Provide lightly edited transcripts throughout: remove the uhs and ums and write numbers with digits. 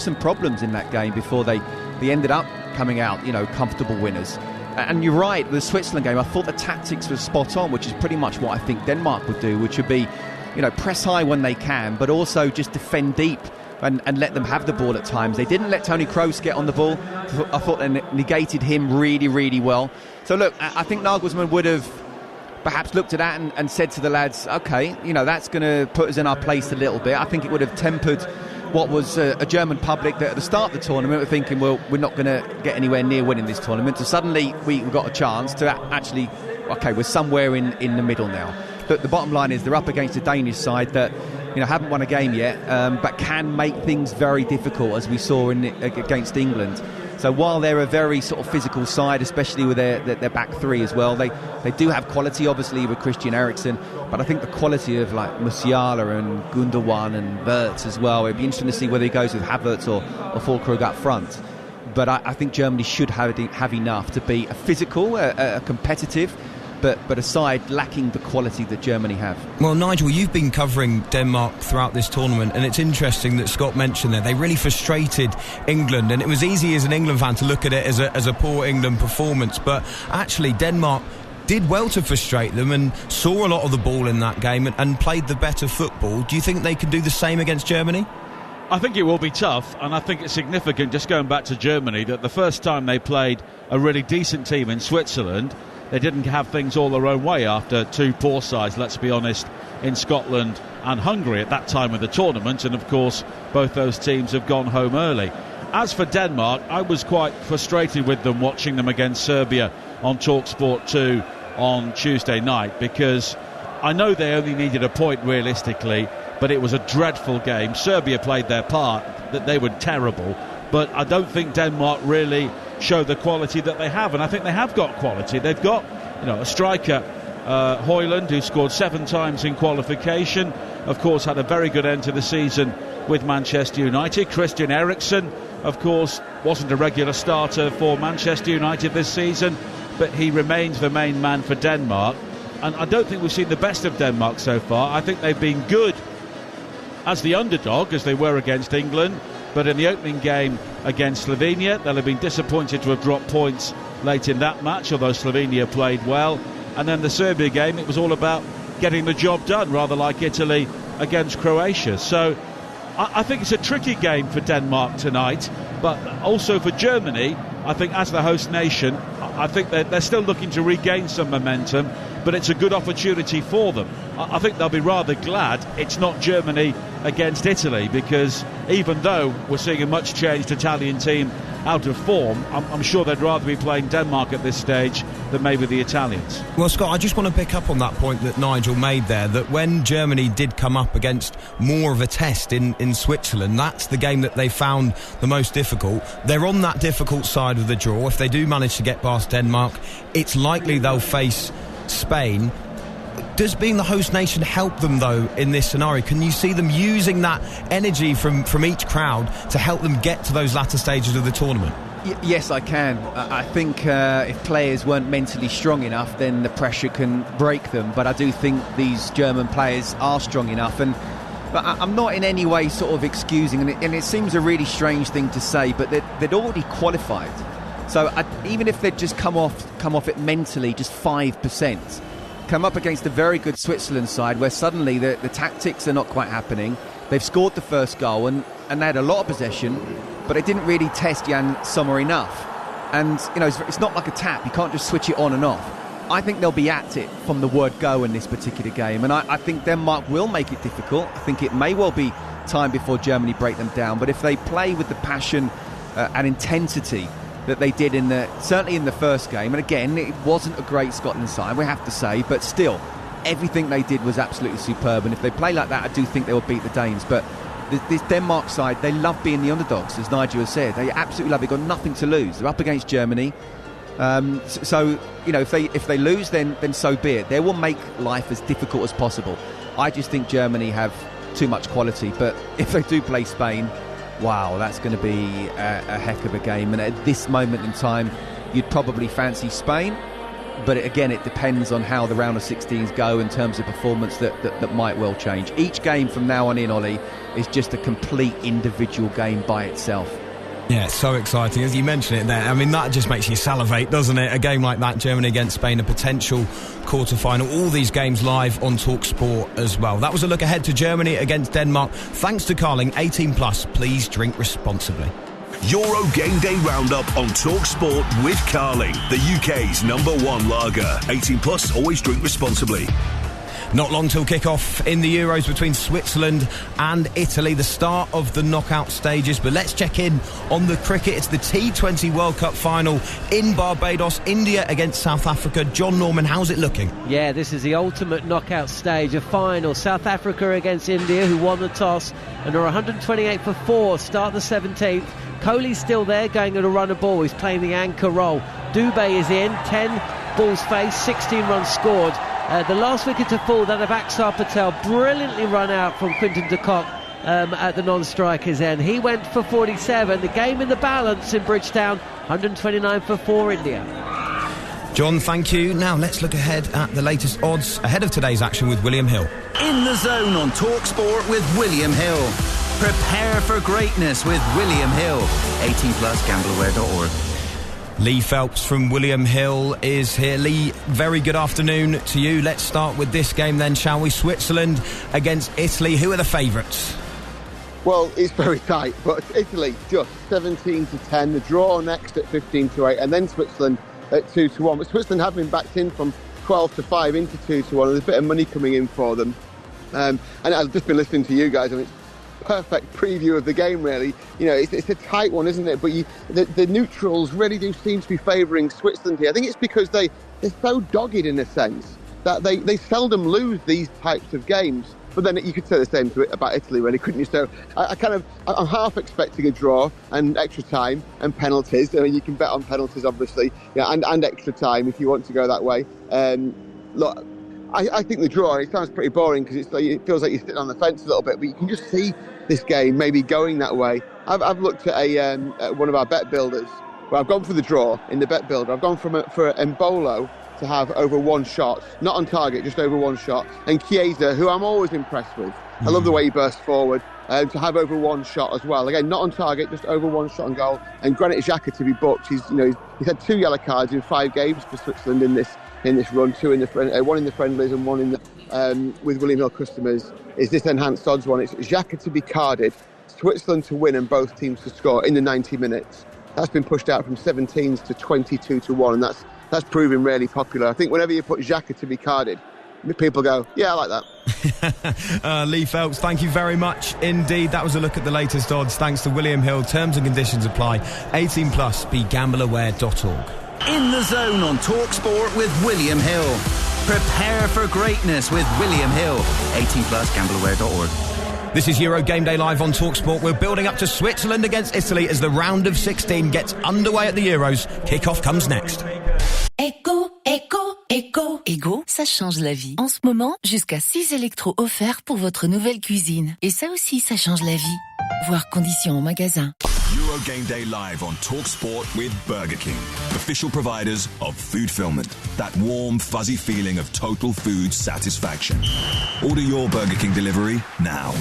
some problems in that game before they ended up coming out, comfortable winners. And you're right, the Switzerland game, I thought the tactics were spot on, which is pretty much what I think Denmark would do, which would be, press high when they can, but also just defend deep and let them have the ball at times. They didn't let Tony Kroos get on the ball. I thought they negated him really, really well. So look, I think Nagelsmann would have perhaps looked at that and said to the lads, okay, that's going to put us in our place a little bit. I think it would have tempered what was a German public that at the start of the tournament were thinking, well, we're not going to get anywhere near winning this tournament. So suddenly we got a chance to actually, okay, we're somewhere in the middle now. But the bottom line is they're up against a Danish side that haven't won a game yet, but can make things very difficult, as we saw against England. So while they're a very sort of physical side, especially with their back three as well, they do have quality, obviously, with Christian Eriksen, but I think the quality of like Musiala and Gundogan and Wirtz as well, it'd be interesting to see whether he goes with Havertz or Füllkrug up front. But I think Germany should have enough to be a physical, a competitive, but a side lacking the quality that Germany have. Well, Nigel, you've been covering Denmark throughout this tournament, and it's interesting that Scott mentioned that they really frustrated England, and it was easy as an England fan to look at it as a poor England performance, but actually Denmark did well to frustrate them and saw a lot of the ball in that game and played the better football. Do you think they can do the same against Germany? I think it will be tough, and I think it's significant, just going back to Germany, that the first time they played a really decent team in Switzerland, they didn't have things all their own way after two poor sides, let's be honest, in Scotland and Hungary at that time of the tournament, and of course both those teams have gone home early. As for Denmark, I was quite frustrated with them watching them against Serbia on TalkSport 2 on Tuesday night, because I know they only needed a point realistically, but it was a dreadful game. Serbia played their part, that they were terrible, but I don't think Denmark really show the quality that they have, and I think they have got quality. They've got a striker, Højlund, who scored 7 times in qualification, of course had a very good end to the season with Manchester United. Christian Eriksen, of course, wasn't a regular starter for Manchester United this season, but he remains the main man for Denmark, and I don't think we've seen the best of Denmark so far. I think they've been good as the underdog, as they were against England, but in the opening game against Slovenia, they'll have been disappointed to have dropped points late in that match, although Slovenia played well. And then the Serbia game, it was all about getting the job done, rather like Italy against Croatia. So I think it's a tricky game for Denmark tonight, but also for Germany. I think as the host nation, I think they're still looking to regain some momentum, but it's a good opportunity for them. I think they'll be rather glad it's not Germany against Italy, because even though we're seeing a much changed Italian team out of form, I'm sure they'd rather be playing Denmark at this stage than maybe the Italians. Well, Scott, I just want to pick up on that point that Nigel made there, that when Germany did come up against more of a test in Switzerland, that's the game that they found the most difficult. They're on that difficult side of the draw. If they do manage to get past Denmark, it's likely they'll face Spain. Does being the host nation help them, though, in this scenario? Can you see them using that energy from each crowd to help them get to those latter stages of the tournament? Yes, I can. I think if players weren't mentally strong enough, then the pressure can break them. But I do think these German players are strong enough. But I'm not in any way sort of excusing, and it seems a really strange thing to say, but they'd already qualified. So even if they'd just come off it mentally just 5%, come up against a very good Switzerland side where suddenly the tactics are not quite happening. They've scored the first goal and they had a lot of possession, but it didn't really test Jan Sommer enough. And it's not like a tap. You can't just switch it on and off. I think they'll be at it from the word go in this particular game, and I think Denmark will make it difficult. I think it may well be time before Germany break them down, but if they play with the passion and intensity that they did certainly in the first game, and again, it wasn't a great Scotland side, we have to say, but still, everything they did was absolutely superb, and if they play like that, I do think they will beat the Danes. But this Denmark side, they love being the underdogs, as Nigel has said. They absolutely love it. They've got nothing to lose. They're up against Germany. So if they lose, then so be it. They will make life as difficult as possible. I just think Germany have too much quality, but if they do play Spain, wow, that's going to be a heck of a game. And at this moment in time, you'd probably fancy Spain, but again, it depends on how the round of 16s go in terms of performance that might well change. Each game from now on in, Ollie, is just a complete individual game by itself. Yeah, so exciting. As you mentioned it there, I mean, that just makes you salivate, doesn't it? A game like that, Germany against Spain, a potential quarter-final. All these games live on TalkSport as well. That was a look ahead to Germany against Denmark. Thanks to Carling, 18+. Please drink responsibly. Euro Game Day Roundup on TalkSport with Carling, the UK's #1 lager. 18+, always drink responsibly. Not long till kick-off in the Euros between Switzerland and Italy, the start of the knockout stages. But let's check in on the cricket. It's the T20 World Cup final in Barbados, India against South Africa. John Norman, how's it looking? Yeah, this is the ultimate knockout stage, a final. South Africa against India, who won the toss and are 128 for 4, start the 17th. Kohli's still there, going at a run of ball. He's playing the anchor role. Dubé is in, 10 balls faced, 16 runs scored. The last wicket to fall, that of Axar Patel, brilliantly run out from Quinton de Kock at the non-striker's end. He went for 47. The game in the balance in Bridgetown, 129 for 4 India. John, thank you. Now let's look ahead at the latest odds ahead of today's action with William Hill. In the Zone on TalkSport with William Hill. Prepare for greatness with William Hill. 18+, gambleaware.org. Lee Phelps from William Hill is here. Lee, very good afternoon to you. Let's start with this game then, shall we? Switzerland against Italy. Who are the favourites? Well, it's very tight, but Italy just 17-10. The draw next at 15-8, and then Switzerland at 2-1. But Switzerland have been backed in from 12-5 into 2-1. There's a bit of money coming in for them. And I've just been listening to you guys, and it's perfect preview of the game, really. You know, it's a tight one, isn't it? But the neutrals really do seem to be favouring Switzerland here. I think it's because they're so dogged in a sense that they seldom lose these types of games. But then you could say the same about Italy, really, couldn't you? So I'm half expecting a draw and extra time and penalties. I mean, you can bet on penalties, obviously, yeah, and extra time if you want to go that way. Look, I think the draw, it sounds pretty boring because it feels like you're sitting on the fence a little bit, but you can just see this game maybe going that way. I've looked at one of our bet builders. Well, I've gone for the draw in the bet builder. I've gone for Embolo to have over one shot, not on target, just over one shot. And Chiesa, who I'm always impressed with. I love the way he bursts forward. To have over one shot as well. Again, not on target, just over one shot on goal. And Granit Xhaka to be booked. He's had 2 yellow cards in 5 games for Switzerland in this run. 2 in the one in the friendlies and 1 in the with William Hill customers. Is this enhanced odds one? It's Xhaka to be carded, Switzerland to win, and both teams to score in the 90 minutes. That's been pushed out from 17s to 22-1, and that's proving really popular. I think whenever you put Xhaka to be carded, people go, yeah, I like that. Lee Phelps, thank you very much indeed. That was a look at the latest odds thanks to William Hill. Terms and conditions apply. 18+, begambleaware.org. In the Zone on TalkSport with William Hill. Prepare for greatness with William Hill. 18+, gambleaware.org. This is Euro Game Day live on TalkSport. We're building up to Switzerland against Italy as the round of 16 gets underway at the Euros. Kick-off comes next. Echo, Echo, Echo. Ego, ça change la vie. En ce moment, jusqu'à 6 électros offerts pour votre nouvelle cuisine. Et ça aussi, ça change la vie. Voir conditions en magasin. Euro Game Day live on TalkSport with Burger King, official providers of food fulfillment. That warm, fuzzy feeling of total food satisfaction. Order your Burger King delivery now.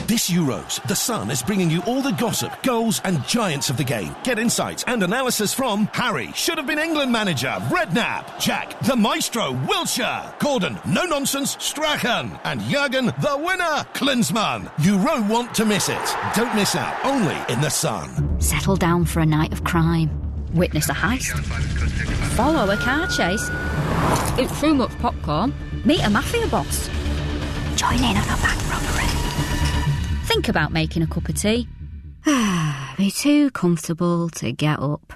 This Euros, The Sun is bringing you all the gossip, goals and giants of the game. Get insights and analysis from Harry, should have been England manager, Redknapp, Jack, the maestro, Wilshere, Gordon, no nonsense, Strachan, and Jurgen, the winner, Klinsmann. You won't want to miss it. Don't miss out, only in The Sun. Settle down for a night of crime. Witness a heist. Follow a car chase. Eat too much popcorn. Meet a mafia boss. Join in on a bank robbery. Think about making a cup of tea. Be too comfortable to get up.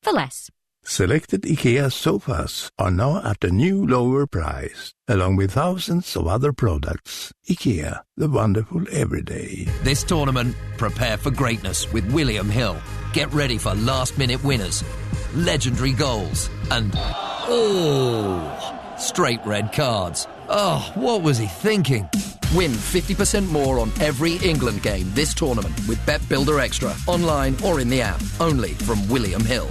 For less. Selected IKEA sofas are now at a new lower price, along with thousands of other products. IKEA, the wonderful everyday. This tournament, prepare for greatness with William Hill. Get ready for last-minute winners, legendary goals, and straight red cards. Oh, what was he thinking? Win 50% more on every England game this tournament with Bet Builder Extra, online or in the app. Only from William Hill.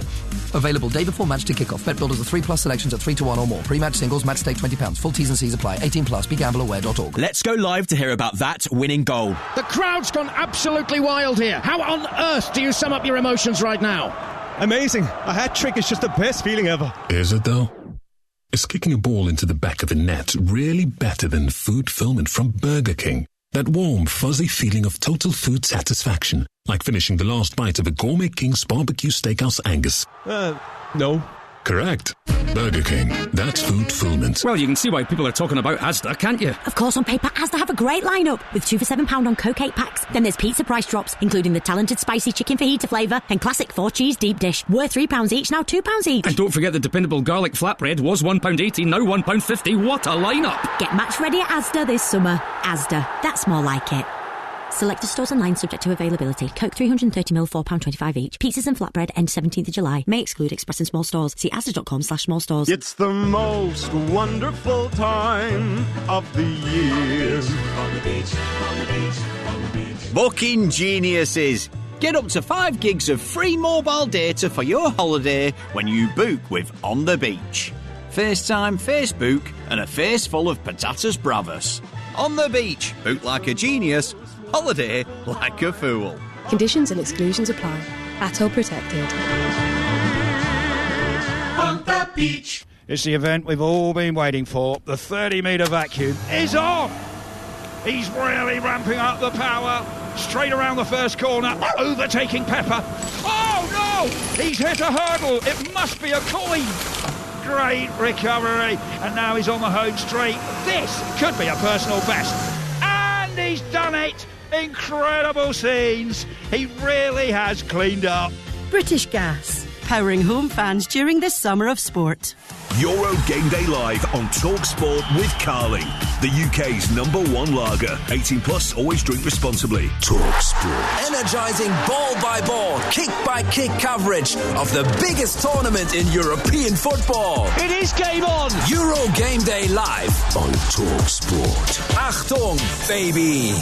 Available day before match to kick-off. Bet Builders are 3+ selections at 3-1 or more. Pre-match singles, match stake £20. Full T's and C's apply. 18+, begambleaware.org. Let's go live to hear about that winning goal. The crowd's gone absolutely wild here. How on earth do you sum up your emotions right now? Amazing. A hat-trick is just the best feeling ever. Is it though? Is kicking a ball into the back of the net really better than food fulfillment from Burger King? That warm, fuzzy feeling of total food satisfaction, like finishing the last bite of a Gourmet King's Barbecue Steakhouse Angus. No. Correct. Burger King. That's food fulfillment. Well, you can see why people are talking about Asda, can't you? Of course, on paper, Asda have a great lineup with 2 for £7 on Coke 8 packs. Then there's pizza price drops, including the talented spicy chicken fajita flavour and classic 4-cheese deep dish, worth £3 each, now £2 each. And don't forget the dependable garlic flatbread was £1.80, now £1.50. What a lineup! Get match ready at Asda this summer. Asda, that's more like it. Selected stores online subject to availability. Coke 330ml, £4.25 each. Pizzas and flatbread end 17th of July. May exclude express and small stores. See asda.com/small stores. It's the most wonderful time of the year. On the beach, on the beach, on the beach. Booking geniuses. Get up to 5 gigs of free mobile data for your holiday when you book with On the Beach. FaceTime, Facebook, and a face full of patatas bravas. On the Beach. Book like a genius. Holiday like a fool. Conditions and exclusions apply. ATOL protected. On the beach. It's the event we've all been waiting for. The 30-metre vacuum is on. He's really ramping up the power. Straight around the first corner, overtaking Pepper. Oh no! He's hit a hurdle. It must be a coin. Great recovery. And now he's on the home straight. This could be a personal best. And he's done it. Incredible scenes. He really has cleaned up. British Gas, powering home fans during this summer of sport. Euro Game Day Live on TalkSport with Carling, the UK's #1 lager. 18+, always drink responsibly. TalkSport. Energising ball-by-ball, kick-by-kick coverage of the biggest tournament in European football. It is game on. Euro Game Day Live on TalkSport. Achtung, baby.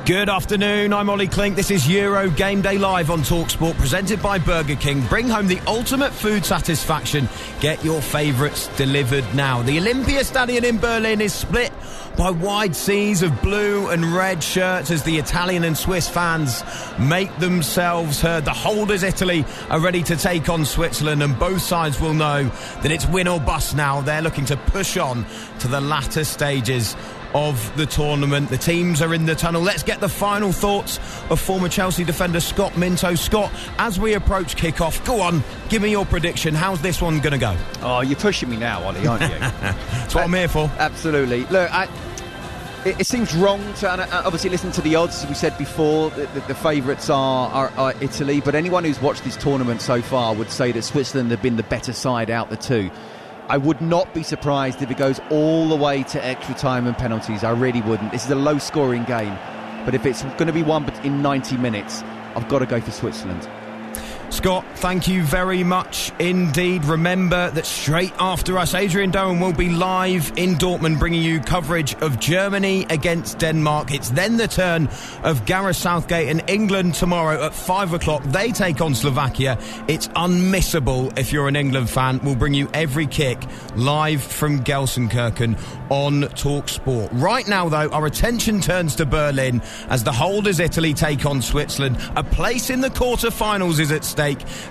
Good afternoon, I'm Ollie Klink. This is Euro Game Day Live on TalkSport, presented by Burger King. Bring home the ultimate food satisfaction. Get your favourites delivered now. The Olympiastadion in Berlin is split by wide seas of blue and red shirts as the Italian and Swiss fans make themselves heard. The holders, Italy, are ready to take on Switzerland, and both sides will know that it's win or bust now. They're looking to push on to the latter stages of the tournament. The teams are in the tunnel. Let's get the final thoughts of former Chelsea defender Scott Minto. Scott, as we approach kick-off, go on, give me your prediction. How's this one going to go? Oh, you're pushing me now, Ollie, aren't you? That's what I'm here for. Absolutely. Look, it seems wrong to obviously listen to the odds. As we said before, the favourites are Italy, but anyone who's watched this tournament so far would say that Switzerland have been the better side out the two. I would not be surprised if it goes all the way to extra time and penalties. I really wouldn't. This is a low-scoring game. But if it's going to be won in 90 minutes, I've got to go for Switzerland. Scott, thank you very much indeed. Remember that straight after us, Adrian Doan will be live in Dortmund bringing you coverage of Germany against Denmark. It's then the turn of Gareth Southgate and England tomorrow at 5 o'clock. They take on Slovakia. It's unmissable if you're an England fan. We'll bring you every kick live from Gelsenkirchen on TalkSport. Right now, though, our attention turns to Berlin as the holders Italy take on Switzerland. A place in the quarter-finals is at stake.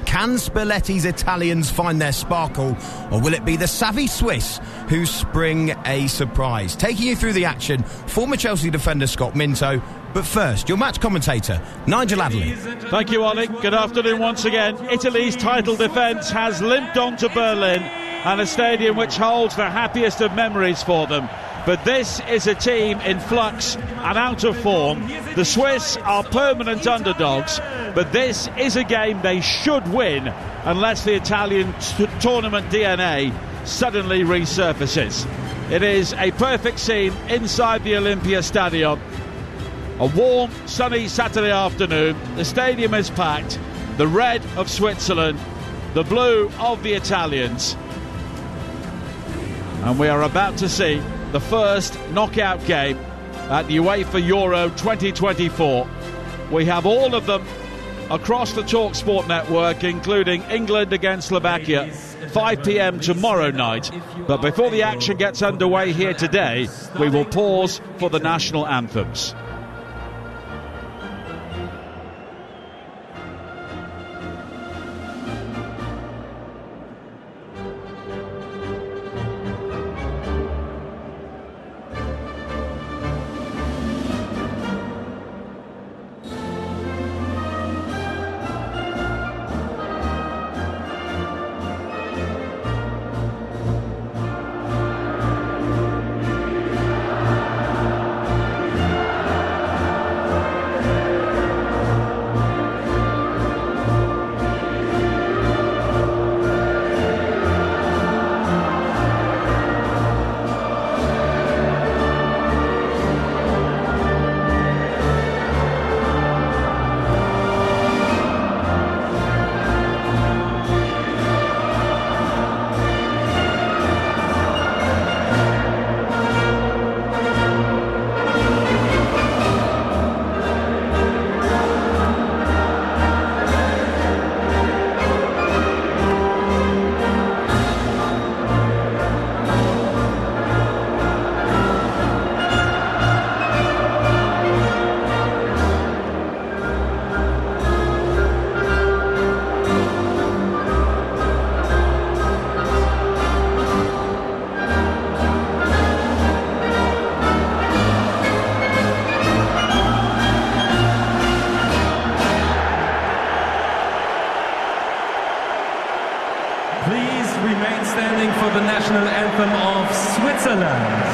Can Spalletti's Italians find their sparkle, or will it be the savvy Swiss who spring a surprise? Taking you through the action, former Chelsea defender Scott Minto. But first, your match commentator, Nigel Adderley. Thank you, Ollie. Good afternoon once again. Italy's title defence has limped on to Berlin, and a stadium which holds the happiest of memories for them. But this is a team in flux and out of form. The Swiss are permanent underdogs, but this is a game they should win unless the Italian tournament DNA suddenly resurfaces. It is a perfect scene inside the Olympiastadion. A warm, sunny Saturday afternoon. The stadium is packed. The red of Switzerland, the blue of the Italians. And we are about to see the first knockout game at the UEFA Euro 2024. We have all of them across the TalkSport network, including England against Slovakia, 5 p.m. tomorrow night. But before the action gets underway here today, we will pause for the national anthems. remain standing for the national anthem of Switzerland.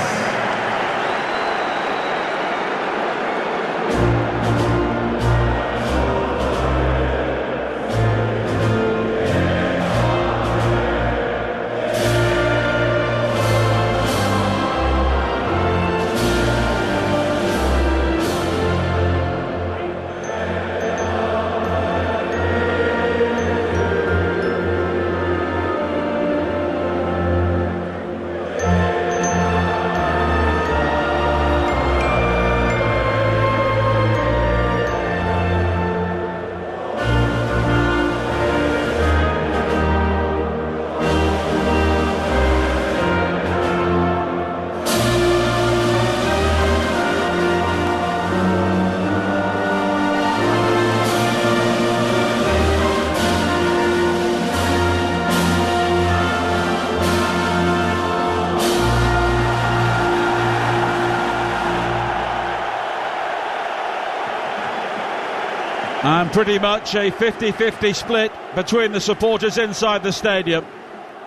And pretty much a 50-50 split between the supporters inside the stadium.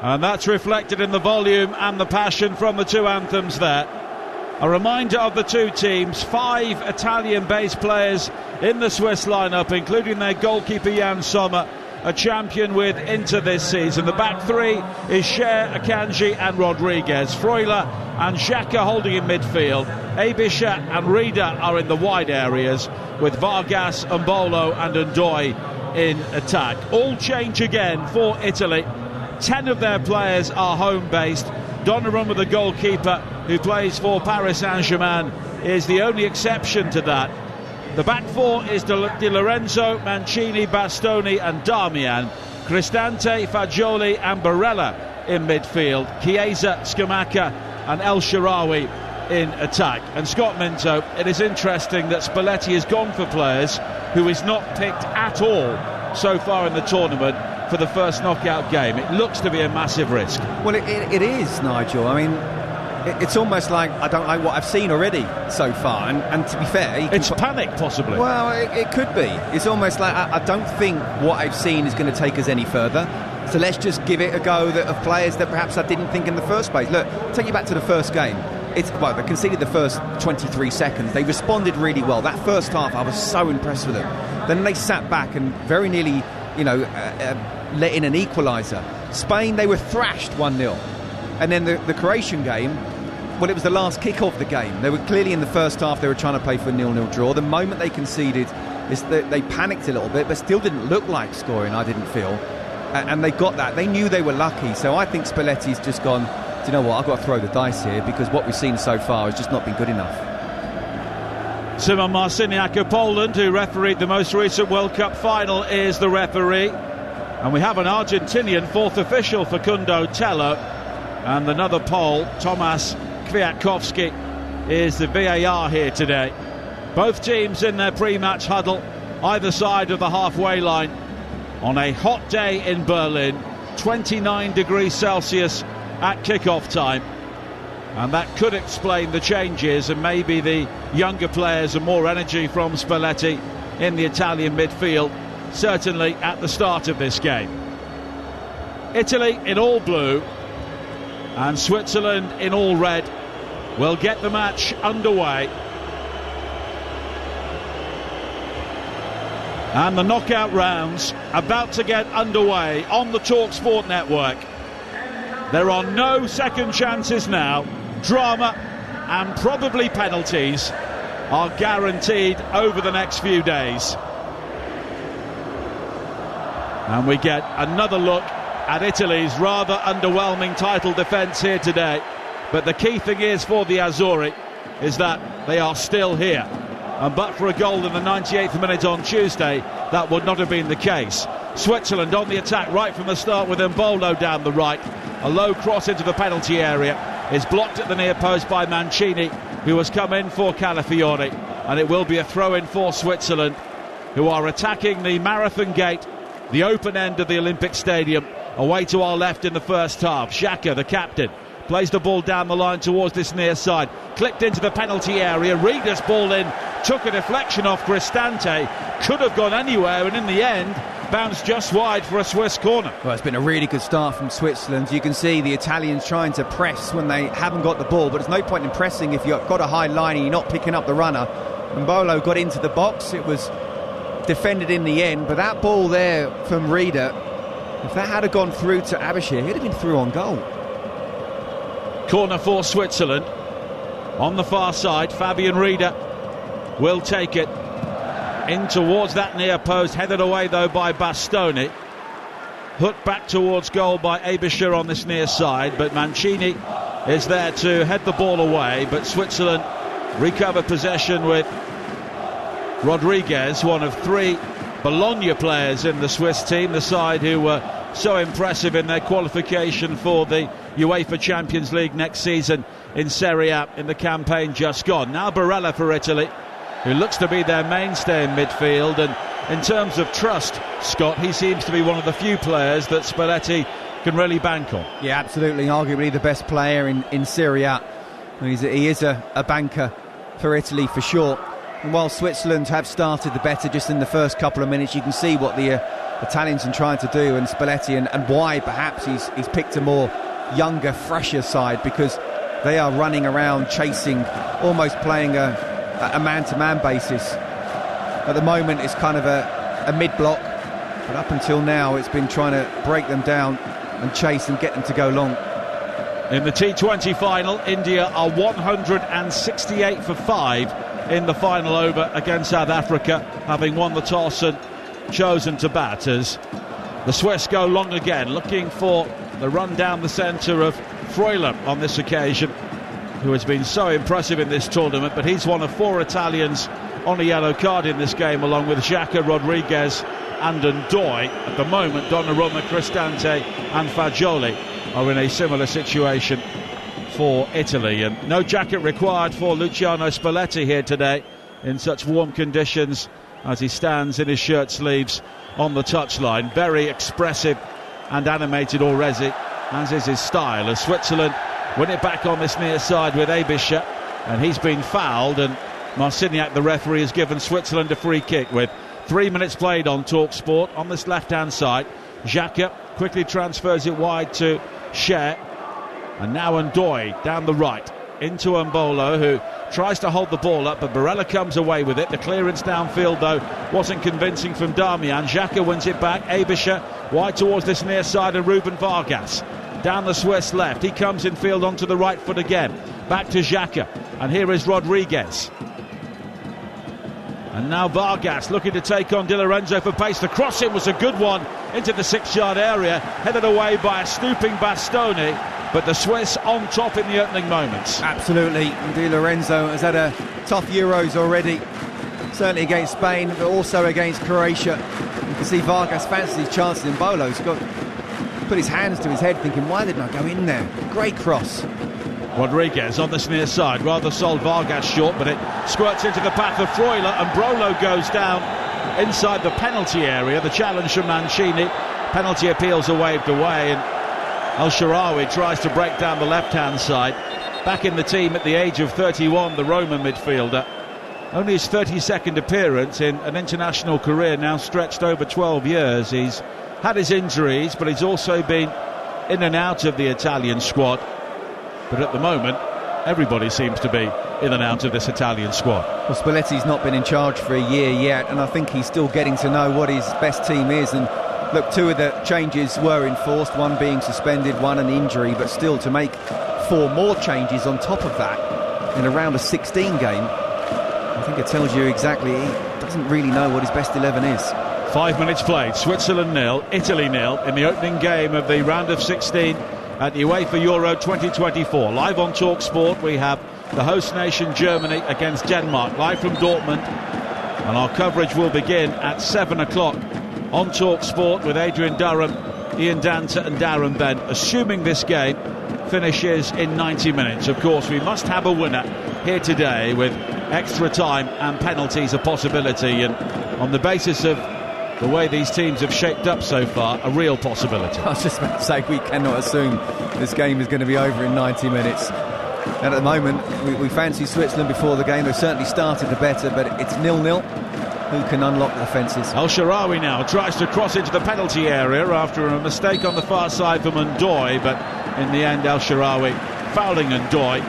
And that's reflected in the volume and the passion from the two anthems there. A reminder of the two teams, 5 Italian-based players in the Swiss lineup, including their goalkeeper Jan Sommer, a champion with Inter this season. The back three is Cher, Akanji and Rodriguez. Freuler and Xhaka holding in midfield. Abisha and Rida are in the wide areas, with Vargas, Mbolo and Ndoye in attack. All change again for Italy. 10 of their players are home-based. Donnarumma, the goalkeeper, who plays for Paris Saint-Germain, is the only exception to that. The back four is Di Lorenzo, Mancini, Bastoni and Darmian. Cristante, Fagioli and Barella in midfield. Chiesa, Scamacca and El Shaarawy in attack. And Scott Minto, it is interesting that Spalletti has gone for players who is not picked at all so far in the tournament for the first knockout game. It looks to be a massive risk. Well, it is, Nigel. I mean, it's almost like I don't like what I've seen already so far, and to be fair, it's panic possibly. Well, it could be. It's almost like I don't think what I've seen is going to take us any further. So let's just give it a go of players that perhaps I didn't think in the first place. Look, take you back to the first game. They conceded the first 23 seconds. They responded really well. That first half, I was so impressed with them. Then they sat back and very nearly, let in an equaliser. Spain, they were thrashed 1-0. And then the Croatian game, well, it was the last kick of the game. They were clearly in the first half, they were trying to play for a 0-0 draw. The moment they conceded, they panicked a little bit, but still didn't look like scoring, I didn't feel. And they got that. They knew they were lucky. So I think Spalletti's just gone, do you know what, I've got to throw the dice here, because what we've seen so far has just not been good enough. Szymon Marciniak of Poland, who refereed the most recent World Cup final, is the referee. And we have an Argentinian fourth official, Facundo Tello. And another Pole, Tomasz Kwiatkowski, is the VAR here today. Both teams in their pre-match huddle, either side of the halfway line, on a hot day in Berlin, 29 degrees Celsius at kick-off time. And that could explain the changes and maybe the younger players and more energy from Spalletti in the Italian midfield, certainly at the start of this game. Italy in all blue and Switzerland in all red will get the match underway. And the knockout rounds about to get underway on the TalkSport network. There are no second chances now. Drama and probably penalties are guaranteed over the next few days. And we get another look at Italy's rather underwhelming title defence here today. But the key thing is for the Azzurri is that they are still here. And but for a goal in the 98th minute on Tuesday, that would not have been the case. Switzerland on the attack right from the start with Mbolo down the right. A low cross into the penalty area is blocked at the near post by Mancini, who has come in for Calafiori. And it will be a throw-in for Switzerland, who are attacking the Marathon Gate, the open end of the Olympic Stadium, away to our left in the first half. Xhaka, the captain, plays the ball down the line towards this near side. Clipped into the penalty area. Riga's ball in, took a deflection off Cristante. Could have gone anywhere, and in the end, bounced just wide for a Swiss corner. Well, it's been a really good start from Switzerland. You can see the Italians trying to press when they haven't got the ball, but there's no point in pressing if you've got a high line and you're not picking up the runner. Mbolo got into the box. It was defended in the end, but that ball there from Riga, if that had gone through to Abashir, he'd have been through on goal. Corner for Switzerland. On the far side, Fabian Riga will take it in towards that near post, headed away though by Bastoni. Hooked back towards goal by Abisher on this near side, but Mancini is there to head the ball away. But Switzerland recover possession with Rodriguez, one of three Bologna players in the Swiss team, the side who were so impressive in their qualification for the UEFA Champions League next season in Serie A in the campaign just gone. Now Barella for Italy, who looks to be their mainstay in midfield, and in terms of trust, Scott, he seems to be one of the few players that Spalletti can really bank on. Yeah, absolutely, arguably the best player in Serie A. He is a banker for Italy for sure. And while Switzerland have started the better just in the first couple of minutes, you can see what the Italians are trying to do, and Spalletti, and why perhaps he's picked a more younger, fresher side, because they are running around chasing, almost playing a man-to-man basis. At the moment it's kind of a mid-block, but up until now it's been trying to break them down and chase and get them to go long. In the T20 final, India are 168 for 5 in the final over against South Africa, having won the toss and chosen to bat, as the Swiss go long again, looking for the run down the centre of Freuler on this occasion, who has been so impressive in this tournament, but he's one of 4 Italians on a yellow card in this game, along with Xhaka, Rodriguez and Ndoye. At the moment, Donnarumma, Cristante and Fagioli are in a similar situation for Italy, and no jacket required for Luciano Spalletti here today in such warm conditions as he stands in his shirt sleeves on the touchline. Very expressive and animated already, as is his style, as Switzerland win it back on this near side with Abisher, and he's been fouled, and Marciniak, the referee, has given Switzerland a free kick with 3 minutes played on TalkSport. On this left-hand side, Xhaka quickly transfers it wide to Cher, and now Ndoye down the right into Mbolo, who tries to hold the ball up, but Barella comes away with it. The clearance downfield, though, wasn't convincing from Darmian. Xhaka wins it back. Abisher wide towards this near side, and Ruben Vargas down the Swiss left. He comes in field onto the right foot again. Back to Xhaka, and here is Rodriguez. And now Vargas looking to take on Di Lorenzo for pace. The crossing was a good one into the 6-yard area, headed away by a stooping Bastoni, but the Swiss on top in the opening moments. Absolutely. Di Lorenzo has had a tough Euros already, certainly against Spain, but also against Croatia. You can see Vargas fancies his chances, and Bolo's put his hands to his head thinking, why didn't I go in there? Great cross. Rodriguez on this near side, rather sold Vargas short, but it squirts into the path of Freuler, and Brolo goes down inside the penalty area. The challenge from Mancini, penalty appeals are waved away, and El Shaarawy tries to break down the left-hand side. Back in the team at the age of 31, the Roman midfielder. Only his 32nd appearance in an international career, now stretched over 12 years. He's had his injuries, but he's also been in and out of the Italian squad. But at the moment, everybody seems to be in and out of this Italian squad. Well, Spalletti's not been in charge for a year yet, and I think he's still getting to know what his best team is. And look, 2 of the changes were enforced, one being suspended, one an injury, but still to make 4 more changes on top of that in a round of 16 game, I think it tells you exactly he doesn't really know what his best 11 is. 5 minutes played, Switzerland 0, Italy 0 in the opening game of the round of 16 at UEFA Euro 2024. Live on TalkSport, we have the host nation Germany against Denmark, live from Dortmund, and our coverage will begin at 7 o'clock on TalkSport with Adrian Durham, Ian Danta and Darren Bent, assuming this game finishes in 90 minutes. Of course, we must have a winner here today, with extra time and penalties a possibility, and on the basis of the way these teams have shaped up so far, a real possibility. I was just about to say, we cannot assume this game is going to be over in 90 minutes. And at the moment, we fancy Switzerland before the game. They've certainly started the better, but it's 0-0. Who can unlock the defences? El Shaarawy now tries to cross into the penalty area after a mistake on the far side from Ndoye, but in the end, El Shaarawy fouling Ndoye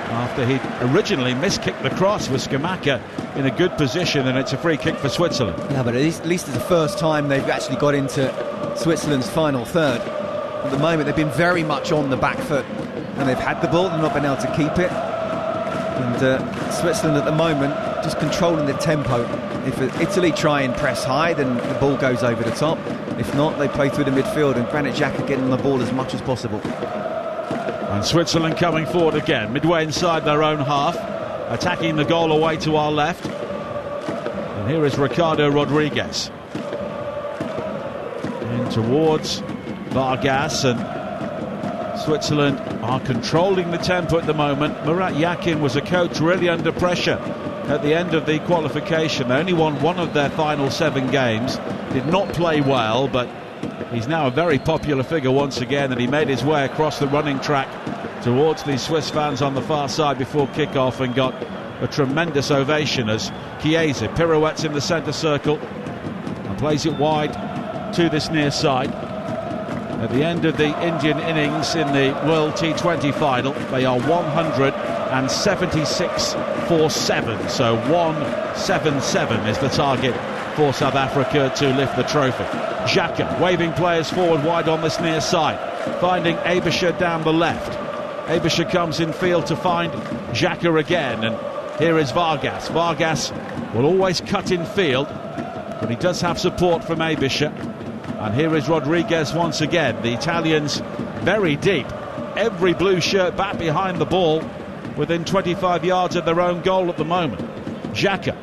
after he'd originally miskicked the cross with Scamacca in a good position, and it's a free kick for Switzerland. Yeah, but at least it's the first time they've actually got into Switzerland's final third. At the moment, they've been very much on the back foot, and they've had the ball and not been able to keep it. And Switzerland at the moment just controlling the tempo. If Italy try and press high, then the ball goes over the top. If not, they play through the midfield, and Granit Xhaka getting on the ball as much as possible. And Switzerland coming forward again, midway inside their own half, attacking the goal away to our left. And here is Ricardo Rodriguez in towards Vargas, and Switzerland are controlling the tempo at the moment. Murat Yakin was a coach really under pressure at the end of the qualification. They only won 1 of their final 7 games, did not play well, but he's now a very popular figure once again, and he made his way across the running track towards the Swiss fans on the far side before kick-off and got a tremendous ovation as Chiesa pirouettes in the centre circle and plays it wide to this near side. At the end of the Indian innings in the World T20 final, they are 176 for 7, so 177 is the target for South Africa to lift the trophy. Xhaka waving players forward wide on this near side, finding Aebischer down the left. Aebischer comes in field to find Xhaka again, and here is Vargas. Vargas will always cut in field, but he does have support from Aebischer. And here is Rodriguez once again. The Italians very deep. Every blue shirt back behind the ball, within 25 yards of their own goal at the moment. Xhaka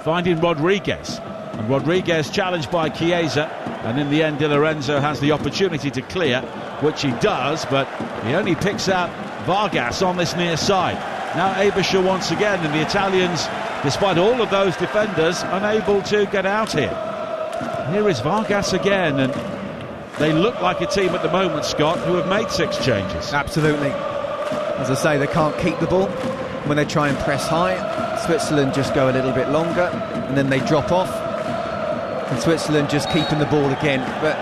finding Rodriguez, and Rodriguez challenged by Chiesa, and in the end Di Lorenzo has the opportunity to clear, which he does, but he only picks out Vargas on this near side. Now Aebischer once again, and the Italians, despite all of those defenders, unable to get out here. Here is Vargas again, and they look like a team at the moment, Scott, who have made 6 changes. Absolutely. As I say, they can't keep the ball. When they try and press high, Switzerland just go a little bit longer, and then they drop off, and Switzerland just keeping the ball again. But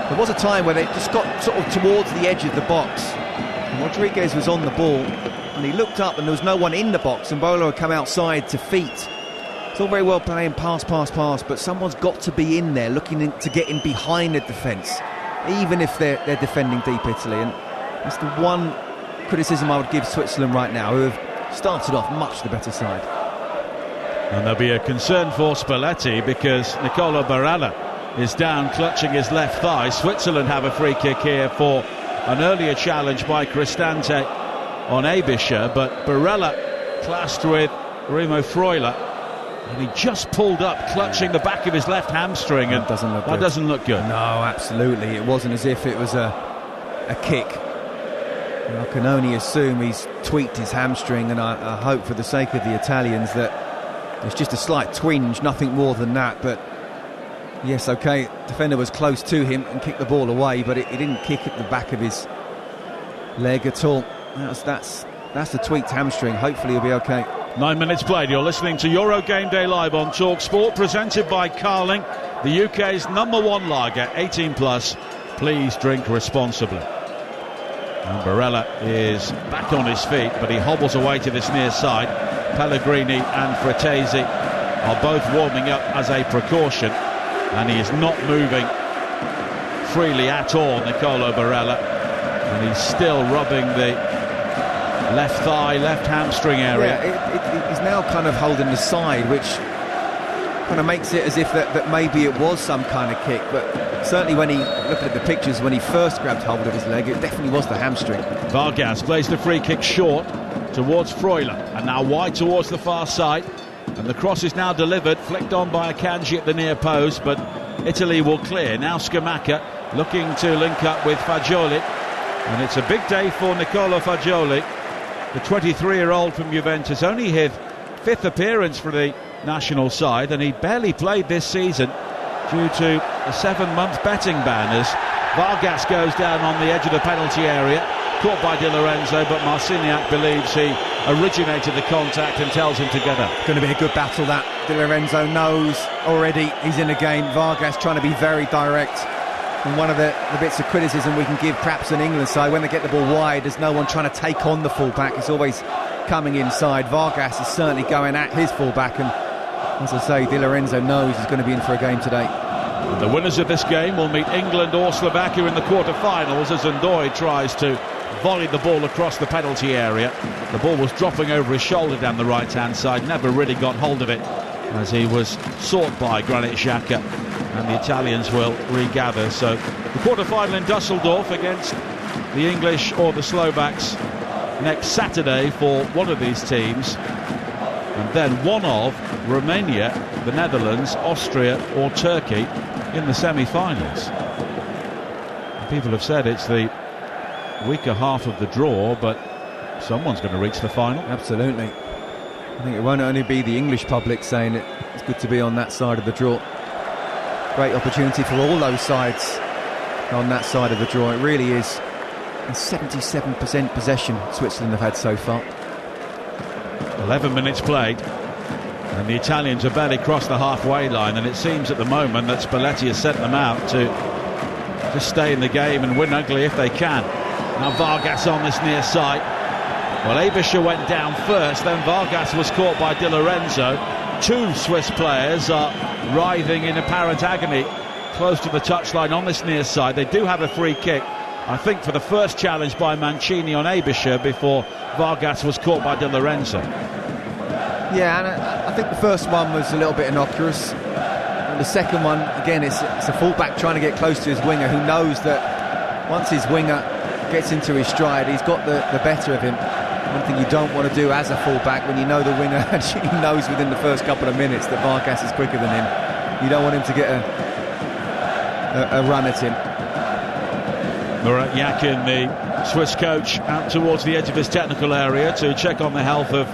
there was a time where they just got sort of towards the edge of the box, and Rodriguez was on the ball, and he looked up and there was no one in the box, and Bolo had come outside to feet. It's all very well playing pass, but someone's got to be in there looking to get in behind the defence, even if they're defending deep, Italy. And that's the one criticism I would give Switzerland right now, who have started off much the better side. And there'll be a concern for Spalletti, because Nicola Barella is down clutching his left thigh. Switzerland have a free kick here for an earlier challenge by Cristante on Aebischer, but Barella clashed with Remo Freuler, and he just pulled up, clutching the back of his left hamstring, and that doesn't look good. No, absolutely. It wasn't as if it was a kick. And I can only assume he's tweaked his hamstring, and I hope for the sake of the Italians that it's just a slight twinge, nothing more than that. But yes, okay, defender was close to him and kicked the ball away, but he didn't kick at the back of his leg at all. That's the tweaked hamstring. Hopefully he'll be okay. 9 minutes played. You're listening to Euro Game Day Live on TalkSport, presented by Câlin, the UK's #1 lager, 18 plus. Please drink responsibly. And Barella is back on his feet, but he hobbles away to this near side. Pellegrini and Fratesi are both warming up as a precaution, and he is not moving freely at all, Nicolo Barella, and he's still rubbing the left thigh, left hamstring area. Yeah, he's now kind of holding the side, which kind of makes it as if that maybe it was some kind of kick, but certainly when he looked at the pictures, when he first grabbed hold of his leg, it definitely was the hamstring. Vargas plays the free kick short towards Freuler, and now wide towards the far side, and the cross is now delivered, flicked on by Akanji at the near post, but Italy will clear. Now Scamacca looking to link up with Fagioli, and it's a big day for Nicolo Fagioli, the 23-year-old from Juventus, only his 5th appearance for the national side, and he barely played this season due to a 7-month betting ban, as Vargas goes down on the edge of the penalty area, caught by Di Lorenzo, but Marciniak believes he originated the contact and tells him to get up. Going to be a good battle, that. Di Lorenzo knows already he's in the game. Vargas trying to be very direct. And one of the bits of criticism we can give perhaps an England side, when they get the ball wide, there's no one trying to take on the fullback. It's always coming inside. Vargas is certainly going at his fullback, and as I say, Di Lorenzo knows he's going to be in for a game today. The winners of this game will meet England or Slovakia in the quarter-finals, as Ndoye tries to volley the ball across the penalty area. The ball was dropping over his shoulder down the right-hand side, never really got hold of it, as he was sought by Granit Xhaka, and the Italians will regather. So the quarter-final in Dusseldorf against the English or the Slovaks next Saturday for one of these teams, and then one of Romania, the Netherlands, Austria or Turkey in the semi-finals. People have said it's the weaker half of the draw, but someone's going to reach the final. Absolutely. I think it won't only be the English public saying it's good to be on that side of the draw. Great opportunity for all those sides on that side of the draw. It really is. And 77% possession Switzerland have had so far. 11 minutes played, and the Italians have barely crossed the halfway line, and it seems at the moment that Spalletti has sent them out to just stay in the game and win ugly if they can. Now Vargas on this near side. Well, Aebischer went down first, then Vargas was caught by Di Lorenzo. 2 Swiss players are writhing in apparent agony close to the touchline on this near side. They do have a free kick, I think, for the first challenge by Mancini on Aebischer before Vargas was caught by Di Lorenzo. Yeah, and I think the first one was a little bit innocuous. And the second one, again, it's a fullback trying to get close to his winger, who knows that once his winger gets into his stride, he's got the better of him. One thing you don't want to do as a fullback, when you know the winger actually knows within the first couple of minutes that Vargas is quicker than him, you don't want him to get a run at him. Murat Yakin, the Swiss coach, out towards the edge of his technical area to check on the health of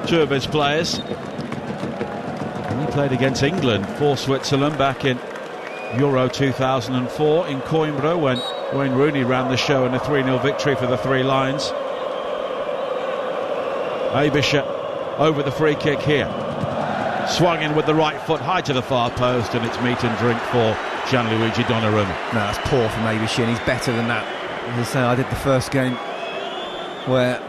2 of his players. And he played against England for Switzerland back in Euro 2004 in Coimbra, when Wayne Rooney ran the show in a 3-0 victory for the Three Lions. Aebischer over the free kick here. Swung in with the right foot high to the far post, and it's meat and drink for Gianluigi Donnarumma. No, that's poor from Aebischer, and he's better than that. As I say, I did the first game where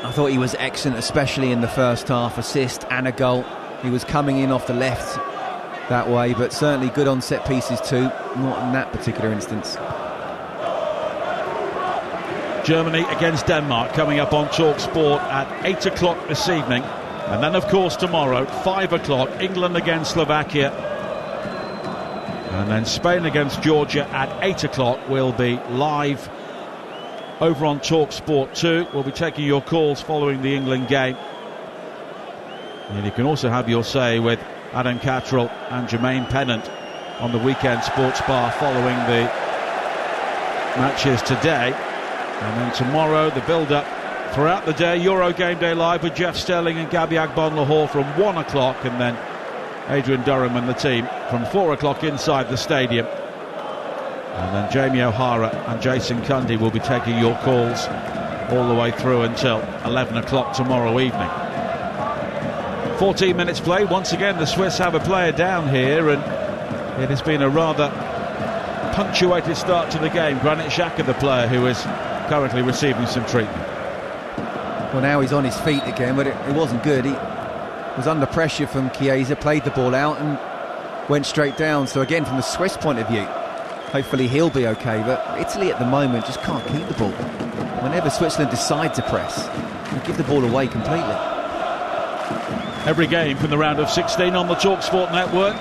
I thought he was excellent, especially in the first half. Assist and a goal. He was coming in off the left that way, but certainly good on set pieces too. Not in that particular instance. Germany against Denmark coming up on TalkSport at 8 o'clock this evening, and then of course tomorrow 5 o'clock England against Slovakia, and then Spain against Georgia at 8 o'clock. Will be live over on TalkSport 2. We'll be taking your calls following the England game. And you can also have your say with Adam Cattrall and Jermaine Pennant on the Weekend Sports Bar following the matches today. And then tomorrow, the build-up throughout the day, Euro Game Day Live with Jeff Stelling and Gabby Agbon-Lahore from 1 o'clock, and then Adrian Durham and the team from 4 o'clock inside the stadium. And then Jamie O'Hara and Jason Cundy will be taking your calls all the way through until 11 o'clock tomorrow evening. 14 minutes played. Once again, the Swiss have a player down here, and it has been a rather punctuated start to the game. Granit Xhaka, the player who is currently receiving some treatment. Well, now he's on his feet again, but it wasn't good. He was under pressure from Chiesa, played the ball out and went straight down. So again, from the Swiss point of view, hopefully he'll be okay. But Italy at the moment just can't keep the ball. Whenever Switzerland decide to press, they give the ball away completely. Every game from the round of 16 on the TalkSport network.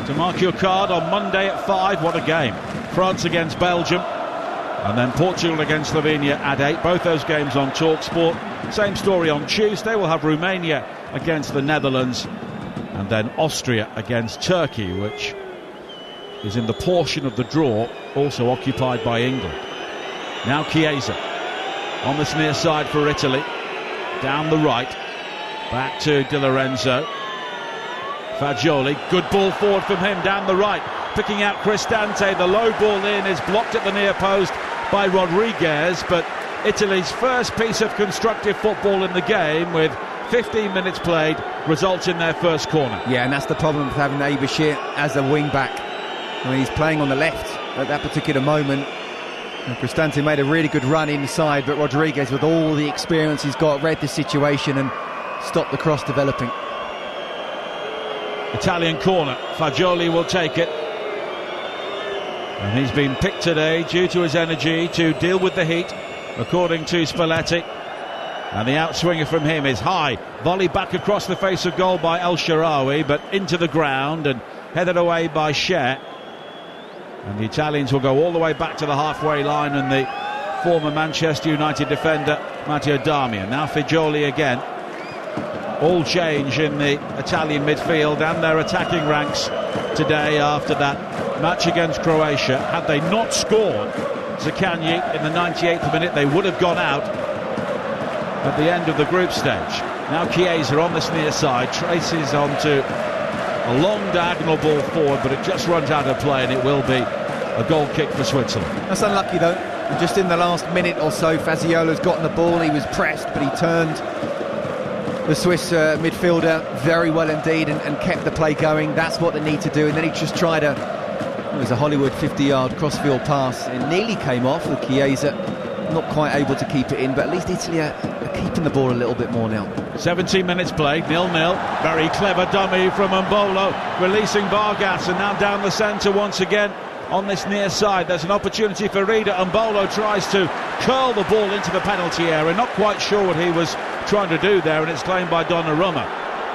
To mark your card on Monday at 5, what a game. France against Belgium, and then Portugal against Slovenia at 8. Both those games on TalkSport. Same story on Tuesday. We'll have Romania against the Netherlands, and then Austria against Turkey, which is in the portion of the draw also occupied by England. Now Chiesa on this near side for Italy, down the right, back to Di Lorenzo. Fagioli, good ball forward from him down the right, picking out Cristante. The low ball in is blocked at the near post by Rodriguez, but Italy's first piece of constructive football in the game, with 15 minutes played, results in their first corner. Yeah, and that's the problem with having Abashir as a wing-back. I mean, he's playing on the left at that particular moment. And Cristante made a really good run inside, but Rodriguez, with all the experience he's got, read the situation and stopped the cross developing. Italian corner, Fagioli will take it. And he's been picked today due to his energy to deal with the heat, according to Spalletti. And the outswinger from him is high. Volley back across the face of goal by El Shaarawy, but into the ground and headed away by Scher. And the Italians will go all the way back to the halfway line, and the former Manchester United defender Matteo Darmian. Now Fagioli again. All change in the Italian midfield and their attacking ranks today after that match against Croatia. Had they not scored Zaccagni in the 98th minute, they would have gone out at the end of the group stage. Now Chiesa on this near side, traces onto a long diagonal ball forward, but it just runs out of play, and it will be a goal kick for Switzerland. That's unlucky though. Just in the last minute or so, Fagioli's gotten the ball, he was pressed, but he turned the Swiss midfielder very well indeed and kept the play going. That's what they need to do. And then he just tried it was a Hollywood 50-yard crossfield pass. It nearly came off with Chiesa, not quite able to keep it in, but at least Italy are keeping the ball a little bit more now. 17 minutes played, 0-0. Very clever dummy from Mbolo, releasing Vargas, and now down the centre once again on this near side. There's an opportunity for Rida. Mbolo tries to curl the ball into the penalty area, not quite sure what he was trying to do there, and it's claimed by Donnarumma.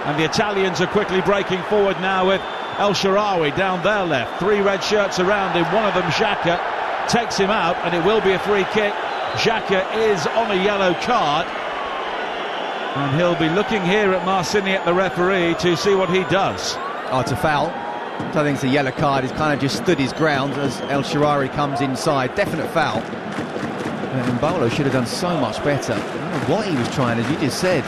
And the Italians are quickly breaking forward now with El Shaarawy down their left. 3 red shirts around him, one of them Xhaka, takes him out, and it will be a free kick. Xhaka is on a yellow card, and he'll be looking here at Marcini, at the referee, to see what he does. Oh, it's a foul. I don't think it's a yellow card. He's kind of just stood his ground as El Shaarawy comes inside. Definite foul. And Mbolo should have done so much better. I don't know what he was trying, as you just said.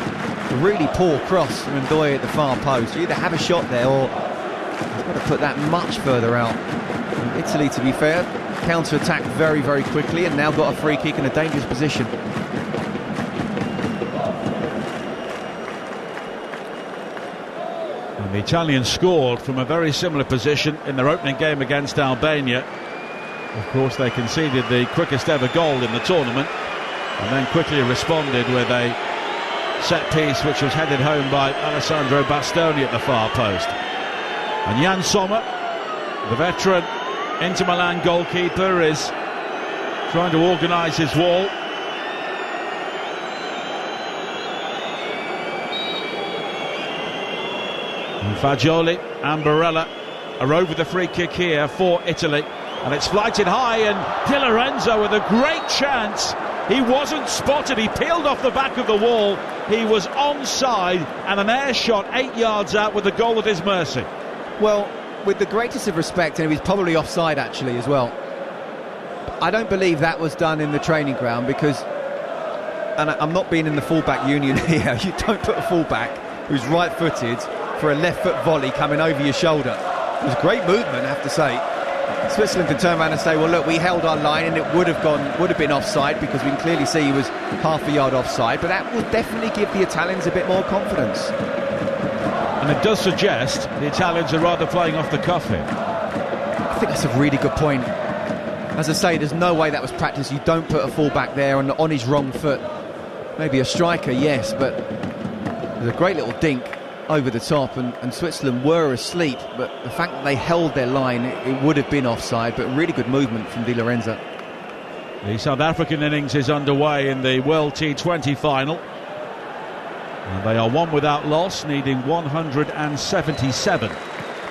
A really poor cross from Ndoye at the far post. You either have a shot there, or he's got to put that much further out. And Italy, to be fair, counter-attacked very, very quickly, and now got a free kick in a dangerous position. And the Italians scored from a very similar position in their opening game against Albania. Of course, they conceded the quickest ever goal in the tournament, and then quickly responded with a set piece which was headed home by Alessandro Bastoni at the far post. And Jan Sommer, the veteran Inter Milan goalkeeper, is trying to organise his wall. And Fagioli and Barella are over the free kick here for Italy. And it's flighted high, and Di Lorenzo with a great chance He wasn't spotted. He peeled off the back of the wall. He was onside, and an air shot 8 yards out with the goal at his mercy. Well, with the greatest of respect, and he was probably offside actually as well, I don't believe that was done in the training ground, because, and I'm not being in the fullback union here, you don't put a fullback who's right-footed for a left-foot volley coming over your shoulder. It was great movement, I have to say. Switzerland can turn around and say, well, look, we held our line and it would have been offside, because we can clearly see he was half a yard offside, but that will definitely give the Italians a bit more confidence. And it does suggest the Italians are rather playing off the cuff here. I think that's a really good point. As I say, there's no way that was practice. You don't put a fullback there on his wrong foot. Maybe a striker, yes, but there's a great little dink over the top, and Switzerland were asleep, but the fact that they held their line, it would have been offside, but really good movement from Di Lorenzo. The South African innings is underway in the World T20 final, and they are one without loss, needing 177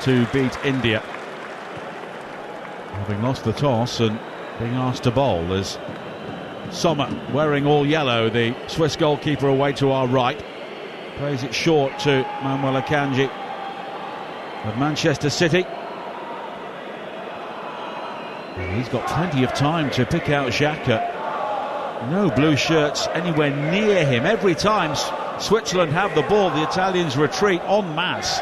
to beat India, having lost the toss and being asked to bowl. As Sommer, wearing all yellow, the Swiss goalkeeper away to our right, plays it short to Manuel Akanji of Manchester City. And he's got plenty of time to pick out Xhaka. No blue shirts anywhere near him. Every time Switzerland have the ball, the Italians retreat en masse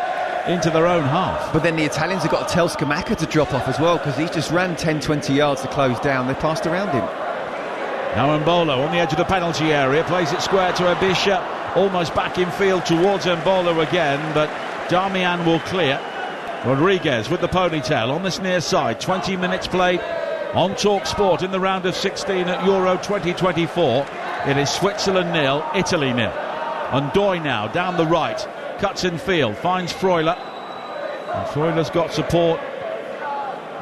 into their own half. But then the Italians have got to tell Scamacca to drop off as well, because he just ran 10-20 yards to close down. They passed around him. Now Mbolo on the edge of the penalty area, plays it square to Abisha. Almost back in field towards Mbolo again, but Darmian will clear. Rodriguez with the ponytail on this near side. 20 minutes played on Talk Sport in the round of 16 at Euro 2024. It is Switzerland 0, Italy 0. Ndoye now down the right, cuts in field, finds Freuler. And Freuler's got support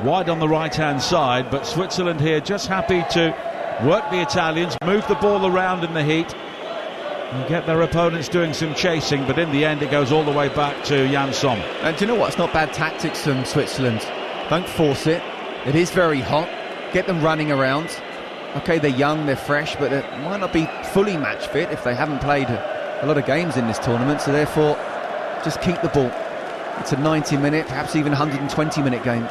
wide on the right-hand side, but Switzerland here just happy to work the Italians, move the ball around in the heat, and get their opponents doing some chasing, but in the end it goes all the way back to Jan Sommer. And do you know what? It's not bad tactics from Switzerland. Don't force it. It is very hot. Get them running around. Okay, they're young, they're fresh, but they might not be fully match fit if they haven't played a lot of games in this tournament, so therefore just keep the ball. It's a 90-minute, perhaps even 120-minute game.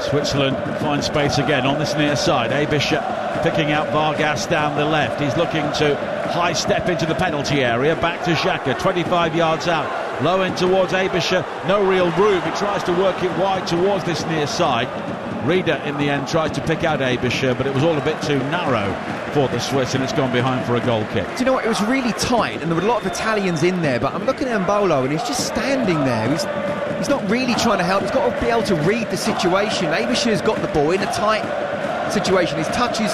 Switzerland finds space again on this near side. Abisha picking out Vargas down the left. He's looking to high step into the penalty area. Back to Xhaka, 25 yards out. Low in towards Abisha. No real room. He tries to work it wide towards this near side. Rieder in the end tries to pick out Abisha, but it was all a bit too narrow for the Swiss, and it's gone behind for a goal kick. Do you know what? It was really tight, and there were a lot of Italians in there, but I'm looking at Mbolo, and he's just standing there. He's not really trying to help. He's got to be able to read the situation. Abisha's got the ball in a tight situation. His touch is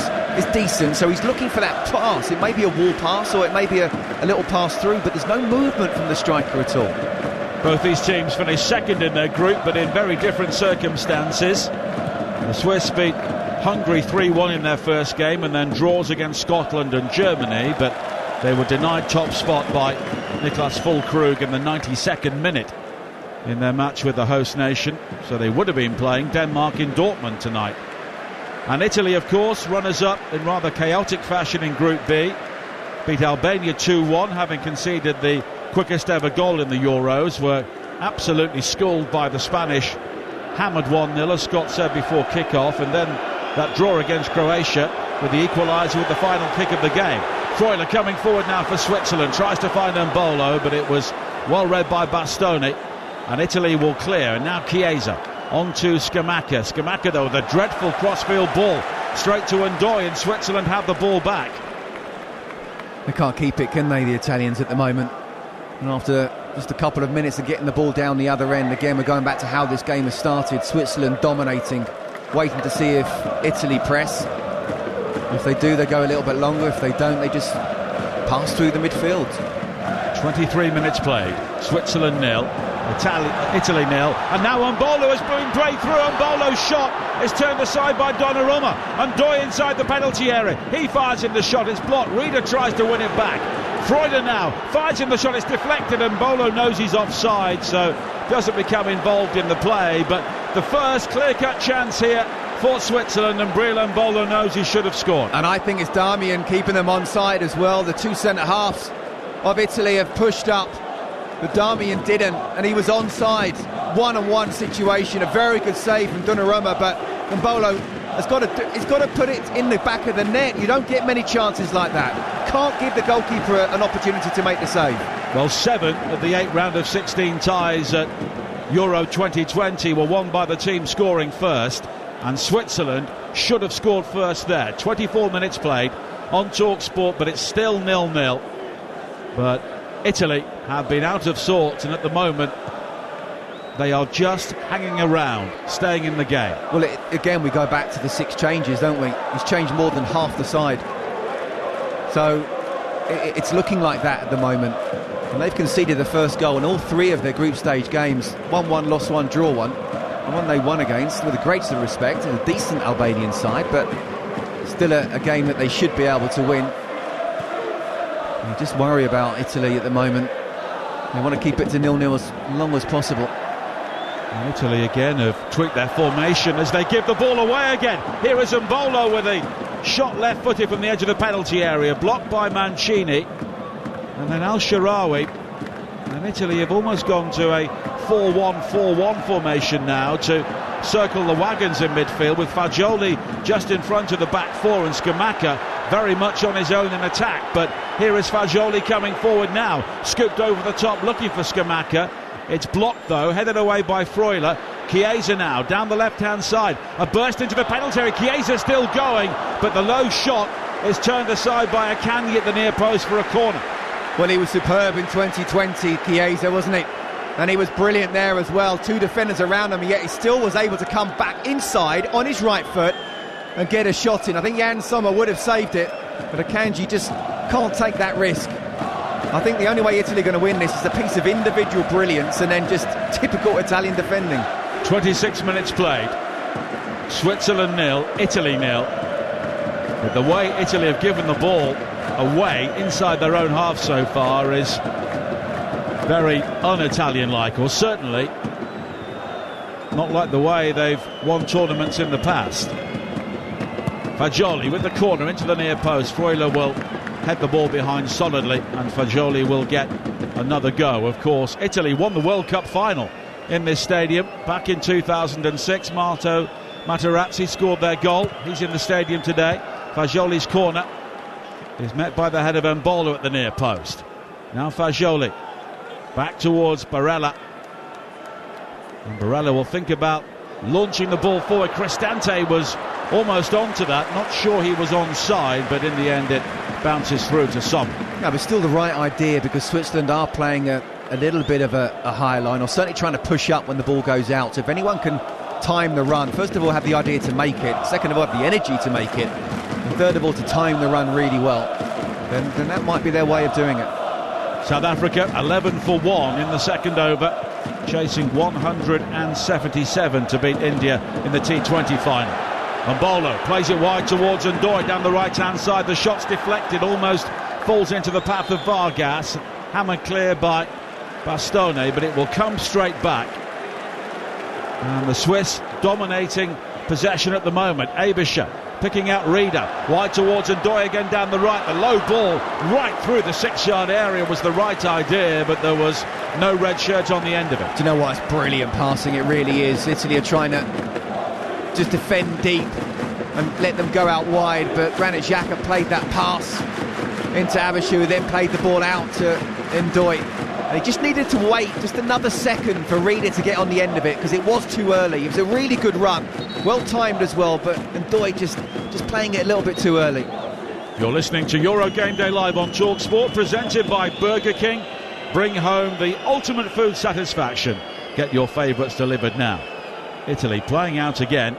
decent, so he's looking for that pass. It may be a wall pass, or it may be a little pass through, but there's no movement from the striker at all. Both these teams finished second in their group, but in very different circumstances. The Swiss beat Hungary 3-1 in their first game, and then draws against Scotland and Germany, but they were denied top spot by Niklas Füllkrug in the 92nd minute in their match with the host nation, so they would have been playing Denmark in Dortmund tonight. And Italy, of course, runners-up in rather chaotic fashion in Group B, beat Albania 2-1, having conceded the quickest ever goal in the Euros, were absolutely schooled by the Spanish, hammered 1-0, as Scott said before kick-off, and then that draw against Croatia with the equaliser with the final kick of the game. Freuler coming forward now for Switzerland, tries to find Mbolo, but it was well read by Bastoni, and Italy will clear. And now Chiesa on to Scamacca. Scamacca, though, with a dreadful crossfield ball straight to Ndoye, and Switzerland have the ball back. They can't keep it, can they, the Italians, at the moment? And after just a couple of minutes of getting the ball down the other end, again we're going back to how this game has started. Switzerland dominating, waiting to see if Italy press. If they do, they go a little bit longer. If they don't, they just pass through the midfield. 23 minutes played. Switzerland 0, Italy 0, and now Mbolo has been played through. Mbolo's shot is turned aside by Donnarumma. Ndoye inside the penalty area. He fires in the shot. It's blocked. Rieder tries to win it back. Freuler now fires in the shot. It's deflected, and Mbolo knows he's offside, so doesn't become involved in the play. But the first clear-cut chance here for Switzerland, and Breel Mbolo knows he should have scored. And I think it's Darmian keeping them onside as well. The two centre-halves of Italy have pushed up, but Darmian didn't, and he was onside. One-on-one situation, a very good save from Donnarumma, but Mbolo has got to put it in the back of the net. You don't get many chances like that. Can't give the goalkeeper an opportunity to make the save. Well, 7 of the 8 round of 16 ties at Euro 2020 were won by the team scoring first, and Switzerland should have scored first there. 24 minutes played on TalkSport, but it's still 0-0. But Italy have been out of sorts, and at the moment they are just hanging around, staying in the game. Well, again, we go back to the 6 changes, don't we? He's changed more than half the side. So it's looking like that at the moment. And they've conceded the first goal in all 3 of their group stage games. 1-1, lost 1, draw 1. And one they won against, with the greatest of respect, a decent Albanian side, but still a game that they should be able to win. You just worry about Italy at the moment. They want to keep it to 0-0 as long as possible. And Italy again have tweaked their formation as they give the ball away again. Here is Mbolo with a shot left-footed from the edge of the penalty area, blocked by Mancini. And then Al-Sharawi. And Italy have almost gone to a 4-1-4-1 formation now to circle the wagons in midfield, with Fagioli just in front of the back 4 and Scamacca very much on his own in attack. But here is Fagioli coming forward now, scooped over the top looking for Scamacca. It's blocked though, headed away by Freuler. Chiesa now down the left-hand side, a burst into the penalty area. Chiesa still going, but the low shot is turned aside by Akanji at the near post for a corner. Well, he was superb in 2020, Chiesa, wasn't he? And he was brilliant there as well. 2 defenders around him, yet he still was able to come back inside on his right foot and get a shot in. I think Jan Sommer would have saved it, but Akanji just can't take that risk. I think the only way Italy are going to win this is a piece of individual brilliance and then just typical Italian defending. 26 minutes played. Switzerland 0, Italy 0. But the way Italy have given the ball away inside their own half so far is very un-Italian-like, or certainly not like the way they've won tournaments in the past. Fagioli with the corner into the near post. Freuler will head the ball behind solidly, and Fagioli will get another go. Of course, Italy won the World Cup final in this stadium back in 2006. Materazzi scored their goal. He's in the stadium today. Fagioli's corner is met by the head of Mbolo at the near post. Now Fagioli back towards Barella, and Barella will think about launching the ball forward. Cristante was almost onto that, not sure he was onside, but in the end it bounces through to Sommer. No, but still the right idea, because Switzerland are playing a little bit of a high line, or certainly trying to push up when the ball goes out. So if anyone can time the run, first of all have the idea to make it, second of all have the energy to make it, and third of all to time the run really well, then that might be their way of doing it. South Africa 11 for 1 in the second over, chasing 177 to beat India in the T20 final. Mbolo plays it wide towards Ndoye down the right-hand side. The shot's deflected, almost falls into the path of Vargas. Hammered clear by Bastone, but it will come straight back. And the Swiss dominating possession at the moment. Abisha picking out Reader, wide towards Ndoye again down the right. The low ball right through the 6-yard area was the right idea, but there was no red shirt on the end of it. Do you know what? It's brilliant passing, it really is. Italy are trying to just defend deep and let them go out wide, but Granit Xhaka played that pass into Abisha, who then played the ball out to Ndoye. And he just needed to wait just another second for Reader to get on the end of it, because it was too early. It was a really good run, well timed as well, but Ndoye just playing it a little bit too early. You're listening to Euro Game Day Live on TalkSport, presented by Burger King. Bring home the ultimate food satisfaction. Get your favourites delivered now. Italy playing out again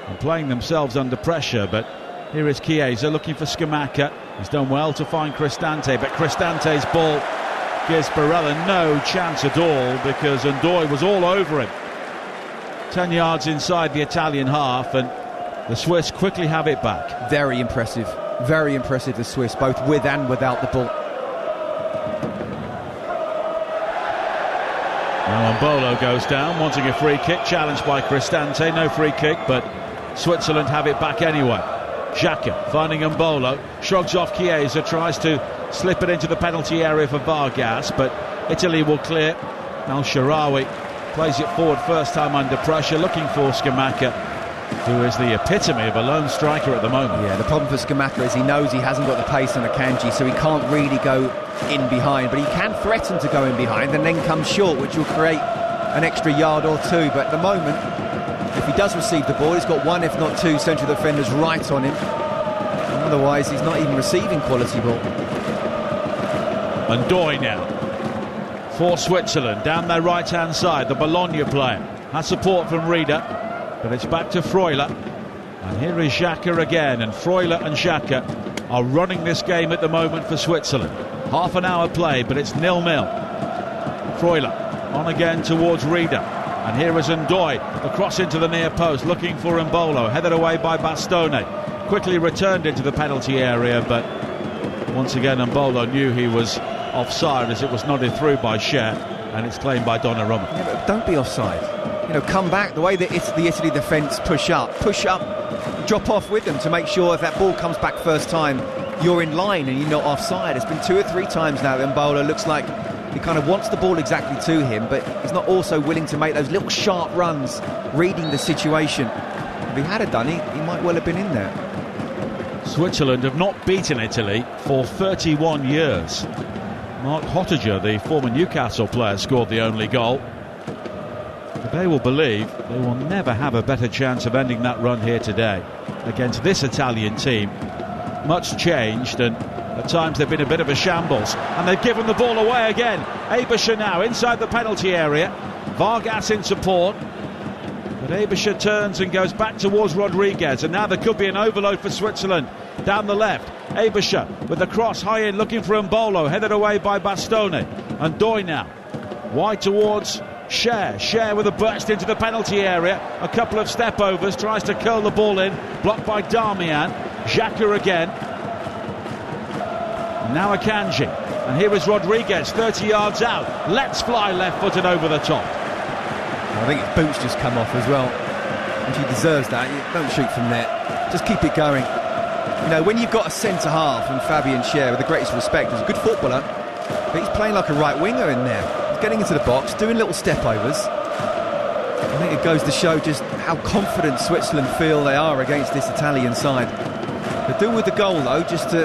and playing themselves under pressure, but here is Chiesa looking for Scamacca. He's done well to find Cristante, but Cristante's ball gives Barella no chance at all, because Ndoye was all over him. 10 yards inside the Italian half, and the Swiss quickly have it back. Very impressive, the Swiss, both with and without the ball. Now Mbolo goes down, wanting a free kick, challenged by Cristante. No free kick, but Switzerland have it back anyway. Xhaka finding Mbolo, shrugs off Chiesa, tries to slip it into the penalty area for Vargas, but Italy will clear. Al Sharawi plays it forward first time under pressure, looking for Scamacca, who is the epitome of a lone striker at the moment. Yeah, the problem for Scamacca is he knows he hasn't got the pace on Akanji, so he can't really go in behind, but he can threaten to go in behind and then come short, which will create an extra yard or two. But at the moment, if he does receive the ball, he's got one, if not two, central defenders right on him. Otherwise, he's not even receiving quality ball. And Doy now for Switzerland, down their right-hand side. The Bologna player has support from Rieder, but it's back to Freuler. And here is Xhaka again, and Freuler and Xhaka are running this game at the moment for Switzerland. Half an hour play, but it's 0-0. Freuler on again towards Rieder. And here is Ndoye, the cross into the near post, looking for Mbolo, headed away by Bastone. Quickly returned into the penalty area, but once again Mbolo knew he was offside as it was nodded through by Cher, and it's claimed by Donnarumma. Yeah, but don't be offside. You know, come back. The way that the Italy defence push up, drop off with them to make sure if that ball comes back first time, you're in line and you're not offside. It's been 2 or 3 times now that Mbolo looks like he kind of wants the ball exactly to him, but he's not also willing to make those little sharp runs, reading the situation. If he had done it, he might well have been in there. Switzerland have not beaten Italy for 31 years. Mark Hottiger, the former Newcastle player, scored the only goal. But they will believe they will never have a better chance of ending that run here today against this Italian team. Much changed, and at times they've been a bit of a shambles, and they've given the ball away again. Aebischer now inside the penalty area, Vargas in support, but Aebischer turns and goes back towards Rodriguez, and now there could be an overload for Switzerland down the left. Aebischer with the cross high in, looking for Mbolo, headed away by Bastone. And Doy now wide towards Cher. Cher with a burst into the penalty area, a couple of step overs, tries to curl the ball in, blocked by Darmian. Xhaka again. Now Akanji, and here is Rodriguez, 30 yards out. Let's fly left-footed over the top. I think his boots just come off as well, and he deserves that. You don't shoot from there, just keep it going. You know, when you've got a centre-half and Fabian Cher, with the greatest respect, he's a good footballer, but he's playing like a right winger in there. He's getting into the box, doing little step-overs. I think it goes to show just how confident Switzerland feel they are against this Italian side. They do with the goal, though, just to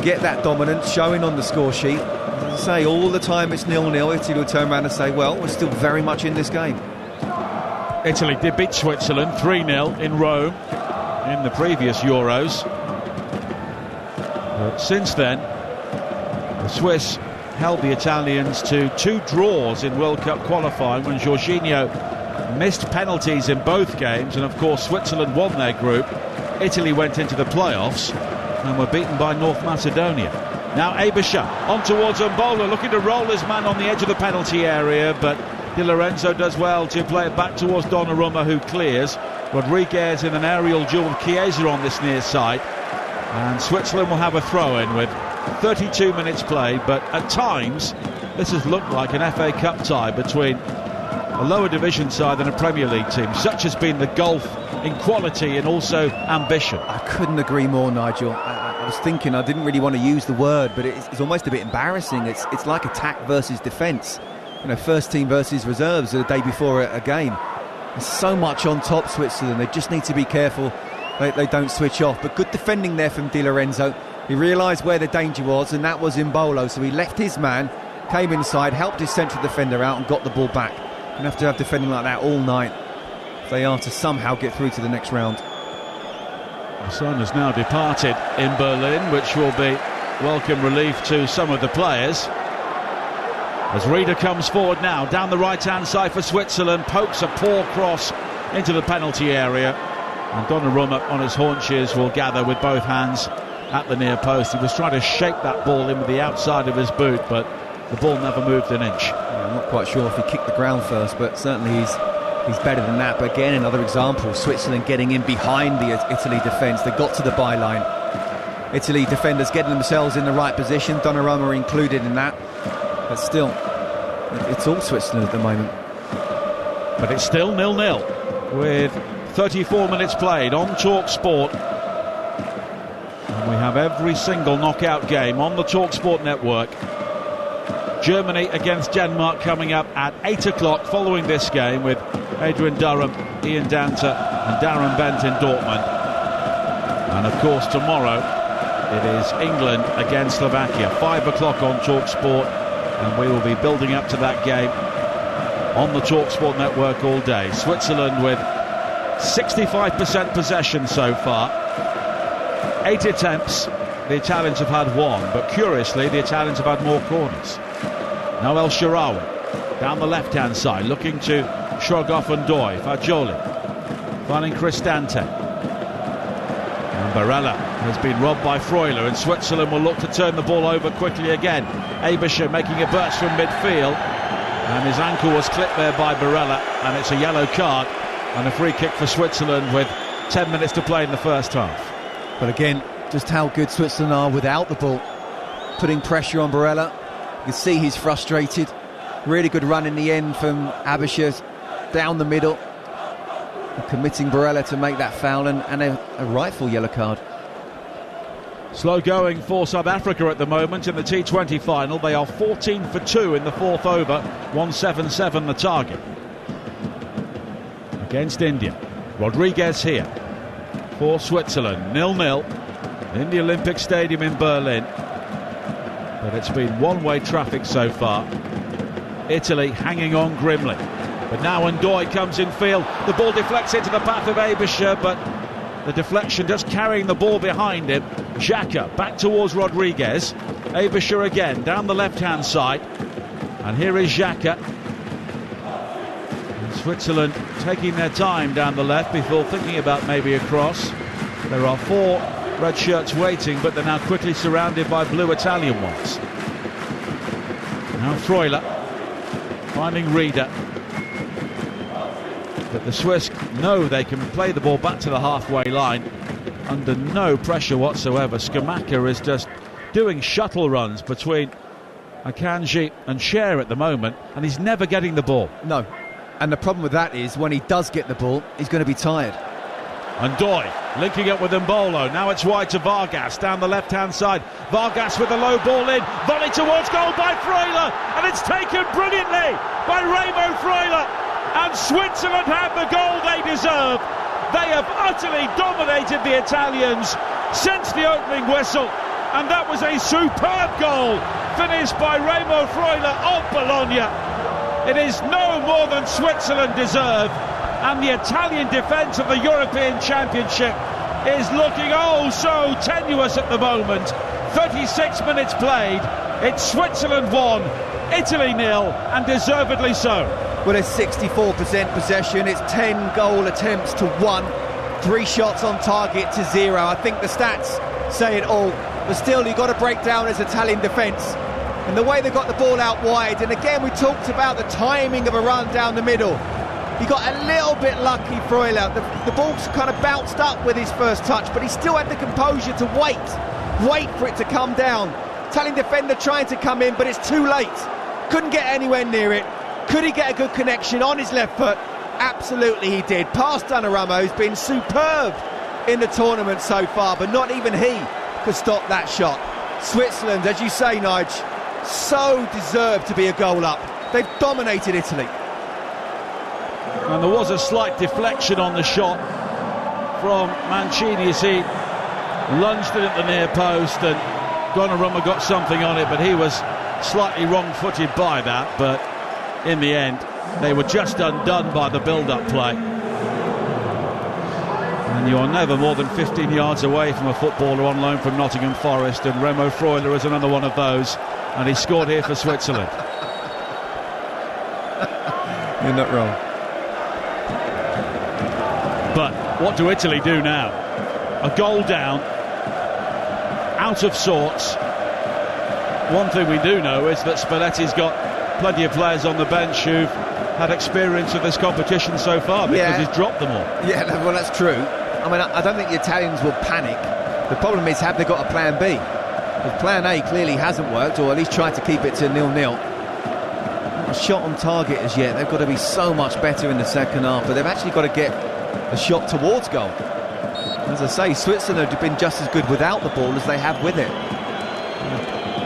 get that dominance showing on the score sheet. As I say, all the time it's 0-0. Italy will turn around and say, well, we're still very much in this game. Italy did beat Switzerland 3-0 in Rome in the previous Euros. But since then, the Swiss held the Italians to 2 draws in World Cup qualifying when Jorginho missed penalties in both games, and of course Switzerland won their group. Italy went into the playoffs and were beaten by North Macedonia. Now Aebischer on towards Mbolo, looking to roll his man on the edge of the penalty area, but Di Lorenzo does well to play it back towards Donnarumma, who clears. Rodriguez in an aerial duel with Chiesa on this near side, and Switzerland will have a throw-in with 32 minutes played. But at times this has looked like an FA Cup tie between a lower division side and a Premier League team. Such has been the gulf in quality and also ambition. I couldn't agree more, Nigel. I was thinking, I didn't really want to use the word, but it's almost a bit embarrassing. It's like attack versus defence. First team versus reserves the day before a game. There's so much on top, Switzerland. They just need to be careful they don't switch off. But good defending there from Di Lorenzo. He realised where the danger was, and that was Mbolo. So he left his man, came inside, helped his central defender out and got the ball back. You have to have defending like that all night if they are to somehow get through to the next round. The sun has now departed in Berlin, which will be welcome relief to some of the players. As Rieder comes forward now, down the right-hand side for Switzerland, pokes a poor cross into the penalty area, and Donnarumma on his haunches will gather with both hands at the near post. He was trying to shake that ball in with the outside of his boot, but the ball never moved an inch. I'm not quite sure if he kicked the ground first, but certainly he's better than that. But again, another example, Switzerland getting in behind the Italy defence. They got to the byline. Italy defenders getting themselves in the right position, Donnarumma included in that. But still, it's all Switzerland at the moment. But it's still 0-0 with 34 minutes played on TalkSport. And we have every single knockout game on the TalkSport network. Germany against Denmark coming up at 8 o'clock following this game, with Adrian Durham, Ian Danter and Darren Bent in Dortmund. And of course tomorrow it is England against Slovakia, 5 o'clock on TalkSport, and we will be building up to that game on the TalkSport network all day. Switzerland with 65% possession so far. 8 attempts. The Italians have had 1, but curiously the Italians have had more corners. Noel Sharawi down the left-hand side, looking to shrug off and Doy. Fagioli finding Cristante. And Barella has been robbed by Freuler, and Switzerland will look to turn the ball over quickly again. Aebischer making a burst from midfield, and his ankle was clipped there by Barella, and it's a yellow card and a free kick for Switzerland with 10 minutes to play in the first half. But again, just how good Switzerland are without the ball, putting pressure on Barella. You can see he's frustrated. Really good run in the end from Aebischer down the middle, and committing Barella to make that foul, and a rightful yellow card. Slow going for South Africa at the moment in the T20 final. They are 14 for 2 in the fourth over, 177 the target. Against India, Rodriguez here for Switzerland, 0-0 in the Olympic Stadium in Berlin. But it's been one-way traffic so far. Italy hanging on grimly. But now Ndoye comes in field. The ball deflects into the path of Aebischer, but the deflection just carrying the ball behind him. Xhaka back towards Rodriguez. Aebischer again down the left-hand side. And here is Xhaka. And Switzerland taking their time down the left before thinking about maybe a cross. There are 4 red shirts waiting, but they're now quickly surrounded by blue Italian ones. Now Freuler finding Rieder. But the Swiss know they can play the ball back to the halfway line under no pressure whatsoever. Skamaka is just doing shuttle runs between Akanji and Cher at the moment, and he's never getting the ball. No, and the problem with that is when he does get the ball, he's going to be tired. And Doy linking up with Mbolo. Now it's wide to Vargas down the left-hand side. Vargas with a low ball in. Volley towards goal by Freuler. And it's taken brilliantly by Remo Freuler. And Switzerland have the goal they deserve. They have utterly dominated the Italians since the opening whistle. And that was a superb goal finished by Remo Freuler of Bologna. It is no more than Switzerland deserve. And the Italian defence of the European Championship is looking oh so tenuous at the moment. 36 minutes played. It's Switzerland 1, Italy 0, and deservedly so. Well, it's 64% possession. It's 10 goal attempts to 1, 3 shots on target to 0. I think the stats say it all. But still, you've got to break down his Italian defence. And the way they got the ball out wide. And again, we talked about the timing of a run down the middle. He got a little bit lucky, Freuler. The ball's kind of bounced up with his first touch, but he still had the composure to wait for it to come down. Italian defender trying to come in, but it's too late. Couldn't get anywhere near it. Could he get a good connection on his left foot? Absolutely he did. Past Donnarumma, who's been superb in the tournament so far, but not even he could stop that shot. Switzerland, as you say, Nige, so deserved to be a goal up. They've dominated Italy. And there was a slight deflection on the shot from Mancini as he lunged it at the near post, and Donnarumma got something on it, but he was slightly wrong-footed by that. But in the end, they were just undone by the build-up play. And you are never more than 15 yards away from a footballer on loan from Nottingham Forest, and Remo Freuler is another one of those, and he scored here for Switzerland. You're not wrong. But what do Italy do now? A goal down, out of sorts. One thing we do know is that Spalletti's got plenty of players on the bench who've had experience of this competition so far, because he's dropped them all. Yeah, well, that's true. I mean, I don't think the Italians will panic. The problem is, have they got a plan B? Because plan A clearly hasn't worked, or at least tried to keep it to 0-0. Not a shot on target as yet. They've got to be so much better in the second half, but they've actually got to get a shot towards goal. As I say, Switzerland have been just as good without the ball as they have with it.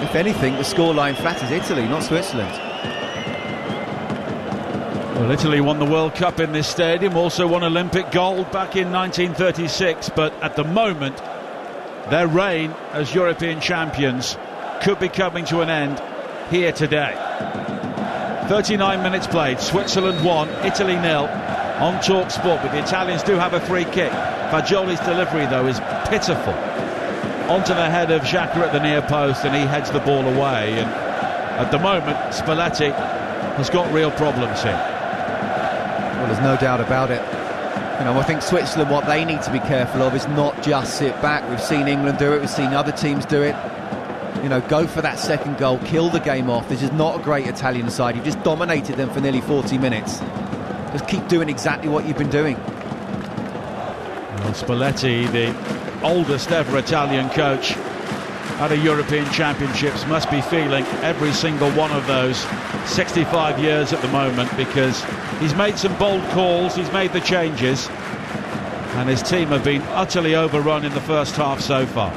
If anything, the scoreline flatters Italy, not Switzerland. Well, Italy won the World Cup in this stadium, also won Olympic gold back in 1936, but at the moment, their reign as European champions could be coming to an end here today. 39 minutes played, Switzerland 1, Italy 0 on TalkSport, but the Italians do have a free kick. Fagioli's delivery, though, is pitiful. Onto the head of Xhaka at the near post, and he heads the ball away. And at the moment, Spalletti has got real problems here. Well, there's no doubt about it. You know, I think Switzerland, what they need to be careful of is not just sit back. We've seen England do it, we've seen other teams do it. You know, go for that second goal, kill the game off. This is not a great Italian side. You've just dominated them for nearly 40 minutes. Just keep doing exactly what you've been doing. Well, Spalletti, the oldest ever Italian coach at the European Championships, must be feeling every single one of those 65 years at the moment, because he's made some bold calls, he's made the changes, and his team have been utterly overrun in the first half so far.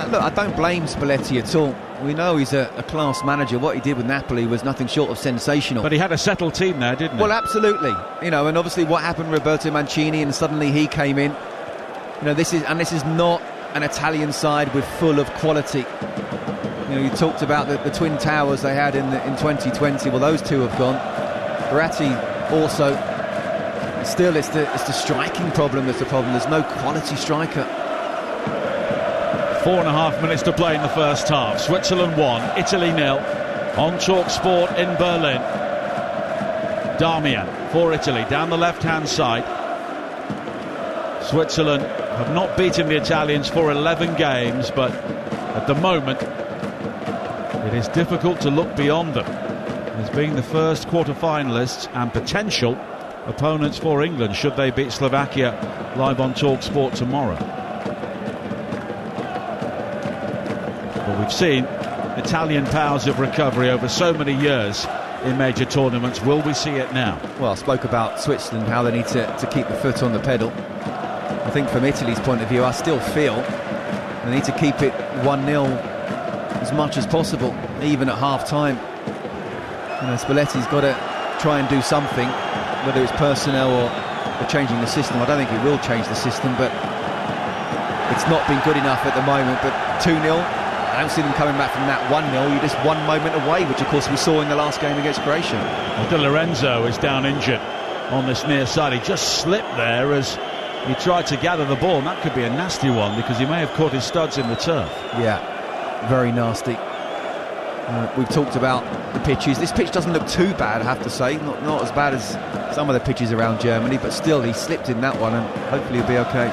Look, I don't blame Spalletti at all. We know he's a class manager. What he did with Napoli was nothing short of sensational. But he had a settled team there, didn't he? Well, absolutely. You know, and obviously what happened with Roberto Mancini, and suddenly he came in. You know, this is not an Italian side with full of quality. You know, you talked about the Twin Towers they had in 2020. Well, those two have gone. Verratti also. Still, it's the striking problem that's the problem. There's no quality striker. 4.5 minutes to play in the first half. Switzerland 1, Italy 0 on TalkSport in Berlin. Darmian for Italy down the left-hand side. Switzerland have not beaten the Italians for 11 games, but at the moment it is difficult to look beyond them as being the first quarter-finalists and potential opponents for England should they beat Slovakia, live on TalkSport tomorrow. But we've seen Italian powers of recovery over so many years in major tournaments. Will we see it now? Well, I spoke about Switzerland, how they need to keep the foot on the pedal. I think from Italy's point of view, I still feel they need to keep it 1-0 as much as possible, even at half-time. You know, Spalletti's got to try and do something, whether it's personnel or changing the system. I don't think it will change the system, but it's not been good enough at the moment. But 2-0, I don't see them coming back from that 1-0. You're just one moment away, which of course we saw in the last game against Croatia. Well, Di Lorenzo is down injured on this near side. He just slipped there as he tried to gather the ball, and that could be a nasty one because he may have caught his studs in the turf. Yeah, very nasty. We've talked about the pitches. This pitch doesn't look too bad, I have to say. Not as bad as some of the pitches around Germany, but still he slipped in that one, and hopefully he'll be okay.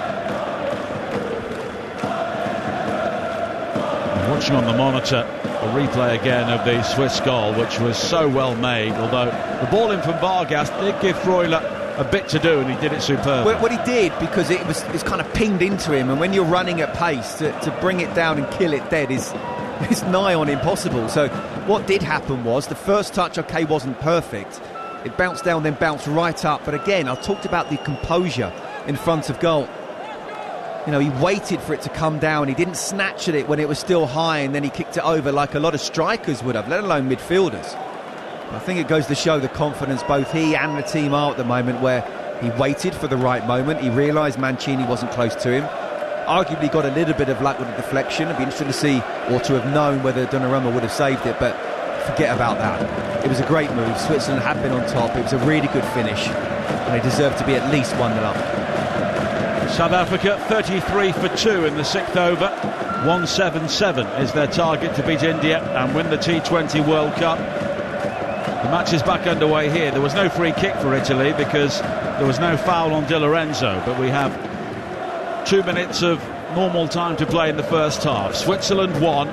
Watching on the monitor a replay again of the Swiss goal, which was so well made, although the ball in from Vargas did give Freuler a bit to do, and he did it superbly. Well, he did, because it was kind of pinged into him, and when you're running at pace, to bring it down and kill it dead is nigh on impossible. So what did happen was the first touch, okay, wasn't perfect. It bounced down, then bounced right up. But again, I talked about the composure in front of goal. You know, he waited for it to come down. He didn't snatch at it when it was still high, and then he kicked it over like a lot of strikers would have, let alone midfielders. I think it goes to show the confidence both he and the team are at the moment, where he waited for the right moment. He realised Mancini wasn't close to him. Arguably got a little bit of luck with the deflection. It'd be interesting to see, or to have known, whether Donnarumma would have saved it, but forget about that. It was a great move. Switzerland had been on top. It was a really good finish, and they deserved to be at least 1-0 up. South Africa 33 for 2 in the 6th over. 177 is their target to beat India and win the T20 World Cup. The match is back underway here. There was no free kick for Italy because there was no foul on Di Lorenzo, but we have 2 minutes of normal time to play in the first half. Switzerland 1,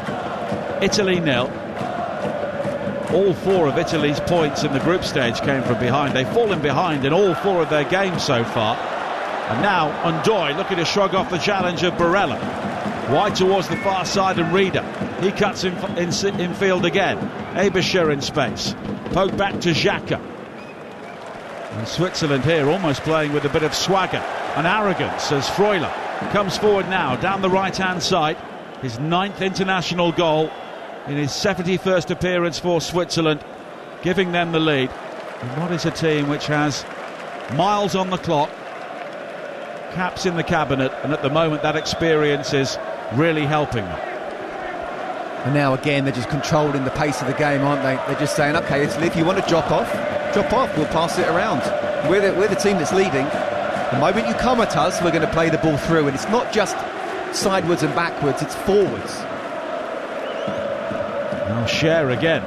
Italy 0. All 4 of Italy's points in the group stage came from behind. They've fallen behind in all 4 of their games so far. And now Undoy looking to shrug off the challenge of Barella. Wide towards the far side, and Reader. He cuts in field again. Eberscher in space. Poke back to Xhaka. And Switzerland here almost playing with a bit of swagger. and arrogance as Freuler comes forward now down the right-hand side. His 9th international goal in his 71st appearance for Switzerland, giving them the lead. And what is a team which has miles on the clock, caps in the cabinet, and at the moment that experience is really helping them. And now again they're just controlling the pace of the game, aren't they? They're just saying, okay, Italy, if you want to drop off, we'll pass it around. We're the team that's leading. The moment you come at us, we're going to play the ball through, and it's not just sidewards and backwards, it's forwards. Now Cher again.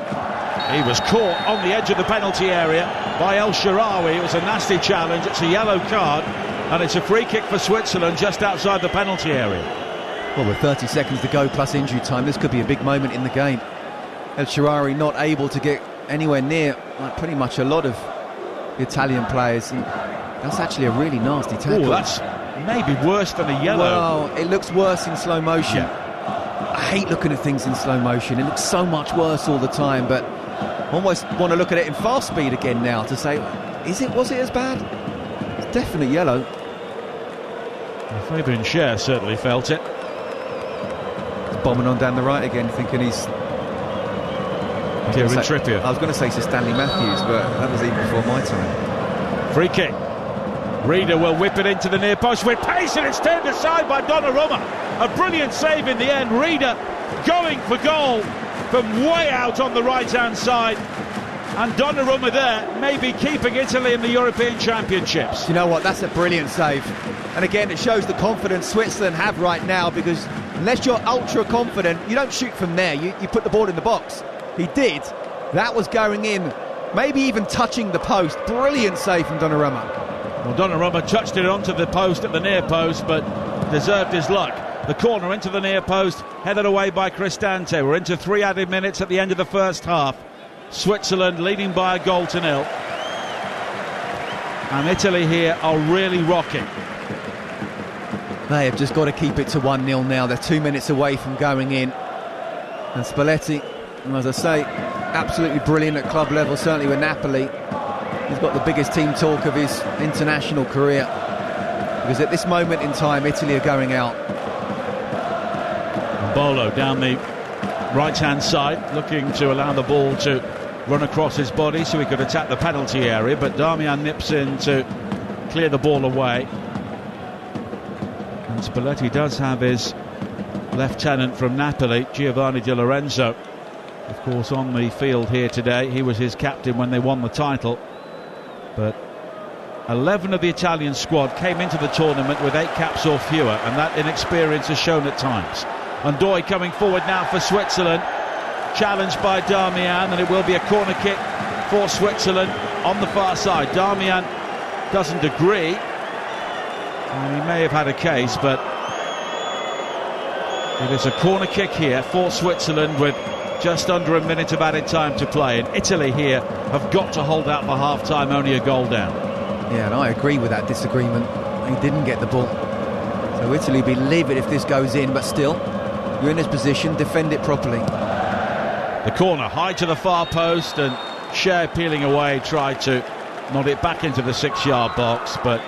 He was caught on the edge of the penalty area by El Shaarawy. It was a nasty challenge. It's a yellow card, and it's a free kick for Switzerland just outside the penalty area. Well, with 30 seconds to go plus injury time, this could be a big moment in the game. El Shaarawy not able to get anywhere near pretty much a lot of the Italian players. And that's actually a really nasty tackle. Oh, that's maybe worse than a yellow. Well, it looks worse in slow motion. Yeah. I hate looking at things in slow motion. It looks so much worse all the time, but almost want to look at it in fast speed again now to say, was it as bad? It's definitely yellow. Well, Fabian Cher certainly felt it. Bombing on down the right again, thinking he's Kieran Trippier. I was going to say Sir Stanley Matthews, but that was even before my time. Free kick. Reader will whip it into the near post with pace, and it's turned aside by Donnarumma. A brilliant save in the end. Reader going for goal from way out on the right-hand side. And Donnarumma there, maybe keeping Italy in the European Championships. You know what? That's a brilliant save. And again, it shows the confidence Switzerland have right now, because unless you're ultra confident, you don't shoot from there. You put the ball in the box. He did. That was going in, maybe even touching the post. Brilliant save from Donnarumma. Well, Donnarumma touched it onto the post at the near post, but deserved his luck. The corner into the near post, headed away by Cristante. We're into 3 added minutes at the end of the first half. Switzerland leading by a 1-0. And Italy here are really rocking. They have just got to keep it to 1-0 now. They're 2 minutes away from going in. And Spalletti, as I say, absolutely brilliant at club level, certainly with Napoli. He's got the biggest team talk of his international career, because at this moment in time, Italy are going out. Bolo down the right-hand side, looking to allow the ball to run across his body so he could attack the penalty area, but Darmian nips in to clear the ball away. And Spalletti does have his lieutenant from Napoli, Giovanni Di Lorenzo, of course, on the field here today. He was his captain when they won the title. But 11 of the Italian squad came into the tournament with 8 caps or fewer, and that inexperience has shown at times. Ndoye coming forward now for Switzerland, challenged by Darmian, and it will be a corner kick for Switzerland on the far side. Darmian doesn't agree, and he may have had a case, but it is a corner kick here for Switzerland with just under a minute of added time to play. And Italy here have got to hold out for half-time, only a goal down. Yeah, and I agree with that disagreement. He didn't get the ball. So Italy will be livid if this goes in, but still, you're in this position, defend it properly. The corner, high to the far post, and Cher peeling away, tried to nod it back into the 6-yard box, but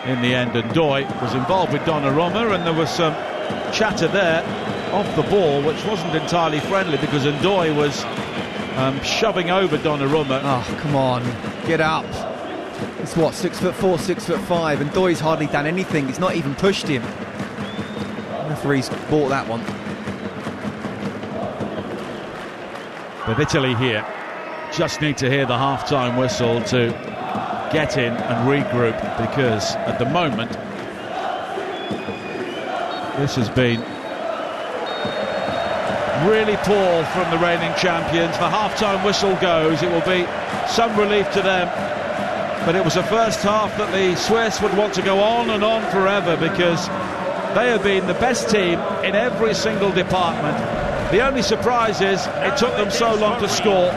in the end, Ndoye was involved with Donnarumma, and there was some chatter there off the ball, which wasn't entirely friendly, because Ndoye was shoving over Donnarumma. Oh, come on, get up. It's what, 6'4", 6'5", and Ndoye's hardly done anything. He's not even pushed him. The referee's bought that one. But Italy here just need to hear the half-time whistle to get in and regroup, because at the moment this has been really poor from the reigning champions. The half-time whistle goes, it will be some relief to them, but it was a first half that the Swiss would want to go on and on forever, because they have been the best team in every single department. The only surprise is it took them so long to score.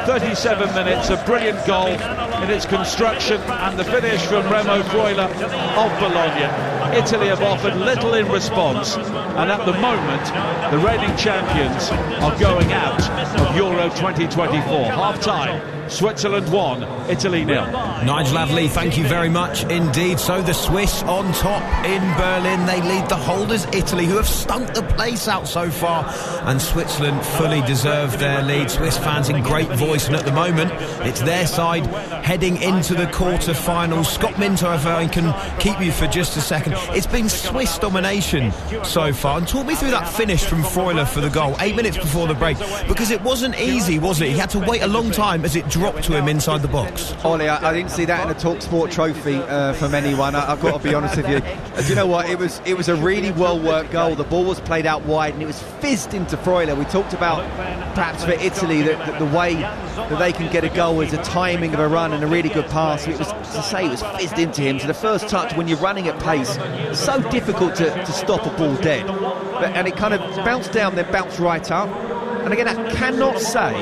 37 minutes, a brilliant goal in its construction, and the finish from Remo Freuler of Bologna. Italy have offered little in response, and at the moment the reigning champions are going out of Euro 2024. Half-time Switzerland 1, Italy 0. Nigel Adley, thank you very much indeed. So the Swiss on top in Berlin. They lead the holders, Italy, who have stunk the place out so far. And Switzerland fully deserve their lead. Swiss fans in great voice, and at the moment, it's their side heading into the quarter-finals. Scott Minto, if I can keep you for just a second. It's been Swiss domination so far. And talk me through that finish from Freuler for the goal, 8 minutes before the break, because it wasn't easy, was it? He had to wait a long time as it dropped to him inside the box. Ollie, I didn't see that in a TalkSport trophy from anyone. I've got to be honest with you. Do you know what? It was a really well-worked goal. The ball was played out wide and it was fizzed into Freuler. We talked about perhaps for Italy that the way that they can get a goal is a timing of a run and a really good pass. It was, as I say, it was fizzed into him. So the first touch, when you're running at pace, it's so difficult to stop a ball dead. And it kind of bounced down, then bounced right up. And again, I cannot say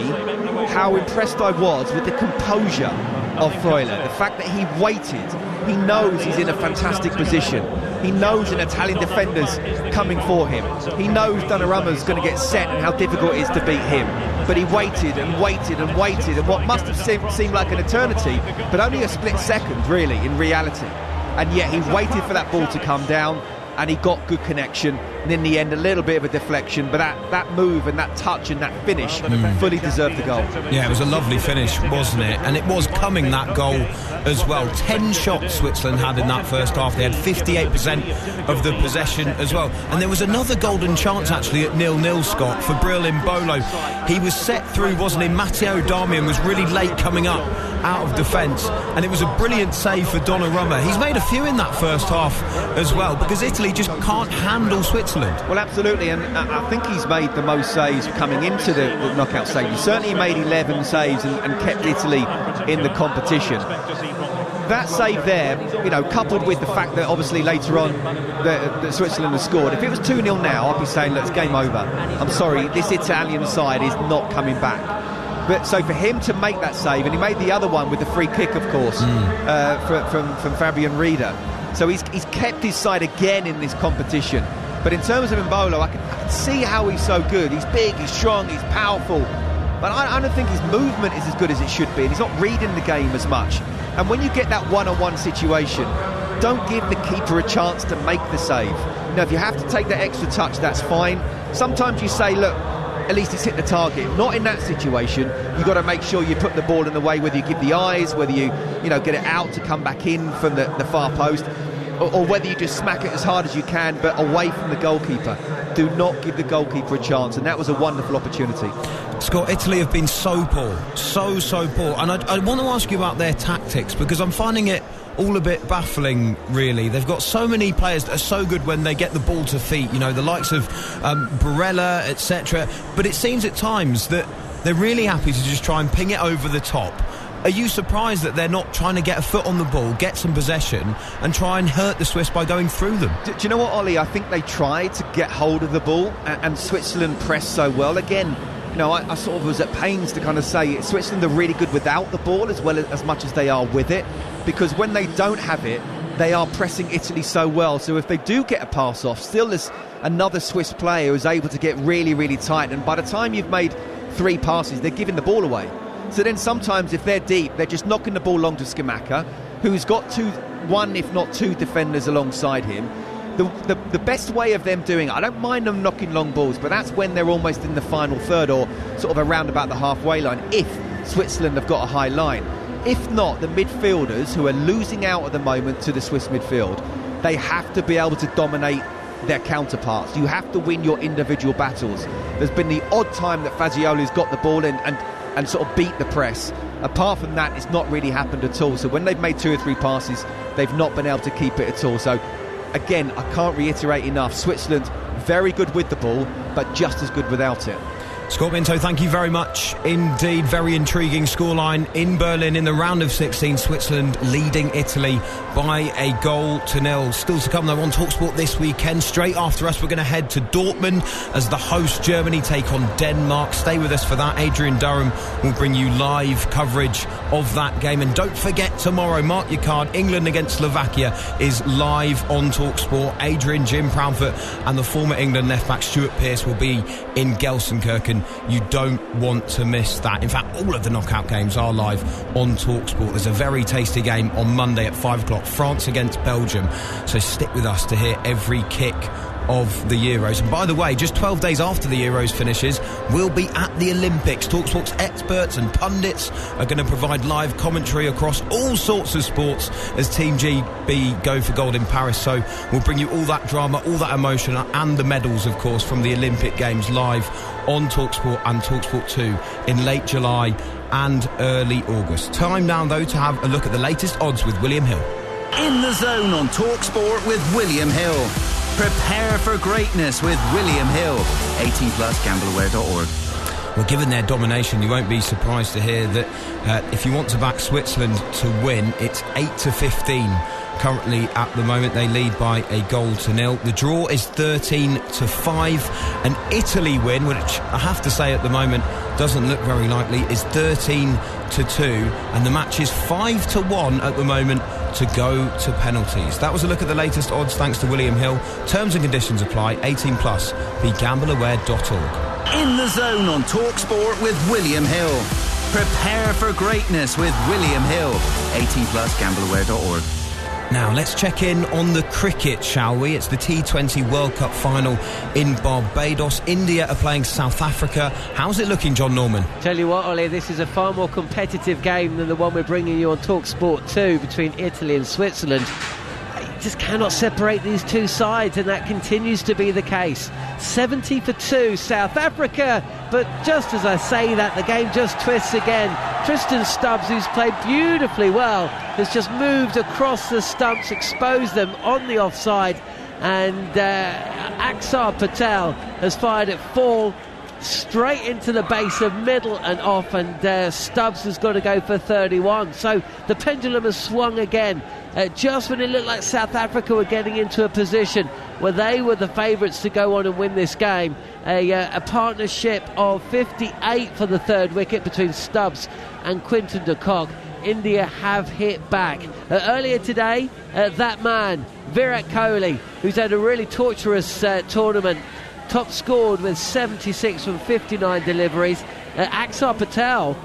how impressed I was with the composure of Freuler. The fact that he waited. He knows he's in a fantastic position. He knows an Italian defender's coming for him. He knows Donnarumma's going to get set and how difficult it is to beat him. But he waited and waited and waited, and what must have seemed like an eternity, but only a split second, really, in reality. And yet he waited for that ball to come down, and he got good connection, and in the end a little bit of a deflection, but that move and that touch and that finish fully deserved the goal. Yeah, it was a lovely finish, wasn't it? And it was coming, that goal as well. 10 shots Switzerland had in that first half. They had 58% of the possession as well. And there was another golden chance actually at 0-0, Scott, for Bril Mbolo. He was set through, wasn't he? Matteo Darmian was really late coming up out of defence, and it was a brilliant save for Donnarumma. He's made a few in that first half as well, because Italy just can't handle Switzerland. Well, absolutely, and I think he's made the most saves coming into the knockout stage. He certainly made 11 saves and kept Italy in the competition. That save there, coupled with the fact that obviously later on that Switzerland has scored. If it was 2-0 now, I'd be saying, look, it's game over. I'm sorry, this Italian side is not coming back. But so for him to make that save, and he made the other one with the free kick, of course, from Fabian Rieder. So he's kept his side again in this competition. But in terms of Mbolo, I can see how he's so good. He's big, he's strong, he's powerful. But I don't think his movement is as good as it should be, and he's not reading the game as much. And when you get that one-on-one situation, don't give the keeper a chance to make the save. If you have to take that extra touch, that's fine. Sometimes you say, look, at least he's hit the target. Not in that situation. You've got to make sure you put the ball in the way, whether you give the eyes, whether you get it out to come back in from the far post, or whether you just smack it as hard as you can, but away from the goalkeeper. Do not give the goalkeeper a chance, and that was a wonderful opportunity. Scott, Italy have been so poor, so poor, and I want to ask you about their tactics, because I'm finding it all a bit baffling, really. They've got so many players that are so good when they get the ball to feet, the likes of Barella, etc. But it seems at times that they're really happy to just try and ping it over the top. Are you surprised that they're not trying to get a foot on the ball, get some possession, and try and hurt the Swiss by going through them? Do you know what, Ollie? I think they tried to get hold of the ball, and Switzerland pressed so well. Again, I sort of was at pains to kind of say Switzerland are really good without the ball as much as they are with it, because when they don't have it, they are pressing Italy so well. So if they do get a pass off, still there's another Swiss player who's able to get really, really tight, and by the time you've made 3 passes, they're giving the ball away. So then sometimes if they're deep, they're just knocking the ball long to Scamacca, who's got one if not 2 defenders alongside him. The best way of them doing it, I don't mind them knocking long balls, but that's when they're almost in the final third or sort of around about the halfway line, if Switzerland have got a high line. If not, the midfielders, who are losing out at the moment to the Swiss midfield, they have to be able to dominate their counterparts. You have to win your individual battles. There's been the odd time that Fagioli's got the ball and sort of beat the press. Apart from that, it's not really happened at all. So when they've made 2 or 3 passes, they've not been able to keep it at all. So again, I can't reiterate enough, Switzerland very good with the ball, but just as good without it. Scott Minto, thank you very much indeed. Very intriguing scoreline in Berlin in the round of 16. Switzerland leading Italy by 1-0. Still to come though on TalkSport this weekend. Straight after us, we're going to head to Dortmund as the host Germany take on Denmark. Stay with us for that. Adrian Durham will bring you live coverage of that game. And don't forget, tomorrow, mark your card, England against Slovakia is live on TalkSport. Adrian, Jim Proudfoot and the former England left back Stuart Pearce will be in Gelsenkirchen and you don't want to miss that. In fact, all of the knockout games are live on TalkSport. There's a very tasty game on Monday at 5 o'clock, France against Belgium, so stick with us to hear every kick of the Euros. And by the way, just 12 days after the Euros finishes, we'll be at the Olympics. TalkSport's experts and pundits are going to provide live commentary across all sorts of sports as Team GB go for gold in Paris. So we'll bring you all that drama, all that emotion, and the medals, of course, from the Olympic Games live on TalkSport and TalkSport 2 in late July and early August. Time now, though, to have a look at the latest odds with William Hill. In the Zone on TalkSport with William Hill. Prepare for greatness with William Hill. 18 plus, gambleaware.org. Well, given their domination, you won't be surprised to hear that if you want to back Switzerland to win, it's 8-15. Currently, at the moment, they lead by a goal to nil. The draw is 13-5. An Italy win, which I have to say at the moment doesn't look very likely, is 13-2. And the match is 5-1 at the moment to go to penalties. That was a look at the latest odds thanks to William Hill. Terms and conditions apply. 18 plus. BeGambleAware.org. In the Zone on TalkSport with William Hill. Prepare for greatness with William Hill. 18 plus, gambleaware.org. Now, let's check in on the cricket, shall we? It's the T20 World Cup final in Barbados. India are playing South Africa. How's it looking, John Norman? Tell you what, Ollie, this is a far more competitive game than the one we're bringing you on TalkSport 2 between Italy and Switzerland. You just cannot separate these two sides, and that continues to be the case. 70-2 South Africa, but just as I say that, the game just twists again. Tristan Stubbs, who's played beautifully well, has just moved across the stumps, exposed them on the offside, and Axar Patel has fired it full straight into the base of middle and off, and Stubbs has got to go for 31. So the pendulum has swung again. Just when it looked like South Africa were getting into a position where they were the favourites to go on and win this game, a partnership of 58 for the third wicket between Stubbs and Quinton de Kock. India have hit back. Earlier today, that man, Virat Kohli, who's had a really torturous tournament, top scored with 76 from 59 deliveries. Axar Patel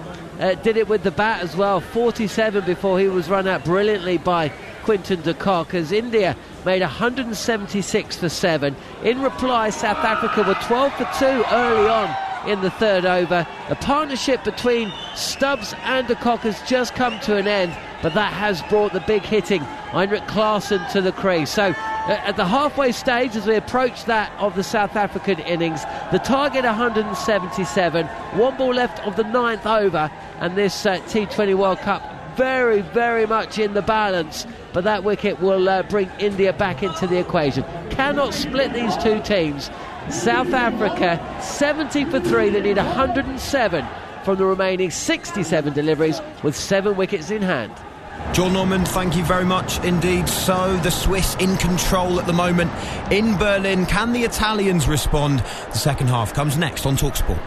did it with the bat as well, 47 before he was run out brilliantly by Quinton de Kock, as India made 176 for 7. In reply, South Africa were 12 for 2 early on in the third over. A partnership between Stubbs and de Kock has just come to an end, but that has brought the big hitting Heinrich Klaasen to the crease. So at the halfway stage, as we approach that of the South African innings, the target 177, one ball left of the ninth over, and this T20 World Cup very, very much in the balance, but that wicket will bring India back into the equation. Cannot split these two teams. South Africa 70 for 3, they need 107 from the remaining 67 deliveries with 7 wickets in hand. John Norman, thank you very much indeed. So the Swiss in control at the moment in Berlin. Can the Italians respond? The second half comes next on TalkSport.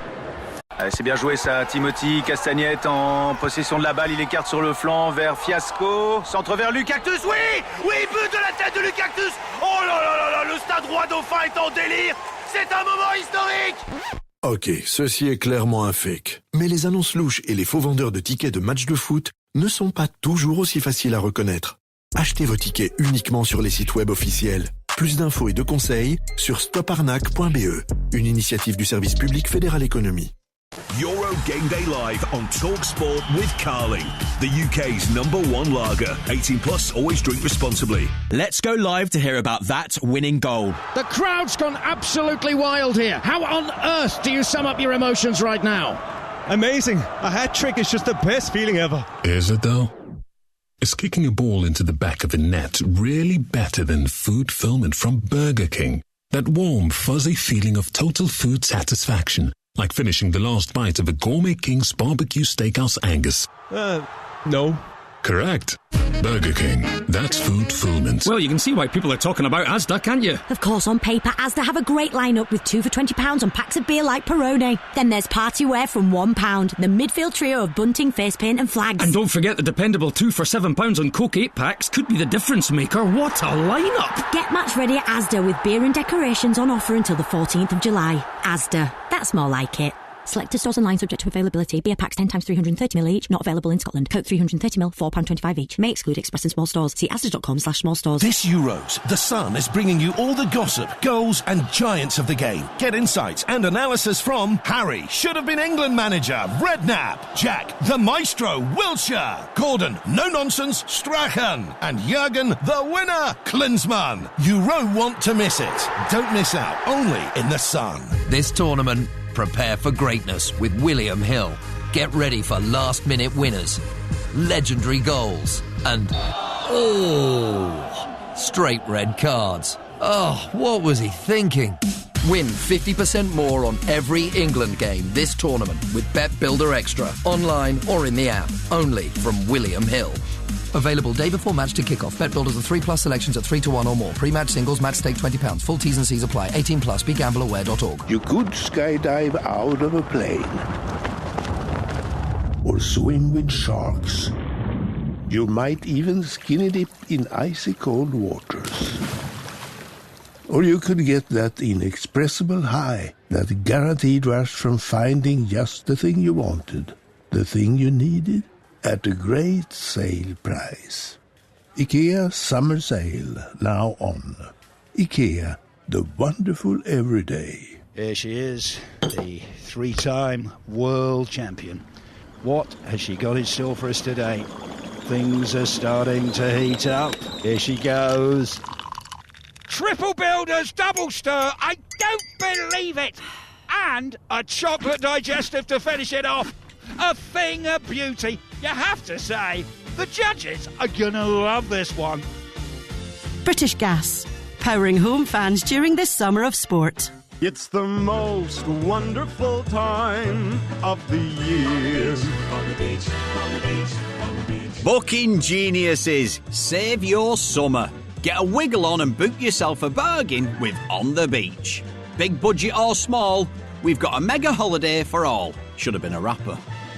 C'est bien joué ça, Timothy. Castagnette en possession de la balle, il écarte sur le flanc vers Fiasco, centre vers Lucactus, oui, but de la tête de Lucactus. Oh là là là là, le stade Roi Dauphin est en délire. C'est un moment historique. Ok, ceci est clairement un fake. Mais les annonces louches et les faux vendeurs de tickets de matchs de foot ne sont pas toujours aussi faciles à reconnaître. Achetez vos tickets uniquement sur les sites web officiels. Plus d'infos et de conseils sur stoparnaque.be, une initiative du service public fédéral économie. Euro Game Day Live on TalkSport with Carling, the UK's #1 lager. 18 plus, always drink responsibly. Let's go live to hear about that winning goal. The crowd's gone absolutely wild here. How on earth do you sum up your emotions right now? Amazing. A hat-trick is just the best feeling ever. Is it though? Is kicking a ball into the back of the net really better than food fulfillment from Burger King? That warm, fuzzy feeling of total food satisfaction. Like finishing the last bite of a Gourmet King's barbecue steakhouse Angus. No. Correct. Burger King. That's food fulfillment. Well, you can see why people are talking about Asda, can't you? Of course, on paper, Asda have a great lineup with 2 for £20 on packs of beer like Peroni. Then there's party wear from £1, the midfield trio of bunting, face paint and flags. And don't forget the dependable 2 for £7 on Coke 8-packs could be the difference maker. What a lineup! Get match ready at Asda with beer and decorations on offer until the 14th of July. Asda. That's more like it. Selected stores online subject to availability. Beer packs 10 times 330ml each. Not available in Scotland. Coke 330ml, £4.25 each. May exclude express in small stores. See asda.com/small stores. This Euros, The Sun is bringing you all the gossip, goals and giants of the game. Get insights and analysis from Harry, should have been England manager, Redknapp, Jack, the maestro, Wiltshire, Gordon, no nonsense, Strachan, and Jurgen, the winner, Klinsmann. You won't want to miss it. Don't miss out, only in The Sun. This tournament, prepare for greatness with William Hill. Get ready for last-minute winners, legendary goals, and straight red cards. Oh, what was he thinking? Win 50% more on every England game this tournament with Bet Builder Extra, online or in the app. Only from William Hill. Available day before match to kick-off. Bet Builders of 3+ selections at 3-1 or more. Pre-match singles, match stake £20. Full T's and C's apply. 18+. BeGambleAware.org. You could skydive out of a plane. Or swim with sharks. You might even skinny dip in icy cold waters. Or you could get that inexpressible high, that guaranteed rush from finding just the thing you wanted, the thing you needed, at a great sale price. IKEA Summer Sale, now on. IKEA, the wonderful everyday. Here she is, the 3-time world champion. What has she got in store for us today? Things are starting to heat up. Here she goes. Triple builders, double stir. I don't believe it. And a chocolate digestive to finish it off. A thing of beauty. You have to say, the judges are going to love this one. British Gas, powering home fans during this summer of sport. It's the most wonderful time of the year. On the beach, on the beach, on the beach. Booking geniuses, save your summer. Get a wiggle on and book yourself a bargain with On the Beach. Big budget or small, we've got a mega holiday for all. Should have been a rapper.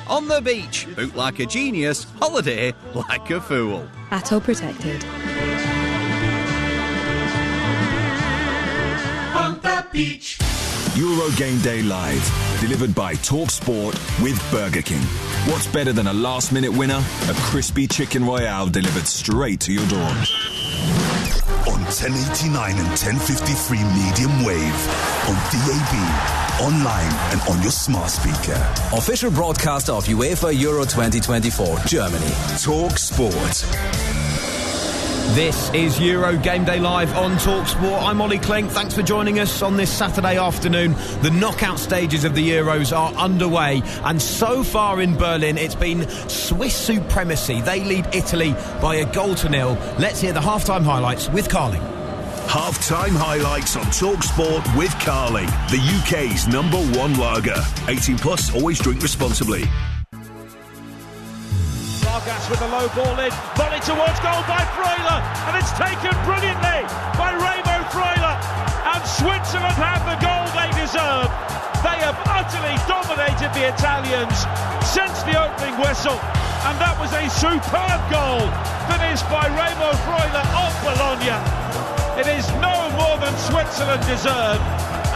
On the Beach, book like a genius, holiday like a fool. ATOL protected. On the Beach. Euro Game Day Live, delivered by TalkSport with Burger King. What's better than a last-minute winner? A crispy chicken royale delivered straight to your door. On 1089 and 1053 medium wave, on DAB, online and on your smart speaker. Official broadcaster of UEFA Euro 2024, Germany. Talk Sport. This is Euro Game Day Live on TalkSport. I'm Ollie Klink. Thanks for joining us on this Saturday afternoon. The knockout stages of the Euros are underway, and so far in Berlin it's been Swiss supremacy. They lead Italy by a 0-0. Let's hear the half-time highlights with Carling. Half-time highlights on TalkSport with Carling, the UK's #1 lager. 18+, always drink responsibly. Vargas with the low ball in, volley towards goal by Freuler, and it's taken brilliantly by Remo Freuler, and Switzerland have the goal they deserve. They have utterly dominated the Italians since the opening whistle, and that was a superb goal finished by Remo Freuler of Bologna. It is no more than Switzerland deserve,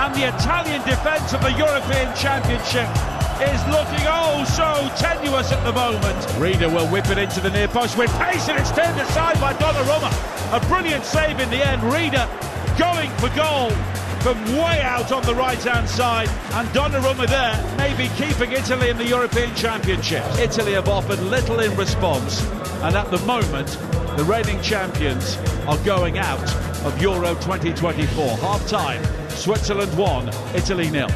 and the Italian defence of the European Championship is looking oh so tenuous at the moment. Reader will whip it into the near post with pace, and it's turned aside by Donnarumma. A brilliant save in the end. Reader going for goal from way out on the right hand side, and Donnarumma there maybe keeping Italy in the European Championship. Italy have offered little in response, and at the moment the reigning champions are going out of Euro 2024. Half time, Switzerland 1, Italy 0.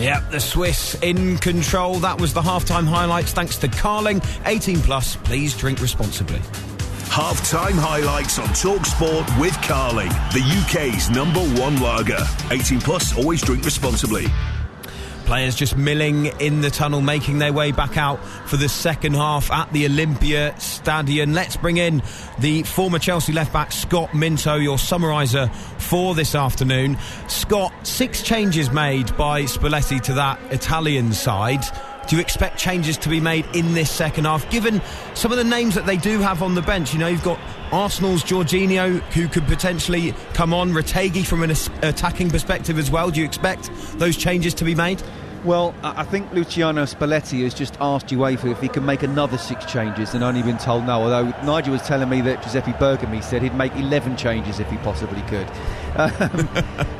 Yep, the Swiss in control. That was the half-time highlights thanks to Carling. 18+, please drink responsibly. Half-time highlights on TalkSport with Carling, the UK's #1 lager. 18+, always drink responsibly. Players just milling in the tunnel, making their way back out for the second half at the Olympia Stadion. Let's bring in the former Chelsea left-back Scott Minto, your summariser for this afternoon. Scott, 6 changes made by Spalletti to that Italian side. Do you expect changes to be made in this second half, given some of the names that they do have on the bench? You know, you've got Arsenal's Jorginho, who could potentially come on, Retegui from an attacking perspective as well. Do you expect those changes to be made? Well, I think Luciano Spalletti has just asked UEFA if he can make another 6 changes and only been told no, although Nigel was telling me that Giuseppe Bergami said he'd make 11 changes if he possibly could.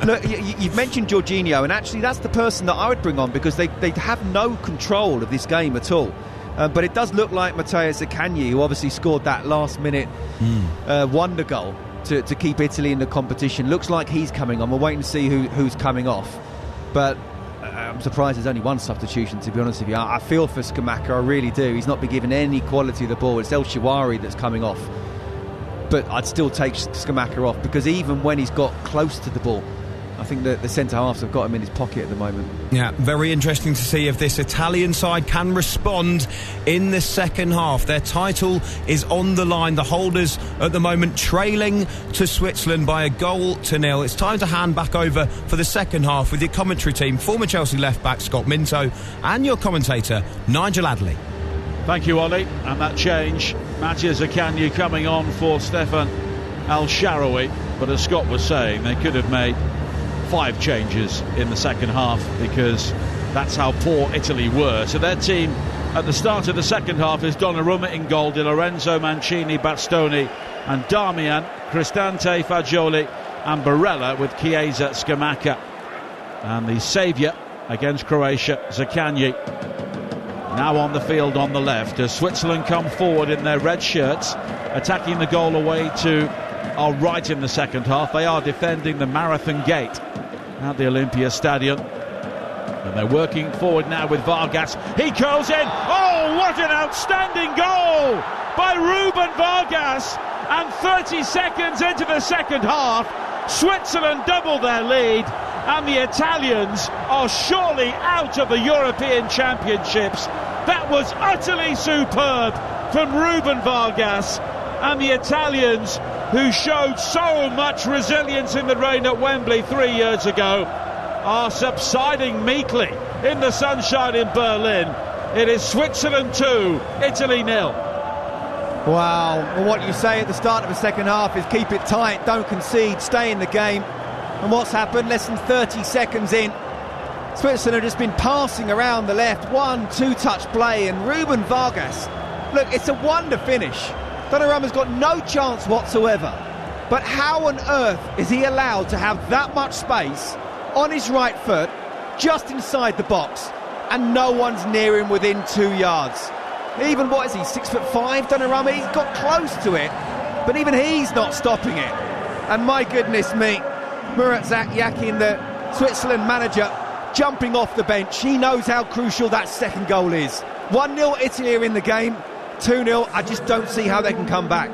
Look, you've mentioned Jorginho, and actually that's the person that I would bring on, because they have no control of this game at all. But it does look like Matteo Zaccagni, who obviously scored that last-minute wonder goal to keep Italy in the competition. Looks like he's coming on. We'll wait and see who's coming off. But I'm surprised there's only one substitution, to be honest with you. I feel for Scamacca, I really do. He's not been given any quality of the ball. It's El Shawari that's coming off. But I'd still take Scamacca off, because even when he's got close to the ball, I think that the centre-halves have got him in his pocket at the moment. Yeah, very interesting to see if this Italian side can respond in the second half. Their title is on the line. The holders at the moment trailing to Switzerland by 1-0. It's time to hand back over for the second half with your commentary team, former Chelsea left-back Scott Minto and your commentator Nigel Adley. Thank you, Ollie. And that change, Matteo Zaccagni coming on for Stefan El-Shaarawy. But as Scott was saying, they could have made 5 changes in the second half, because that's how poor Italy were. So their team at the start of the second half is Donnarumma in goal, Di Lorenzo, Mancini, Bastoni and Darmian, Cristante, Fagioli and Barella, with Chiesa, Scamacca and the saviour against Croatia, Zaccagni, now on the field on the left as Switzerland come forward in their red shirts, attacking the goal away to our right in the second half. They are defending the Marathon Gate at the Olympia Stadium, and they're working forward now with Vargas. He curls in. Oh, what an outstanding goal by Ruben Vargas! And 30 seconds into the second half, Switzerland double their lead, and the Italians are surely out of the European Championships. That was utterly superb from Ruben Vargas, and the Italians, who showed so much resilience in the rain at Wembley 3 years ago, are subsiding meekly in the sunshine in Berlin. It is Switzerland 2, Italy 0. Wow, well, what you say at the start of the second half is keep it tight, don't concede, stay in the game. And what's happened? Less than 30 seconds in, Switzerland has been passing around the left, 1-2 touch play, and Ruben Vargas, look, it's a wonder finish. Donnarumma's got no chance whatsoever. But how on earth is he allowed to have that much space on his right foot, just inside the box, and no one's near him within 2 yards? Even, what is he, 6'5", Donnarumma? He's got close to it, but even he's not stopping it. And my goodness me, Murat Yakin, the Switzerland manager, jumping off the bench. He knows how crucial that second goal is. 1-0 Italy are in the game. 2-0, I just don't see how they can come back.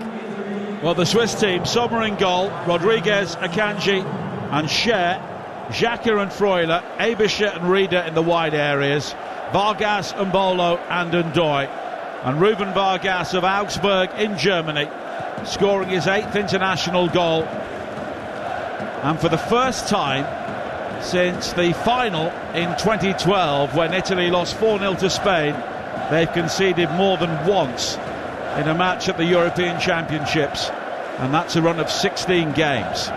Well, the Swiss team, Sommer in goal, Rodriguez, Akanji and Scher, Xhaka and Freuler, Eberscher and Rieder in the wide areas, Vargas, Mbolo and Ndoye. And Ruben Vargas of Augsburg in Germany, scoring his 8th international goal. And for the first time since the final in 2012, when Italy lost 4-0 to Spain, they've conceded more than once in a match at the European Championships, and that's a run of 16 games.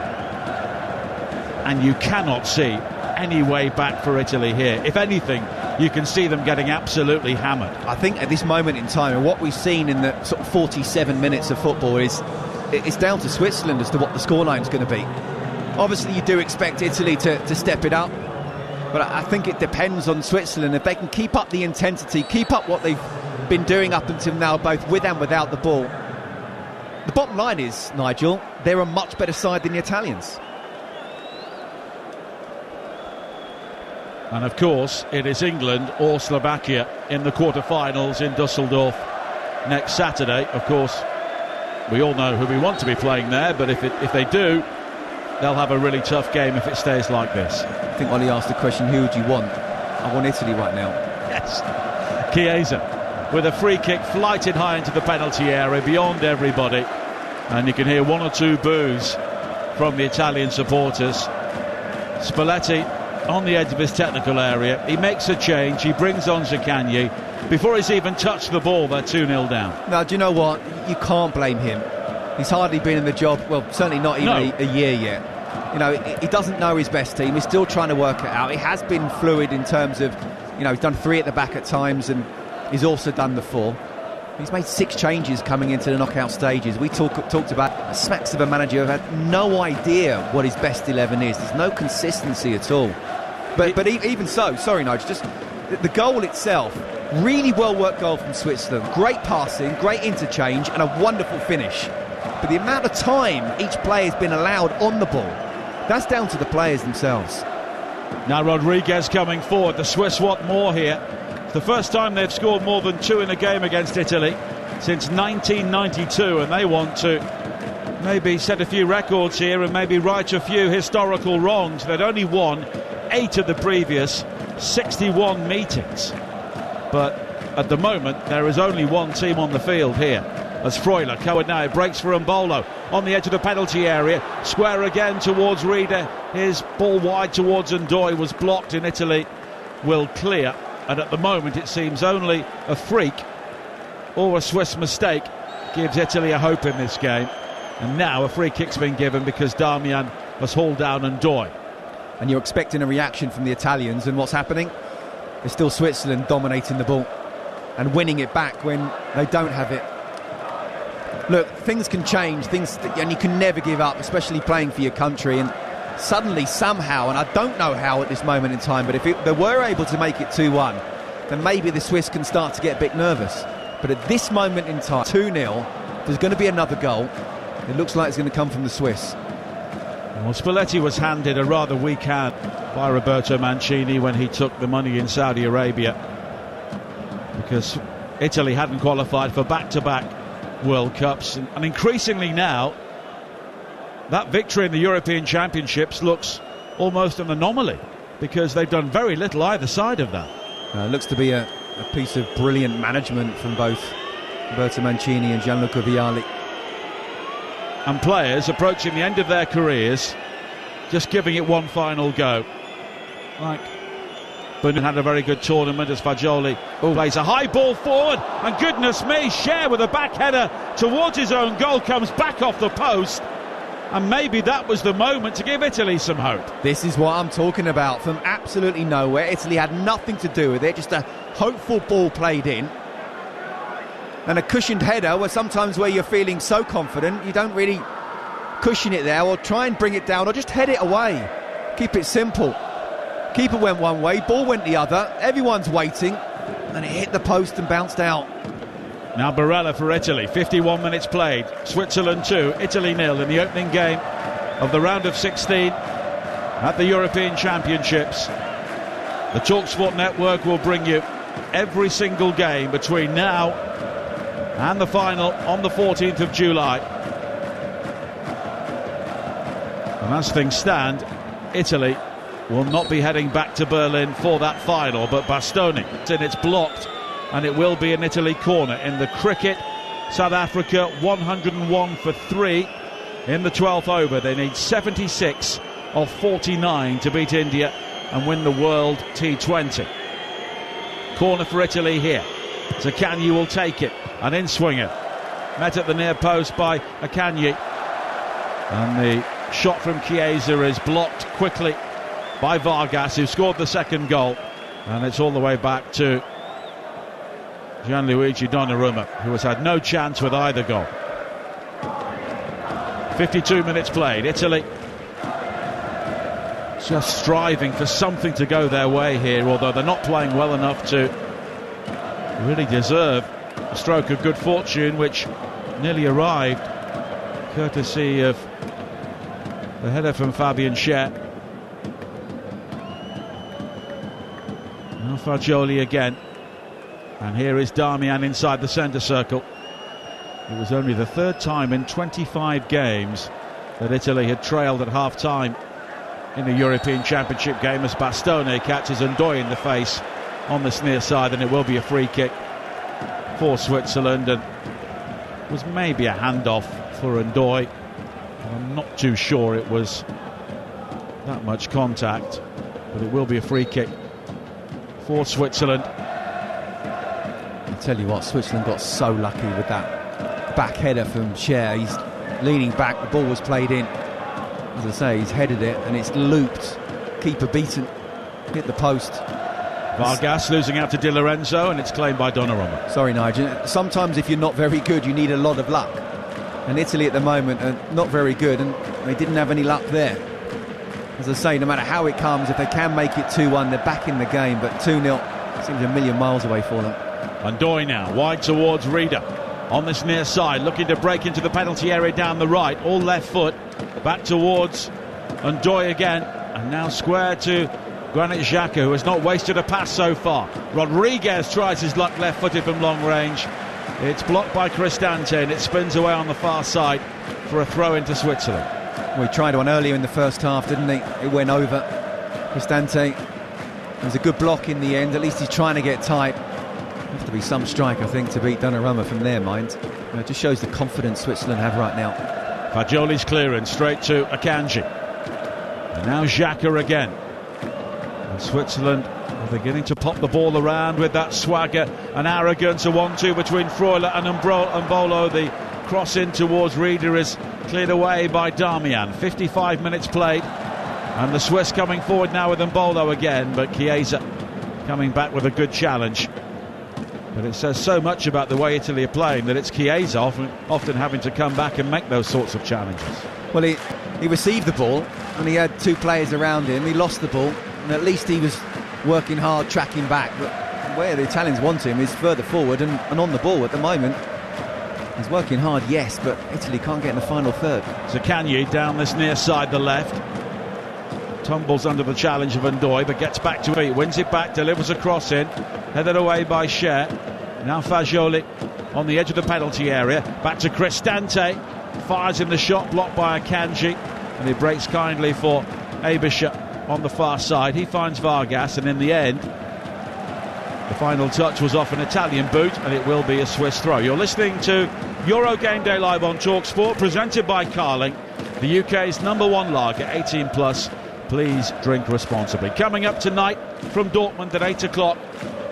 And you cannot see any way back for Italy here. If anything, you can see them getting absolutely hammered. I think at this moment in time, and what we've seen in the sort of 47 minutes of football, is it's down to Switzerland as to what the scoreline's going to be. Obviously, you do expect Italy to step it up, but I think it depends on Switzerland. If they can keep up the intensity, keep up what they've been doing up until now, both with and without the ball. The bottom line is, Nigel, they're a much better side than the Italians. And of course, it is England or Slovakia in the quarter-finals in Dusseldorf next Saturday. Of course, we all know who we want to be playing there, but if they do, they'll have a really tough game if it stays like this. I think Ollie asked the question, who would you want? I want Italy right now. Yes. Chiesa with a free kick flighted high into the penalty area beyond everybody. And you can hear 1 or 2 boos from the Italian supporters. Spalletti on the edge of his technical area. He makes a change. He brings on Zakanye. Before he's even touched the ball, they're 2-0 down. Now, do you know what? You can't blame him. He's hardly been in the job, well, certainly not even a year yet. You know, he doesn't know his best team. He's still trying to work it out. It has been fluid in terms of, you know, he's done 3 at the back at times and he's also done the 4. He's made 6 changes coming into the knockout stages. We talked about smacks of a manager who had no idea what his best 11 is. There's no consistency at all. But even so, sorry Nigel, just the goal itself, really well-worked goal from Switzerland. Great passing, great interchange and a wonderful finish. But the amount of time each player has been allowed on the ball, that's down to the players themselves. Now Rodriguez coming forward. The Swiss want more here. It's the first time they've scored more than 2 in a game against Italy since 1992, and they want to maybe set a few records here and maybe right a few historical wrongs. They'd only won 8 of the previous 61 meetings. But at the moment, there is only one team on the field here. As Freuler, Coward now, it breaks for Mbolo on the edge of the penalty area. Square again towards Rieder. His ball wide towards Ndoye was blocked, and Italy will clear. And at the moment, it seems only a freak or a Swiss mistake gives Italy a hope in this game. And now a free kick's been given because Darmian has hauled down Ndoye. And you're expecting a reaction from the Italians, and what's happening? It's still Switzerland dominating the ball and winning it back when they don't have it. Look, things can change, and you can never give up, especially playing for your country. And suddenly, somehow, and I don't know how at this moment in time, but if they were able to make it 2-1, then maybe the Swiss can start to get a bit nervous. But at this moment in time, 2-0, there's going to be another goal. It looks like it's going to come from the Swiss. Well, Spalletti was handed a rather weak hand by Roberto Mancini when he took the money in Saudi Arabia, because Italy hadn't qualified for back-to-back World Cups, and increasingly now that victory in the European Championships looks almost an anomaly, because they've done very little either side of that. It looks to be a piece of brilliant management from both Roberto Mancini and Gianluca Vialli. And players approaching the end of their careers, just giving it one final go. Like Burnley had a very good tournament as Fagioli plays a high ball forward, and goodness me, Cher with a back header towards his own goal comes back off the post, and maybe that was the moment to give Italy some hope. This is what I'm talking about. From absolutely nowhere, Italy had nothing to do with it, just a hopeful ball played in, and a cushioned header where you're feeling so confident you don't really cushion it there or try and bring it down or just head it away. Keep it simple. Keeper went one way, ball went the other, everyone's waiting, and it hit the post and bounced out. Now Barella for Italy, 51 minutes played, Switzerland 2, Italy 0 in the opening game of the round of 16 at the European Championships. The TalkSport network will bring you every single game between now and the final on the 14th of July. And as things stand, Italy will not be heading back to Berlin for that final, but Bastoni, and it's blocked, and it will be an Italy corner. In the cricket, South Africa 101 for 3 in the 12th over. They need 76 of 49 to beat India and win the World T20. Corner for Italy here. Zakanye will take it, an in-swinger. Met at the near post by Akanji, and the shot from Chiesa is blocked quickly by Vargas, who scored the second goal, and it's all the way back to Gianluigi Donnarumma, who has had no chance with either goal. 52 minutes played. Italy just striving for something to go their way here, although they're not playing well enough to really deserve a stroke of good fortune, which nearly arrived courtesy of the header from Fabian Cher. Now Fagioli again, and here is Darmian inside the centre circle. It was only the third time in 25 games that Italy had trailed at half-time in the European Championship game, as Bastoni catches Ndoye in the face on this near side, and it will be a free kick for Switzerland, and was maybe a handoff for Ndoye. I'm not too sure it was that much contact, but it will be a free kick for Switzerland. I tell you what, Switzerland got so lucky with that back header from Cher. He's leaning back, the ball was played in. As I say, he's headed it and it's looped. Keeper beaten, hit the post. Vargas losing out to Di Lorenzo, and it's claimed by Donnarumma. Sorry, Nigel. Sometimes if you're not very good, you need a lot of luck. And Italy at the moment are not very good, and they didn't have any luck there. As I say, no matter how it comes, if they can make it 2-1, they're back in the game. But 2-0 seems a million miles away for them. Ndoye now, wide towards Rieder. On this near side, looking to break into the penalty area down the right. All left foot. Back towards Ndoye again. And now square to Granit Xhaka, who has not wasted a pass so far. Rodriguez tries his luck left-footed from long range. It's blocked by Cristante, and it spins away on the far side for a throw into Switzerland. Well, he tried one earlier in the first half, didn't he? It went over. Cristante. It was a good block in the end. At least he's trying to get tight. Have to be some strike, I think, to beat Donnarumma from their mind. It just shows the confidence Switzerland have right now. Fagioli's clearance straight to Akanji. And now Xhaka again. And Switzerland are beginning to pop the ball around with that swagger and arrogance. A 1-2 between Freuler and Mbolo. The cross in towards Rieder is cleared away by Darmian. 55 minutes played. And the Swiss coming forward now with Mbolo again. But Chiesa coming back with a good challenge. But it says so much about the way Italy are playing that it's Chiesa often having to come back and make those sorts of challenges. Well, he received the ball and he had two players around him. He lost the ball and at least he was working hard, tracking back. But where the Italians want him is further forward and on the ball at the moment. He's working hard, yes, but Italy can't get in the final third. Zaccagni down this near side, the left. Tumbles under the challenge of Ndoye, but gets back to feet, wins it back, delivers a cross in, headed away by Cher. Now Fagioli on the edge of the penalty area, back to Cristante, fires in the shot, blocked by Akanji, and he breaks kindly for Aebischer on the far side. He finds Vargas, and in the end, the final touch was off an Italian boot, and it will be a Swiss throw. You're listening to Euro Game Day live on TalkSport, presented by Câlin, the UK's #1 lager, 18 plus. Please drink responsibly. Coming up tonight from Dortmund at 8 o'clock,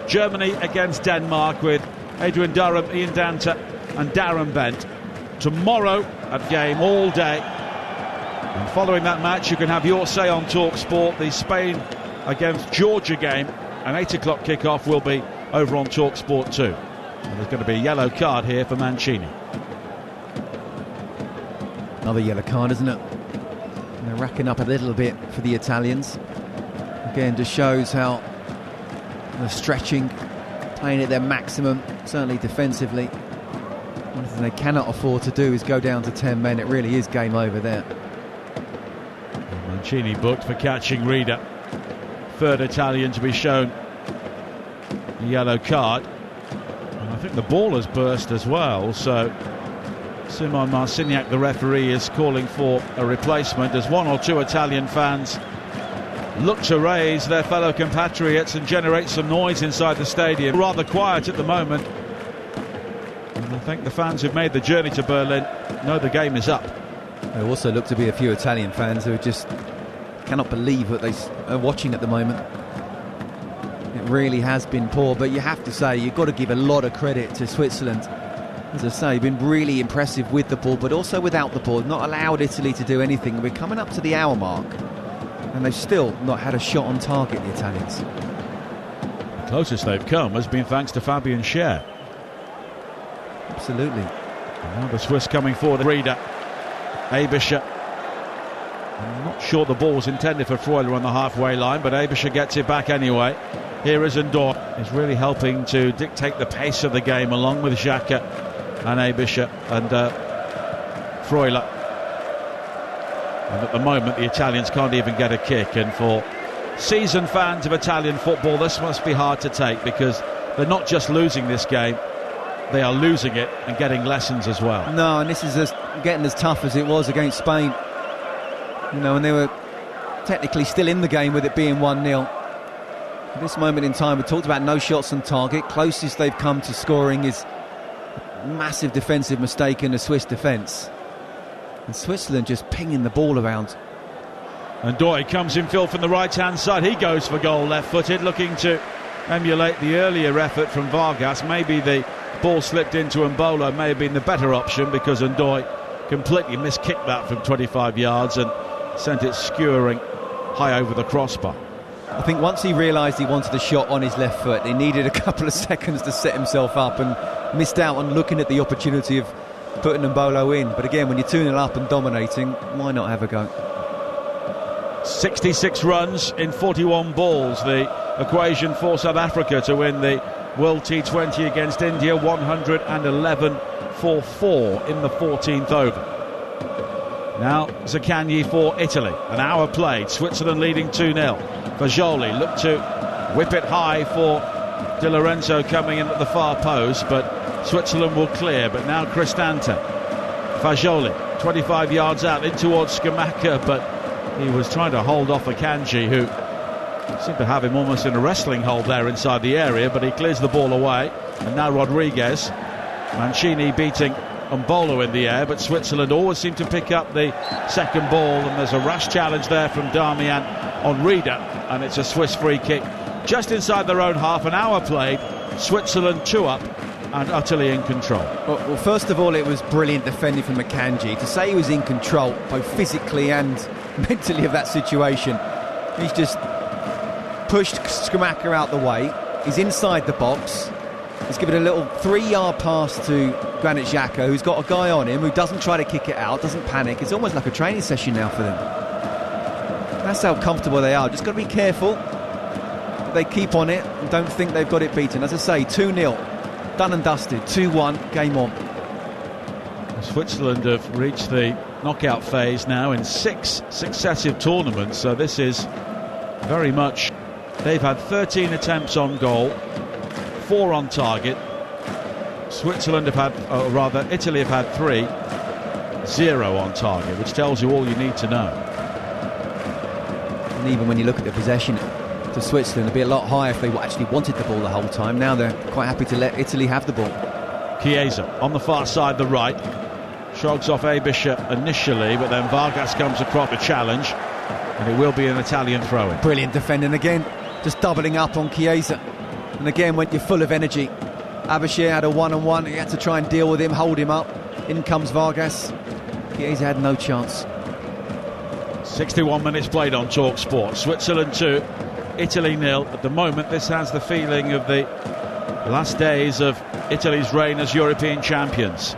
Germany against Denmark with Adrian Durham, Ian Danta and Darren Bent. Tomorrow at game all day. And following that match, you can have your say on TalkSport. The Spain against Georgia game, an 8 o'clock kickoff, will be over on TalkSport too. And there's going to be a yellow card here for Mancini. Another yellow card, isn't it? They're racking up a little bit for the Italians. Again, just shows how they're stretching, playing at their maximum, certainly defensively. One thing they cannot afford to do is go down to 10 men. It really is game over there. Mancini booked for catching Rieder. Third Italian to be shown a yellow card. And I think the ball has burst as well, so Simon Marciniak, the referee, is calling for a replacement as one or two Italian fans look to raise their fellow compatriots and generate some noise inside the stadium. Rather quiet at the moment. And I think the fans who've made the journey to Berlin know the game is up. There also look to be a few Italian fans who just cannot believe what they are watching at the moment. It really has been poor, but you have to say, you've got to give a lot of credit to Switzerland. As I say, been really impressive with the ball, but also without the ball. Not allowed Italy to do anything. We're coming up to the hour mark, and they've still not had a shot on target, the Italians. The closest they've come has been thanks to Fabian Cher. Absolutely. And now the Swiss coming forward. Rieder, Aebischer. I'm not sure the ball was intended for Freuler on the halfway line, but Aebischer gets it back anyway. Here is Ndoye. He's really helping to dictate the pace of the game along with Xhaka and Aebischer and Freuler. And at the moment the Italians can't even get a kick, and for seasoned fans of Italian football this must be hard to take, because they're not just losing this game, they are losing it and getting lessons as well. No, and this is getting as tough as it was against Spain. You know, and they were technically still in the game with it being 1-0. At this moment in time, we talked about no shots on target. Closest they've come to scoring is a massive defensive mistake in the Swiss defence. And Switzerland just pinging the ball around. And Doy comes in field from the right-hand side. He goes for goal left-footed, looking to emulate the earlier effort from Vargas. Maybe the ball slipped into Mbolo, may have been the better option, because Ndoye completely miskicked that from 25 yards and sent it skewering high over the crossbar. I think once he realised he wanted a shot on his left foot, he needed a couple of seconds to set himself up and missed out on looking at the opportunity of putting Mbolo in. But again, when you're 2-0 up and dominating, why not have a go? 66 runs in 41 balls, the equation for South Africa to win the World T20 against India. 111 for 4 in the 14th over. Now Zaccagni for Italy. An hour played, Switzerland leading 2-0. Fagioli looked to whip it high for Di Lorenzo coming in at the far post, but Switzerland will clear. But now Cristante. Fagioli 25 yards out in towards Scamacca, but he was trying to hold off Akanji, who seemed to have him almost in a wrestling hold there inside the area, but he clears the ball away. And now Rodriguez. Mancini beating Mbolo in the air, but Switzerland always seem to pick up the second ball, and there's a rash challenge there from Darmian on Rieder, and it's a Swiss free kick just inside their own half. An hour played, Switzerland 2 up and utterly in control. Well, first of all, it was brilliant defending from Akanji. To say he was in control, both physically and mentally, of that situation. He's just pushed Scamacca out the way. He's inside the box. He's given a little 3-yard pass to Granit Xhaka, who's got a guy on him who doesn't try to kick it out, doesn't panic. It's almost like a training session now for them. That's how comfortable they are. Just got to be careful that they keep on it and don't think they've got it beaten. As I say, 2-0, done and dusted, 2-1, game on. Switzerland have reached the knockout phase now in 6 successive tournaments, so this is very much, they've had 13 attempts on goal, 4 on target. Switzerland have had, Italy have had 3, 0 on target, which tells you all you need to know. And even when you look at the possession to Switzerland, it'd be a lot higher if they actually wanted the ball the whole time. Now they're quite happy to let Italy have the ball. Chiesa on the far side, the right, shrugs off Abisha initially, but then Vargas comes across the challenge, and it will be an Italian throw-in. Brilliant defending again, just doubling up on Chiesa. And again, when you're full of energy, Abishir had a one-on-one. He had to try and deal with him, hold him up. In comes Vargas. Chiesa had no chance. 61 minutes played on Talk Sport. Switzerland 2, Italy 0. At the moment, this has the feeling of the last days of Italy's reign as European champions.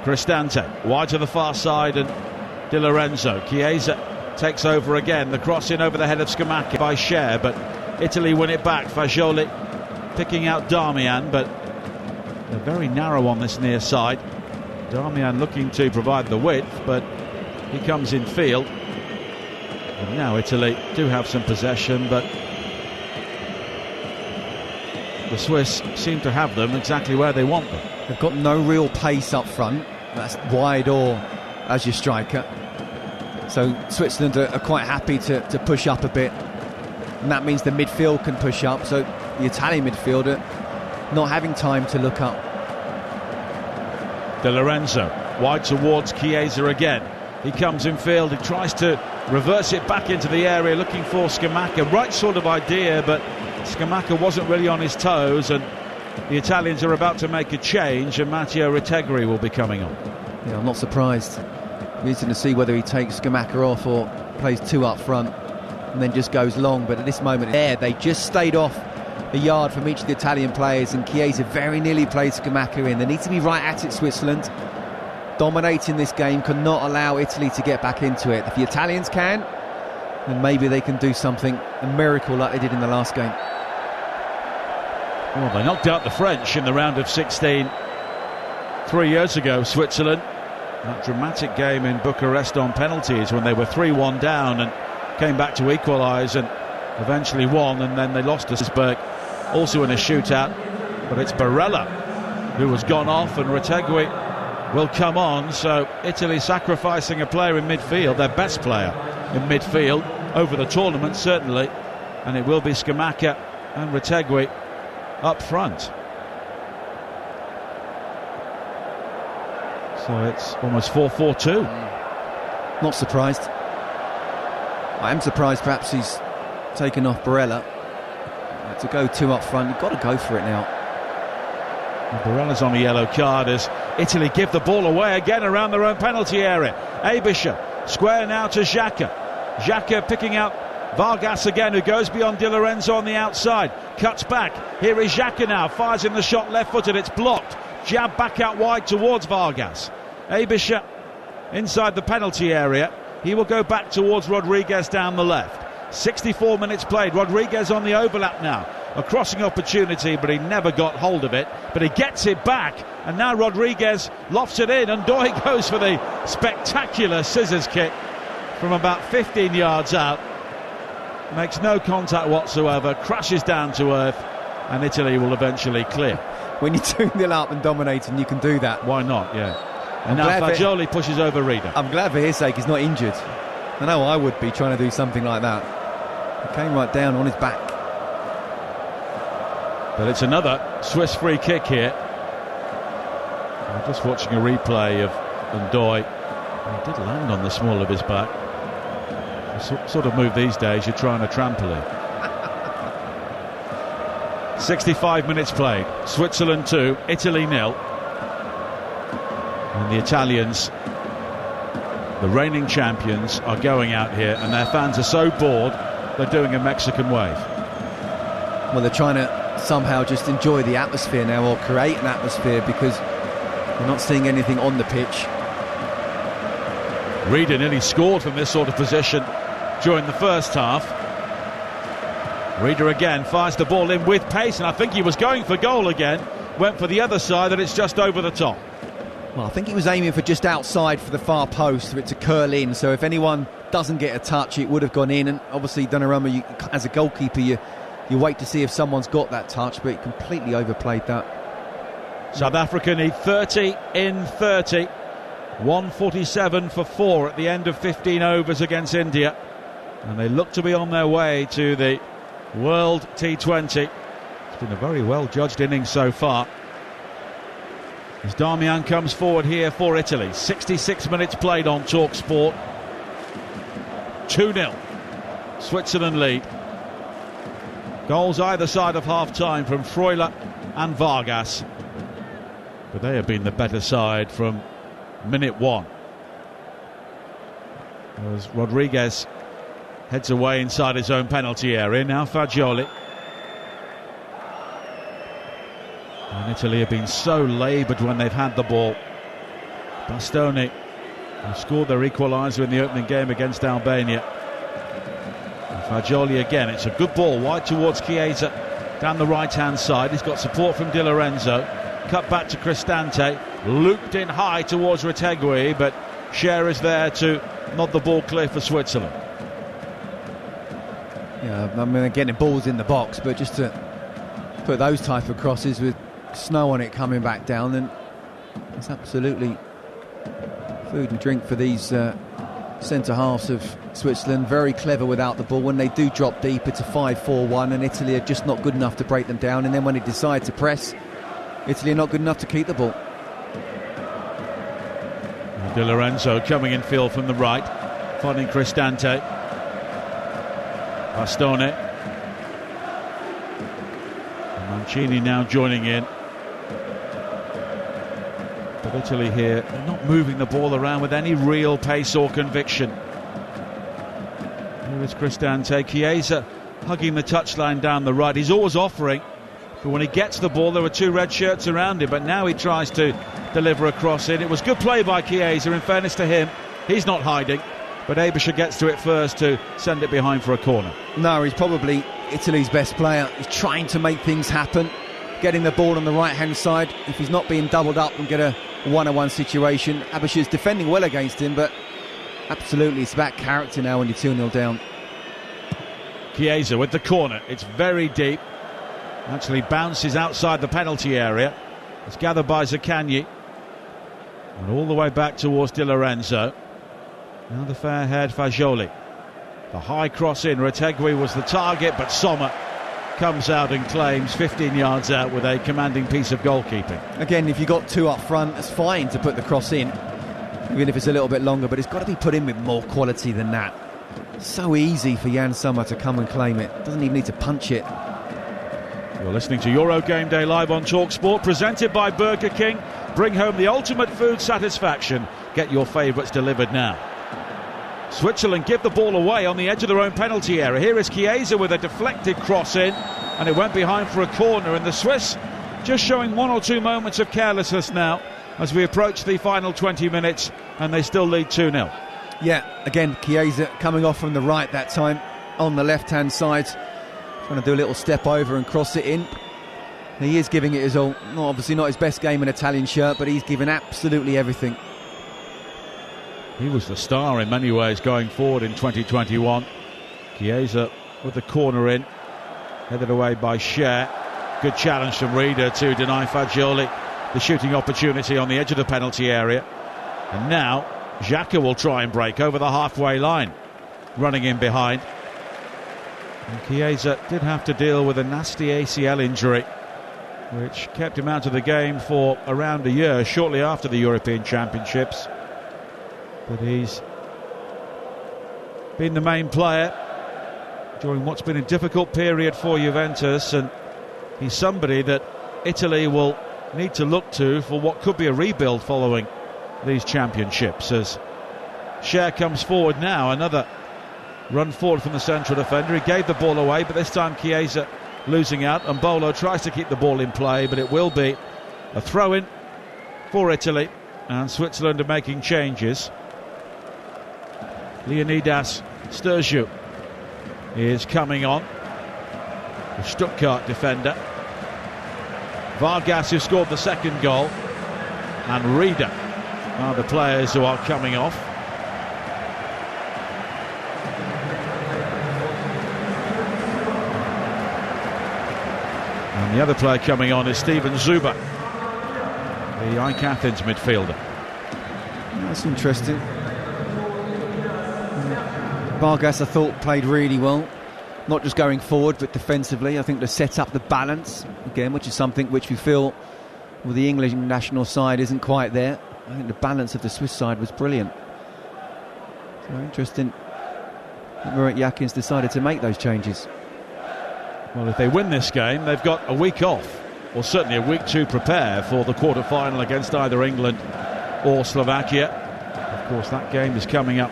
Cristante wide to the far side, and Di Lorenzo. Chiesa takes over again. The cross in over the head of Scamacca by Cher, but Italy win it back. Fagioli picking out Darmian, but they're very narrow on this near side. Darmian looking to provide the width, but he comes in field. And now Italy do have some possession, but the Swiss seem to have them exactly where they want them. They've got no real pace up front. That's wide or as your striker. So Switzerland are quite happy to push up a bit. And that means the midfield can push up. So the Italian midfielder not having time to look up. Di Lorenzo wide towards Chiesa again. He comes in field. He tries to reverse it back into the area, looking for Scamacca. Right sort of idea, but Scamacca wasn't really on his toes, and the Italians are about to make a change, and Matteo Retegui will be coming on. Yeah, I'm not surprised. Interesting to see whether he takes Scamacca off or plays 2 up front and then just goes long. But at this moment there, they just stayed off a yard from each of the Italian players, and Chiesa very nearly played Scamacca in. They need to be right at it, Switzerland. Dominating this game, cannot allow Italy to get back into it. If the Italians can, then maybe they can do something, a miracle like they did in the last game. Well, they knocked out the French in the round of 16 3 years ago, Switzerland. That dramatic game in Bucharest on penalties when they were 3-1 down and came back to equalise and eventually won, and then they lost to Salzburg, also in a shootout. But it's Barella who has gone off, and Retegui will come on. So Italy sacrificing a player in midfield, their best player in midfield over the tournament certainly, and it will be Scamacca and Retegui up front. So it's almost 4-4-2. Not surprised. I am surprised perhaps he's taken off Barella. To go 2 up front, you've got to go for it now. Barella's on a yellow card as Italy give the ball away again around their own penalty area. Abisha, square now to Xhaka. Xhaka picking out Vargas again, who goes beyond Di Lorenzo on the outside. Cuts back. Here is Xhaka now. Fires in the shot left-footed. It's blocked. Jab back out wide towards Vargas. Abisha inside the penalty area. He will go back towards Rodriguez down the left. 64 minutes played. Rodriguez on the overlap now. A crossing opportunity, but he never got hold of it. But he gets it back, and now Rodriguez lofts it in, and Doy goes for the spectacular scissors kick from about 15 yards out. Makes no contact whatsoever, crashes down to earth, and Italy will eventually clear. When you're 2-0 up and dominating, you can do that. Why not, yeah. And now Fagioli pushes over Reader. I'm glad for his sake he's not injured. I know I would be trying to do something like that. He came right down on his back. But it's another Swiss free kick here. I'm just watching a replay of Ndoye. He did land on the small of his back. Sort of move these days, you're trying a trampoline. 65 minutes played. Switzerland 2, Italy 0. And the Italians, the reigning champions, are going out here, and their fans are so bored they're doing a Mexican wave. Well, they're trying to somehow just enjoy the atmosphere now, or create an atmosphere, because we're not seeing anything on the pitch. Reader nearly scored from this sort of position during the first half. Reader again fires the ball in with pace, and I think he was going for goal again. Went for the other side, and it's just over the top. Well, I think he was aiming for just outside for the far post for it to curl in, so if anyone doesn't get a touch, it would have gone in. And obviously Donnarumma, as a goalkeeper, you wait to see if someone's got that touch, but he completely overplayed that. South Africa need 30 in 30. 147 for 4 at the end of 15 overs against India. And they look to be on their way to the World T20. It's been a very well-judged innings so far. As Darmian comes forward here for Italy. 66 minutes played on TalkSport. 2-0. Switzerland lead. Goals either side of half-time from Freuler and Vargas. But they have been the better side from minute 1. As Rodriguez heads away inside his own penalty area. Now Fagioli. And Italy have been so laboured when they've had the ball. Bastoni, who scored their equaliser in the opening game against Albania. And Fagioli again. It's a good ball wide towards Chiesa down the right-hand side. He's got support from Di Lorenzo. Cut back to Cristante. Looped in high towards Retegui, but Scher is there to nod the ball clear for Switzerland. Yeah, I mean, they're getting balls in the box, but just to put those type of crosses with snow on it coming back down, then it's absolutely food and drink for these centre halves of Switzerland. Very clever without the ball. When they do drop deep, it's a 5-4-1, and Italy are just not good enough to break them down. And then when they decide to press, Italy are not good enough to keep the ball. Di Lorenzo coming in field from the right, finding Cristante. Bastoni. Mancini now joining in. But Italy here, they're not moving the ball around with any real pace or conviction. Here is Cristante. Chiesa hugging the touchline down the right. He's always offering, but when he gets the ball, there were 2 red shirts around him. But now he tries to deliver a cross in. It was good play by Chiesa, in fairness to him. He's not hiding, but Abisha gets to it first to send it behind for a corner. No, he's probably Italy's best player. He's trying to make things happen, getting the ball on the right-hand side. If he's not being doubled up and get a one-on-one situation, Abisha's defending well against him, but absolutely it's about character now when you're 2-0 down. Chiesa with the corner. It's very deep. Actually bounces outside the penalty area. It's gathered by Zaccagni. And all the way back towards Di Lorenzo. Now the fair-haired Fagioli. The high cross in. Retegui was the target, but Sommer comes out and claims 15 yards out with a commanding piece of goalkeeping. Again, if you got 2 up front, it's fine to put the cross in, even if it's a little bit longer, but it's got to be put in with more quality than that. So easy for Jan Sommer to come and claim it. Doesn't even need to punch it. You're listening to Euro Game Day live on TalkSport, presented by Burger King. Bring home the ultimate food satisfaction. Get your favourites delivered now. Switzerland give the ball away on the edge of their own penalty area. Here is Chiesa with a deflected cross in, and it went behind for a corner. And the Swiss just showing one or two moments of carelessness now as we approach the final 20 minutes, and they still lead 2-0. Yeah, again, Chiesa coming off from the right that time, on the left-hand side, trying to do a little step over and cross it in. He is giving it his all. Obviously not his best game in Italian shirt, but he's given absolutely everything. He was the star in many ways going forward in 2021. Chiesa with the corner in, headed away by Scher. Good challenge from Rieder to deny Fagioli the shooting opportunity on the edge of the penalty area. And now Xhaka will try and break over the halfway line, running in behind. And Chiesa did have to deal with a nasty ACL injury, which kept him out of the game for around a year, shortly after the European Championships. But he's been the main player during what's been a difficult period for Juventus, and he's somebody that Italy will need to look to for what could be a rebuild following these championships. As Scher comes forward now, another run forward from the central defender. He gave the ball away, but this time Chiesa losing out, and Bolo tries to keep the ball in play, but it will be a throw-in for Italy, and Switzerland are making changes. Leonidas Sturziu is coming on, the Stuttgart defender. Vargas, who scored the second goal, and Rieder are the players who are coming off. And the other player coming on is Steven Zuber, the AEK Athens midfielder. That's interesting. Vargas, I thought, played really well. Not just going forward, but defensively. I think to set up the balance, again, which is something which we feel with the English national side isn't quite there. I think the balance of the Swiss side was brilliant. So interesting that Murat Yakin's decided to make those changes. Well, if they win this game, they've got a week off, or certainly a week to prepare for the quarter-final against either England or Slovakia. Of course, that game is coming up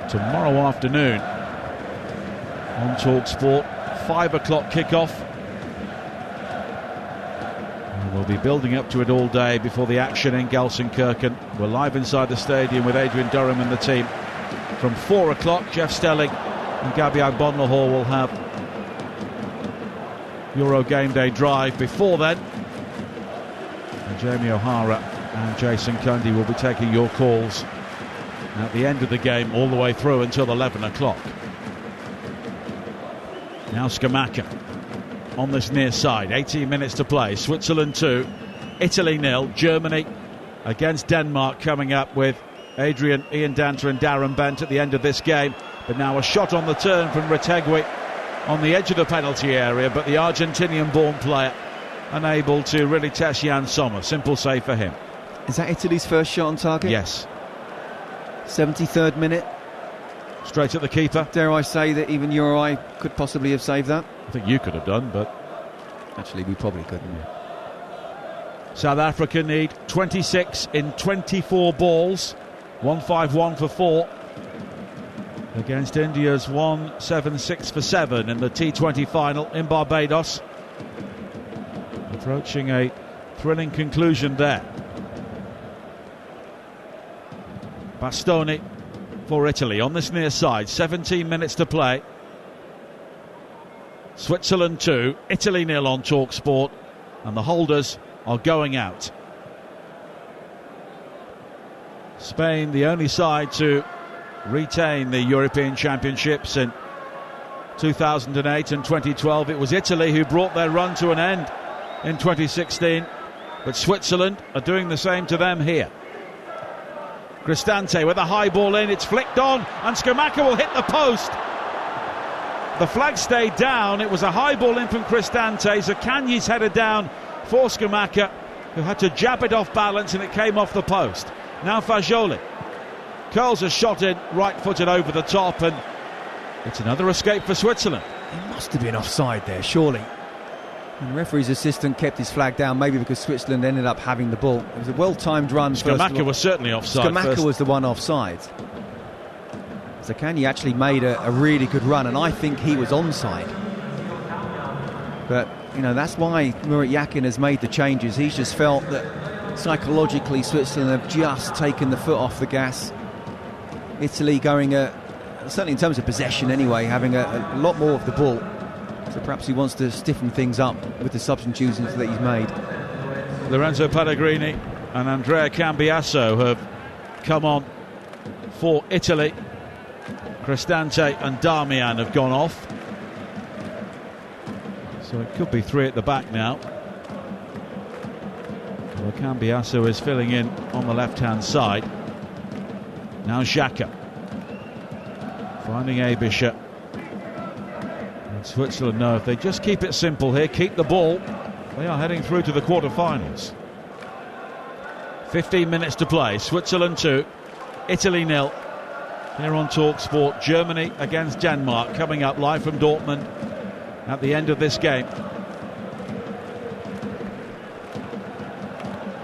tomorrow afternoon on TalkSport, 5 o'clock kickoff. And we'll be building up to it all day before the action in Gelsenkirchen. We're live inside the stadium with Adrian Durham and the team. From 4 o'clock, Jeff Stelling and Gabiag Bonlahor will have Euro Game Day Drive. Before then, and Jamie O'Hara and Jason Cundy will be taking your calls at the end of the game all the way through until 11 o'clock. Now Scamacca on this near side, 18 minutes to play. Switzerland 2, Italy 0. Germany against Denmark coming up with Adrian, Ian Danter and Darren Bent at the end of this game. But now a shot on the turn from Retegui on the edge of the penalty area, but the Argentinian-born player unable to really test Jan Sommer. Simple save for him. Is that Italy's first shot on target? Yes. 73rd minute. Straight at the keeper. Dare I say that even you or I could possibly have saved that? I think you could have done, but actually we probably couldn't. South Africa need 26 in 24 balls. 1-5-1 for 4 against India's 1-7-6 for 7 in the T20 final in Barbados. Approaching a thrilling conclusion there. Bastoni for Italy on this near side, 17 minutes to play. Switzerland 2, Italy 0 on TalkSport, and the holders are going out. Spain, the only side to retain the European Championships in 2008 and 2012. It was Italy who brought their run to an end in 2016, but Switzerland are doing the same to them here. Cristante with a high ball in, it's flicked on, and Scamacca will hit the post. The flag stayed down. It was a high ball in from Cristante. Zaccagni's headed down for Scamacca, who had to jab it off balance, and it came off the post. Now Fagioli curls a shot in, right-footed over the top, and It's another escape for Switzerland. He must have been offside there, surely. And the referee's assistant kept his flag down, maybe because Switzerland ended up having the ball. It was a well-timed run. Scamacca was certainly offside. Scamacca was the one offside. Zaccagni actually made a really good run, and I think he was onside. But, you know, that's why Murat Yakin has made the changes. He's just felt that psychologically Switzerland have just taken the foot off the gas. Italy going, certainly in terms of possession anyway, having a lot more of the ball. So perhaps he wants to stiffen things up with the substitutions that he's made. Lorenzo Pellegrini and Andrea Cambiasso have come on for Italy. Cristante and Darmian have gone off. So it could be three at the back now. Well, Cambiasso is filling in on the left-hand side. Now Xhaka finding Abisha. And Switzerland know if they just keep it simple here, keep the ball, they are heading through to the quarter-finals. 15 minutes to play. Switzerland 2, Italy 0. Here on TalkSport, Germany against Denmark coming up live from Dortmund at the end of this game.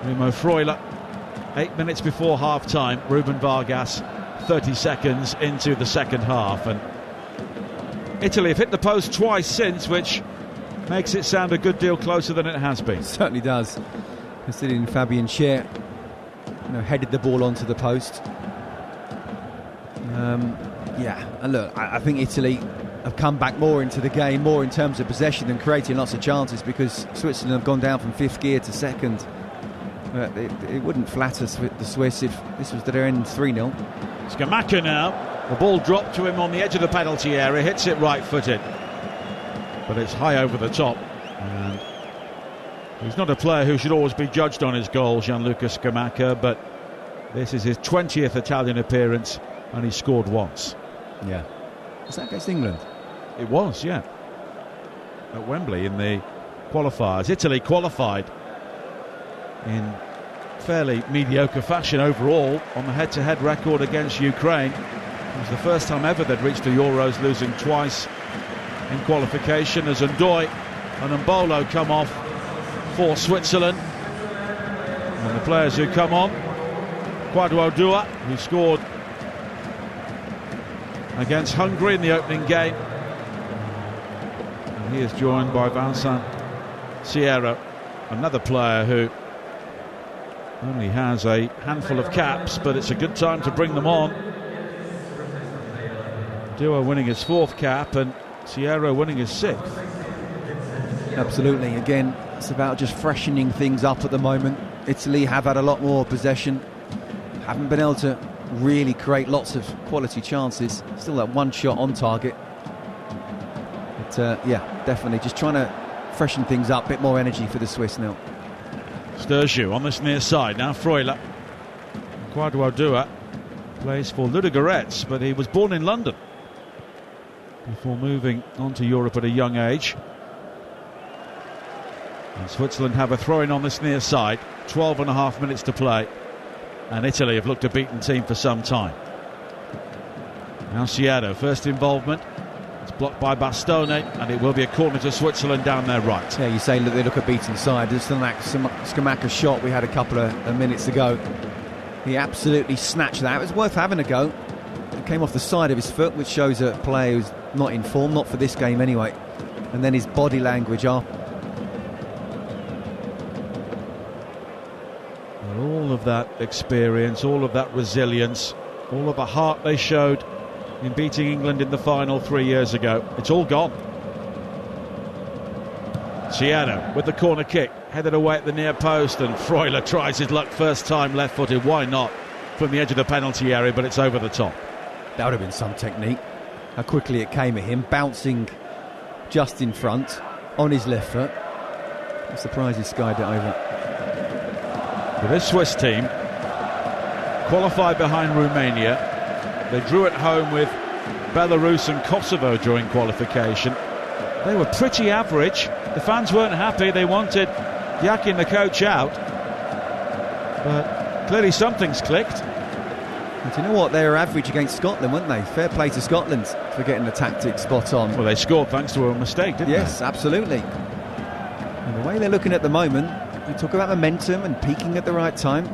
Remo Freuler, 8 minutes before half-time. Ruben Vargas, 30 seconds into the second half. And Italy have hit the post twice since, which makes it sound a good deal closer than it has been. It certainly does. Considering Fabian Schär, headed the ball onto the post. And look, I think Italy have come back more into the game, more in terms of possession and creating lots of chances, because Switzerland have gone down from fifth gear to second. It wouldn't flatter the Swiss if this was their end 3-0. Scamacca now. The ball dropped to him on the edge of the penalty area, hits it right-footed. But it's high over the top. And he's not a player who should always be judged on his goal, Gianluca Scamacca, but this is his 20th Italian appearance, and he scored once. Yeah. Was that against England? It was, yeah. At Wembley in the qualifiers. Italy qualified in fairly mediocre fashion overall on the head-to-head record against Ukraine. It was the first time ever they'd reached the Euros, losing twice in qualification, as Ndoye and Mbolo come off for Switzerland. And the players who come on, Kwadwo-Dua, who scored against Hungary in the opening game. And he is joined by Vincent Sierra, another player who only has a handful of caps, but it's a good time to bring them on. Dua winning his fourth cap and Sierra winning his sixth. Absolutely. Again, it's about just freshening things up at the moment. Italy have had a lot more possession, haven't been able to really create lots of quality chances. Still that one shot on target. But definitely just trying to freshen things up, a bit more energy for the Swiss now. Sturgeon on this near side now. Freuler. Kwadwo-Dua plays for Ludogorets, but he was born in London before moving on to Europe at a young age. And Switzerland have a throw-in on this near side. 12.5 minutes to play. And Italy have looked a beaten team for some time. Now Sierra, first involvement. It's blocked by Bastone, and it will be a corner to Switzerland down their right. Yeah, you're saying that they look a beaten side. There's the Scamacca shot we had a couple of minutes ago. He absolutely snatched that. It was worth having a go. It came off the side of his foot, which shows a player who's not in form, not for this game anyway. And then his body language after. All of that experience, all of that resilience, all of the heart they showed in beating England in the final 3 years ago, it's all gone. Sierra with the corner kick, headed away at the near post, and Freuler tries his luck first time left-footed. Why not? From the edge of the penalty area, but it's over the top. That would have been some technique. How quickly it came at him, bouncing just in front on his left foot. I'm surprised he skied it over. But this Swiss team qualified behind Romania. They drew at home with Belarus and Kosovo during qualification. They were pretty average. The fans weren't happy. They wanted Yakin, the coach, out. But clearly something's clicked. And do you know what? They were average against Scotland, weren't they? Fair play to Scotland for getting the tactics spot on. Well, they scored thanks to a mistake, didn't they? Yes, absolutely. And the way they're looking at the moment, you talk about momentum and peaking at the right time.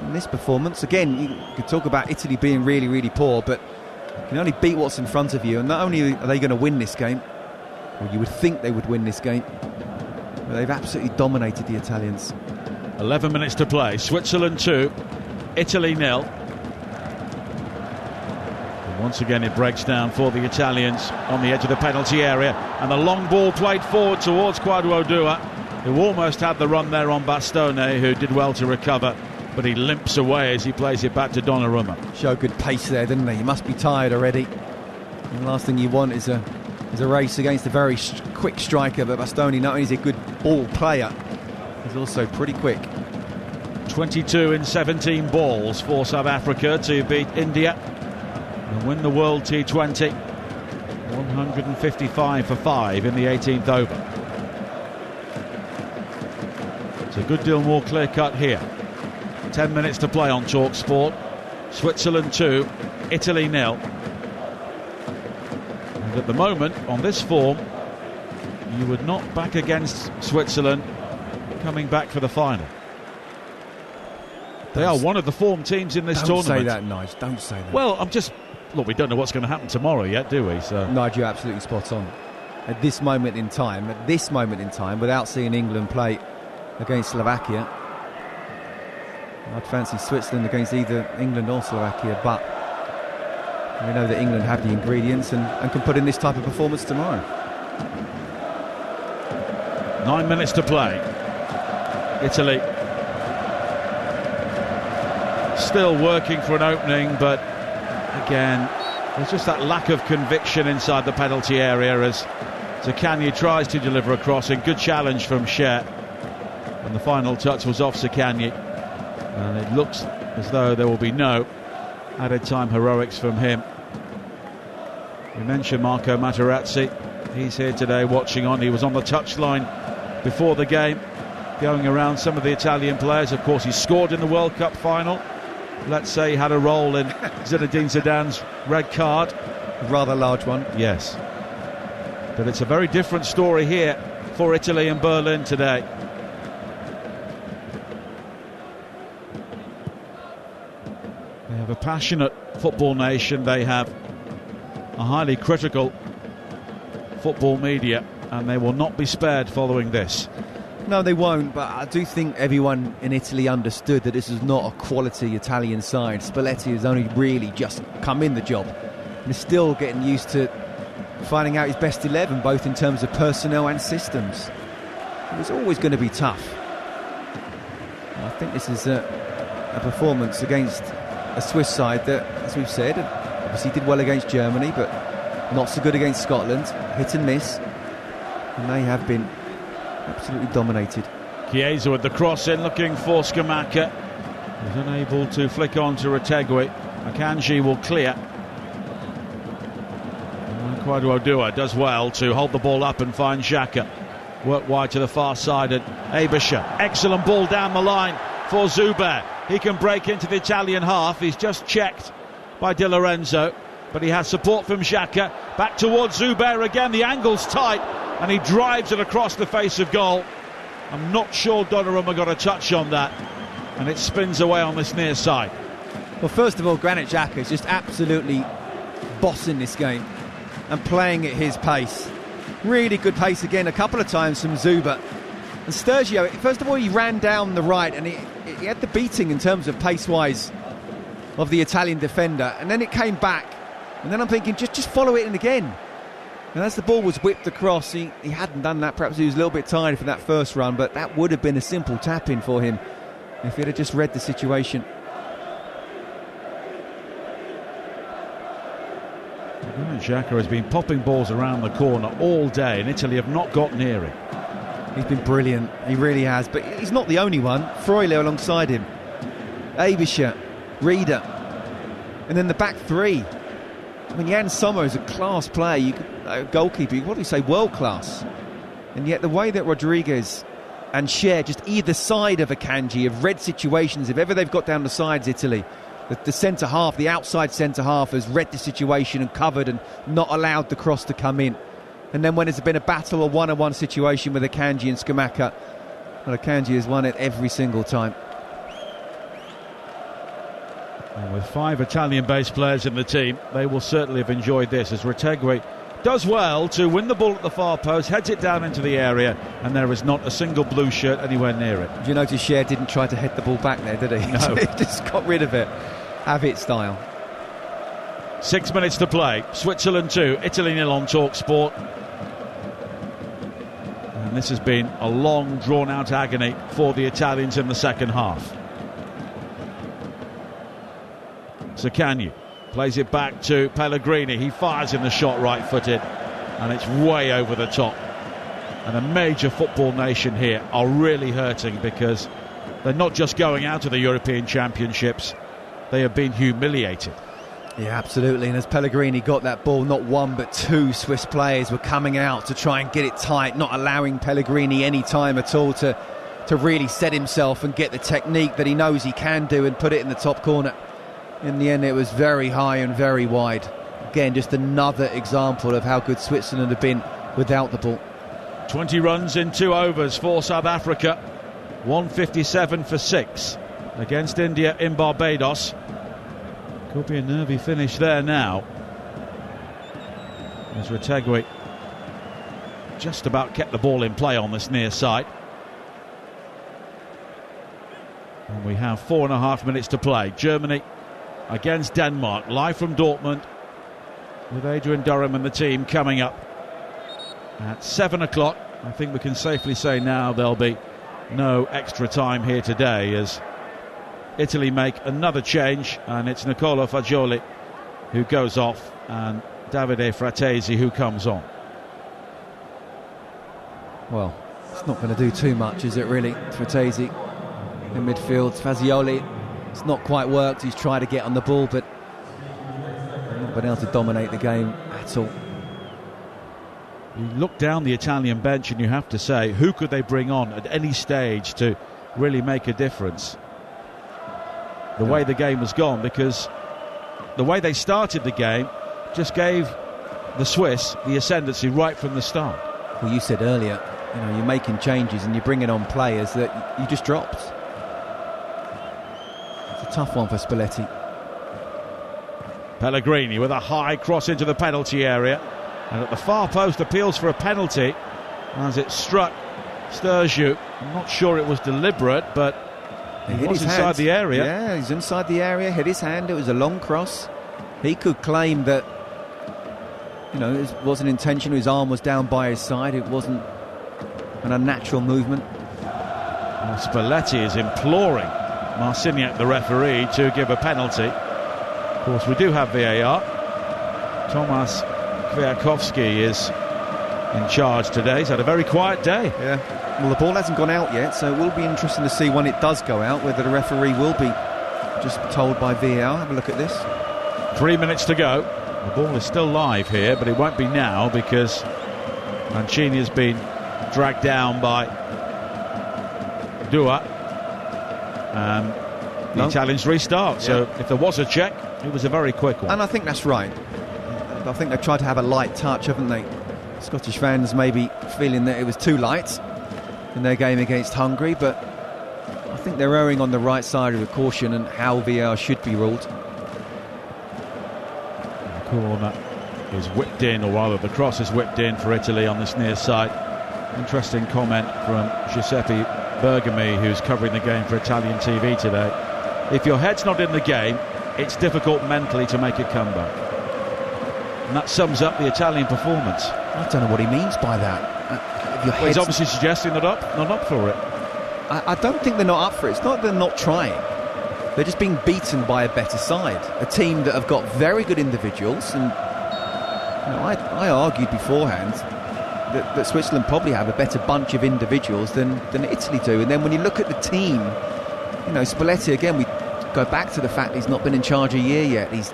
In this performance, again, you could talk about Italy being really, really poor, but you can only beat what's in front of you. And not only are they going to win this game, or you would think they would win this game, but they've absolutely dominated the Italians. 11 minutes to play. Switzerland 2, Italy 0. And once again it breaks down for the Italians on the edge of the penalty area, and the long ball played forward towards Quadro-Dua, who almost had the run there on Bastone, who did well to recover, but he limps away as he plays it back to Donnarumma. Showed good pace there, didn't he? He must be tired already. And the last thing you want is a race against a very quick striker, but Bastone, not only is he a good ball player, he's also pretty quick. 22 in 17 balls for South Africa to beat India and win the World T20. 155 for 5 in the 18th over. It's a good deal more clear-cut here. 10 minutes to play on Talk Sport. Switzerland 2, Italy 0. And at the moment, on this form, you would not back against Switzerland coming back for the final. They are one of the form teams in this tournament. Don't say that, Nigel. Don't say that. Well, look, we don't know what's going to happen tomorrow yet, do we? So, Nigel, you're absolutely spot on. At this moment in time, without seeing England play against Slovakia, I'd fancy Switzerland against either England or Slovakia, but we know that England have the ingredients and can put in this type of performance tomorrow. 9 minutes to play. Italy still working for an opening, but again, there's just that lack of conviction inside the penalty area as Zaccagni tries to deliver a crossing. Good challenge from Scher, and the final touch was off Zaccagni, and it looks as though there will be no added time heroics from him. We mentioned Marco Materazzi. He's here today watching on. He was on the touchline before the game, going around some of the Italian players. Of course, he scored in the World Cup final. Let's say he had a role in Zinedine Zidane's red card. A rather large one. Yes. But it's a very different story here for Italy and Berlin today. They have a passionate football nation. They have a highly critical football media, and they will not be spared following this. No, they won't, but I do think everyone in Italy understood that this is not a quality Italian side. Spalletti has only really just come in the job and is still getting used to finding out his best 11, both in terms of personnel and systems. It was always going to be tough. And I think this is a performance against a Swiss side that, as we've said, obviously did well against Germany, but not so good against Scotland. Hit and miss. And they have been absolutely dominated. Chiesa with the cross in, looking for Scamacca. He's unable to flick on to Retegui. Akanji will clear. Quadro-Dua does well to hold the ball up and find Xhaka. Work wide to the far side at Aebischer. Excellent ball down the line for Zuber. He can break into the Italian half. He's just checked by Di Lorenzo, but he has support from Xhaka. Back towards Zuber again. The angle's tight, and he drives it across the face of goal. I'm not sure Donnarumma got a touch on that, and it spins away on this near side. Well, first of all, Granit Xhaka is just absolutely bossing this game and playing at his pace. Really good pace again, a couple of times from Zuber. And Sturgio, first of all, he ran down the right, and he had the beating in terms of pace-wise of the Italian defender, and then it came back, and then I'm thinking, just follow it in again. And as the ball was whipped across, he hadn't done that. Perhaps he was a little bit tired for that first run, but that would have been a simple tap-in for him if he'd have just read the situation. Xhaka has been popping balls around the corner all day, and Italy have not got near him. He's been brilliant, he really has, but he's not the only one. Freuler alongside him, Aebischer, Rieder, and then the back three. I mean, Jan Sommer is a class player, a goalkeeper, you could probably say world class. And yet the way that Rodriguez and Scher, just either side of Akanji, have read situations, if ever they've got down the sides, Italy, The centre-half, the outside centre-half, has read the situation and covered and not allowed the cross to come in. And then when there's been a battle or one-on-one situation with Akanji and Skamaka, well, Akanji has won it every single time. And with 5 Italian-based players in the team, they will certainly have enjoyed this, as Retegui does well to win the ball at the far post, heads it down into the area, and there is not a single blue shirt anywhere near it. Did you notice Cher didn't try to head the ball back there, did he? No. He just got rid of it. Have it style. 6 minutes to play. Switzerland 2, Italy 0 on TalkSport. And this has been a long, drawn-out agony for the Italians in the second half. Zaccagni plays it back to Pellegrini. He fires in the shot right-footed, and it's way over the top. And a major football nation here are really hurting, because they're not just going out of the European Championships, they have been humiliated. Yeah, absolutely. And as Pellegrini got that ball, not one but 2 Swiss players were coming out to try and get it tight, not allowing Pellegrini any time at all to really set himself and get the technique that he knows he can do and put it in the top corner. In the end, it was very high and very wide. Again, just another example of how good Switzerland have been without the ball. 20 runs in 2 overs for South Africa. 157 for 6 against India in Barbados. Could be a nervy finish there now, as Retegui just about kept the ball in play on this near side. And we have 4.5 minutes to play. Germany against Denmark, live from Dortmund, with Adrian Durham and the team coming up at 7 o'clock. I think we can safely say now there'll be no extra time here today, as Italy make another change, and it's Nicola Fagioli who goes off and Davide Fratesi who comes on. Well, it's not going to do too much, is it really? Fratesi in midfield. Fagioli, it's not quite worked. He's tried to get on the ball, but not been able to dominate the game at all. You look down the Italian bench and you have to say, who could they bring on at any stage to really make a difference? The way the game has gone, because the way they started the game just gave the Swiss the ascendancy right from the start. Well, you said earlier, you're making changes and you're bringing on players that you just dropped. It's a tough one for Spalletti. Pellegrini with a high cross into the penalty area, and at the far post appeals for a penalty as it struck Sturgeon. I'm not sure it was deliberate, but he was inside the area. Yeah, he's inside the area, hit his hand. It was a long cross. He could claim that it wasn't intentional. His arm was down by his side. It wasn't an unnatural movement. Well, Spalletti is imploring Marciniak, the referee, to give a penalty. Of course, we do have VAR. Tomasz Kwiatkowski is in charge today. He's had a very quiet day. Yeah. Well, the ball hasn't gone out yet, so it will be interesting to see when it does go out, whether the referee will be just told by VAR. Have a look at this. 3 minutes to go. The ball is still live here, but it won't be now because Mancini has been dragged down by Dua. The Italians restart. So if there was a check, it was a very quick one. And I think that's right. I think they've tried to have a light touch, haven't they? Scottish fans maybe feeling that it was too light in their game against Hungary, but I think they're erring on the right side of the caution and how VAR should be ruled. The corner is whipped in, or rather the cross is whipped in for Italy on this near side. Interesting comment from Giuseppe Bergami, who's covering the game for Italian TV today. If your head's not in the game, it's difficult mentally to make a comeback. And that sums up the Italian performance. I don't know what he means by that. He's obviously suggesting they're not up for it. I don't think they're not up for it. It's not that they're not trying. They're just being beaten by a better side. A team that have got very good individuals. And I argued beforehand that Switzerland probably have a better bunch of individuals than Italy do. And then when you look at the team, Spalletti, again, we go back to the fact he's not been in charge a year yet. He's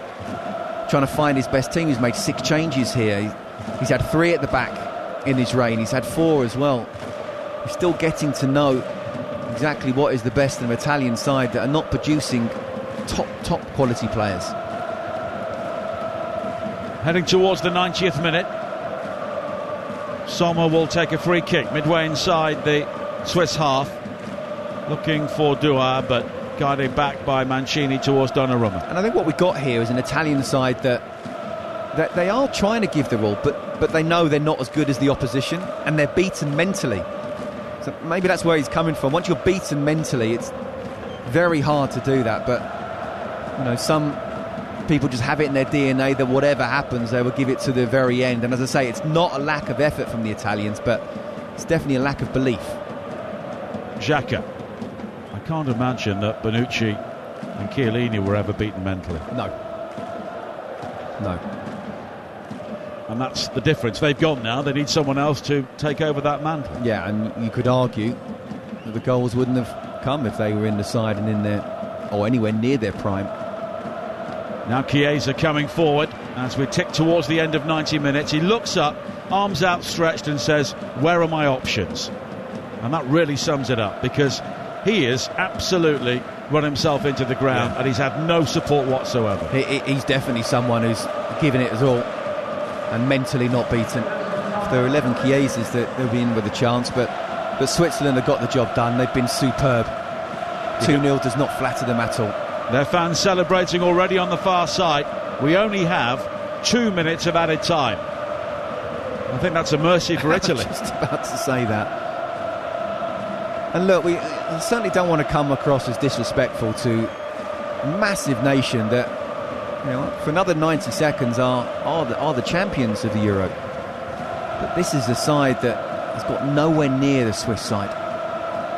trying to find his best team. He's made 6 changes here. He's had 3 at the back in his reign. He's had 4 as well. He's still getting to know exactly what is the best in an Italian side that are not producing top quality players. Heading towards the 90th minute. Sommer will take a free kick midway inside the Swiss half. Looking for Dua, but guided back by Mancini towards Donnarumma. And I think what we got here is an Italian side that they are trying to give the all, but they know they're not as good as the opposition, and they're beaten mentally. So maybe that's where he's coming from. Once you're beaten mentally, it's very hard to do that. But you know, some people just have it in their DNA that whatever happens, they will give it to the very end. And as I say, it's not a lack of effort from the Italians, but it's definitely a lack of belief. Xhaka. I can't imagine that Bonucci and Chiellini were ever beaten mentally. No. And that's the difference. They've gone now. They need someone else to take over that mantle. Yeah, and you could argue that the goals wouldn't have come if they were in the side and in their, or anywhere near their prime. Now Chiesa coming forward as we tick towards the end of 90 minutes. He looks up, arms outstretched, and says, where are my options? And that really sums it up, because he has absolutely run himself into the ground, and he's had no support whatsoever. He's definitely someone who's given it his all and mentally not beaten. If there are 11 Chiesas, they'll be in with a chance, but Switzerland have got the job done. They've been superb. 2-0 does not flatter them at all. Their fans celebrating already on the far side. We only have 2 minutes of added time. I think that's a mercy for Italy. I was just about to say that. And look, we certainly don't want to come across as disrespectful to a massive nation that, you know, for another 90 seconds are the champions of the Euro. But this is a side that has got nowhere near the Swiss side.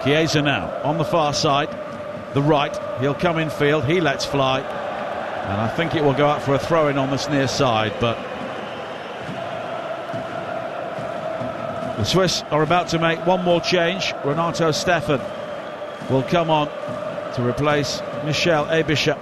Chiesa now on the far side, the right. He'll come in field. He lets fly, and I think it will go out for a throw-in on this near side. But the Swiss are about to make one more change. Renato Steffen will come on to replace Michel Ebischer.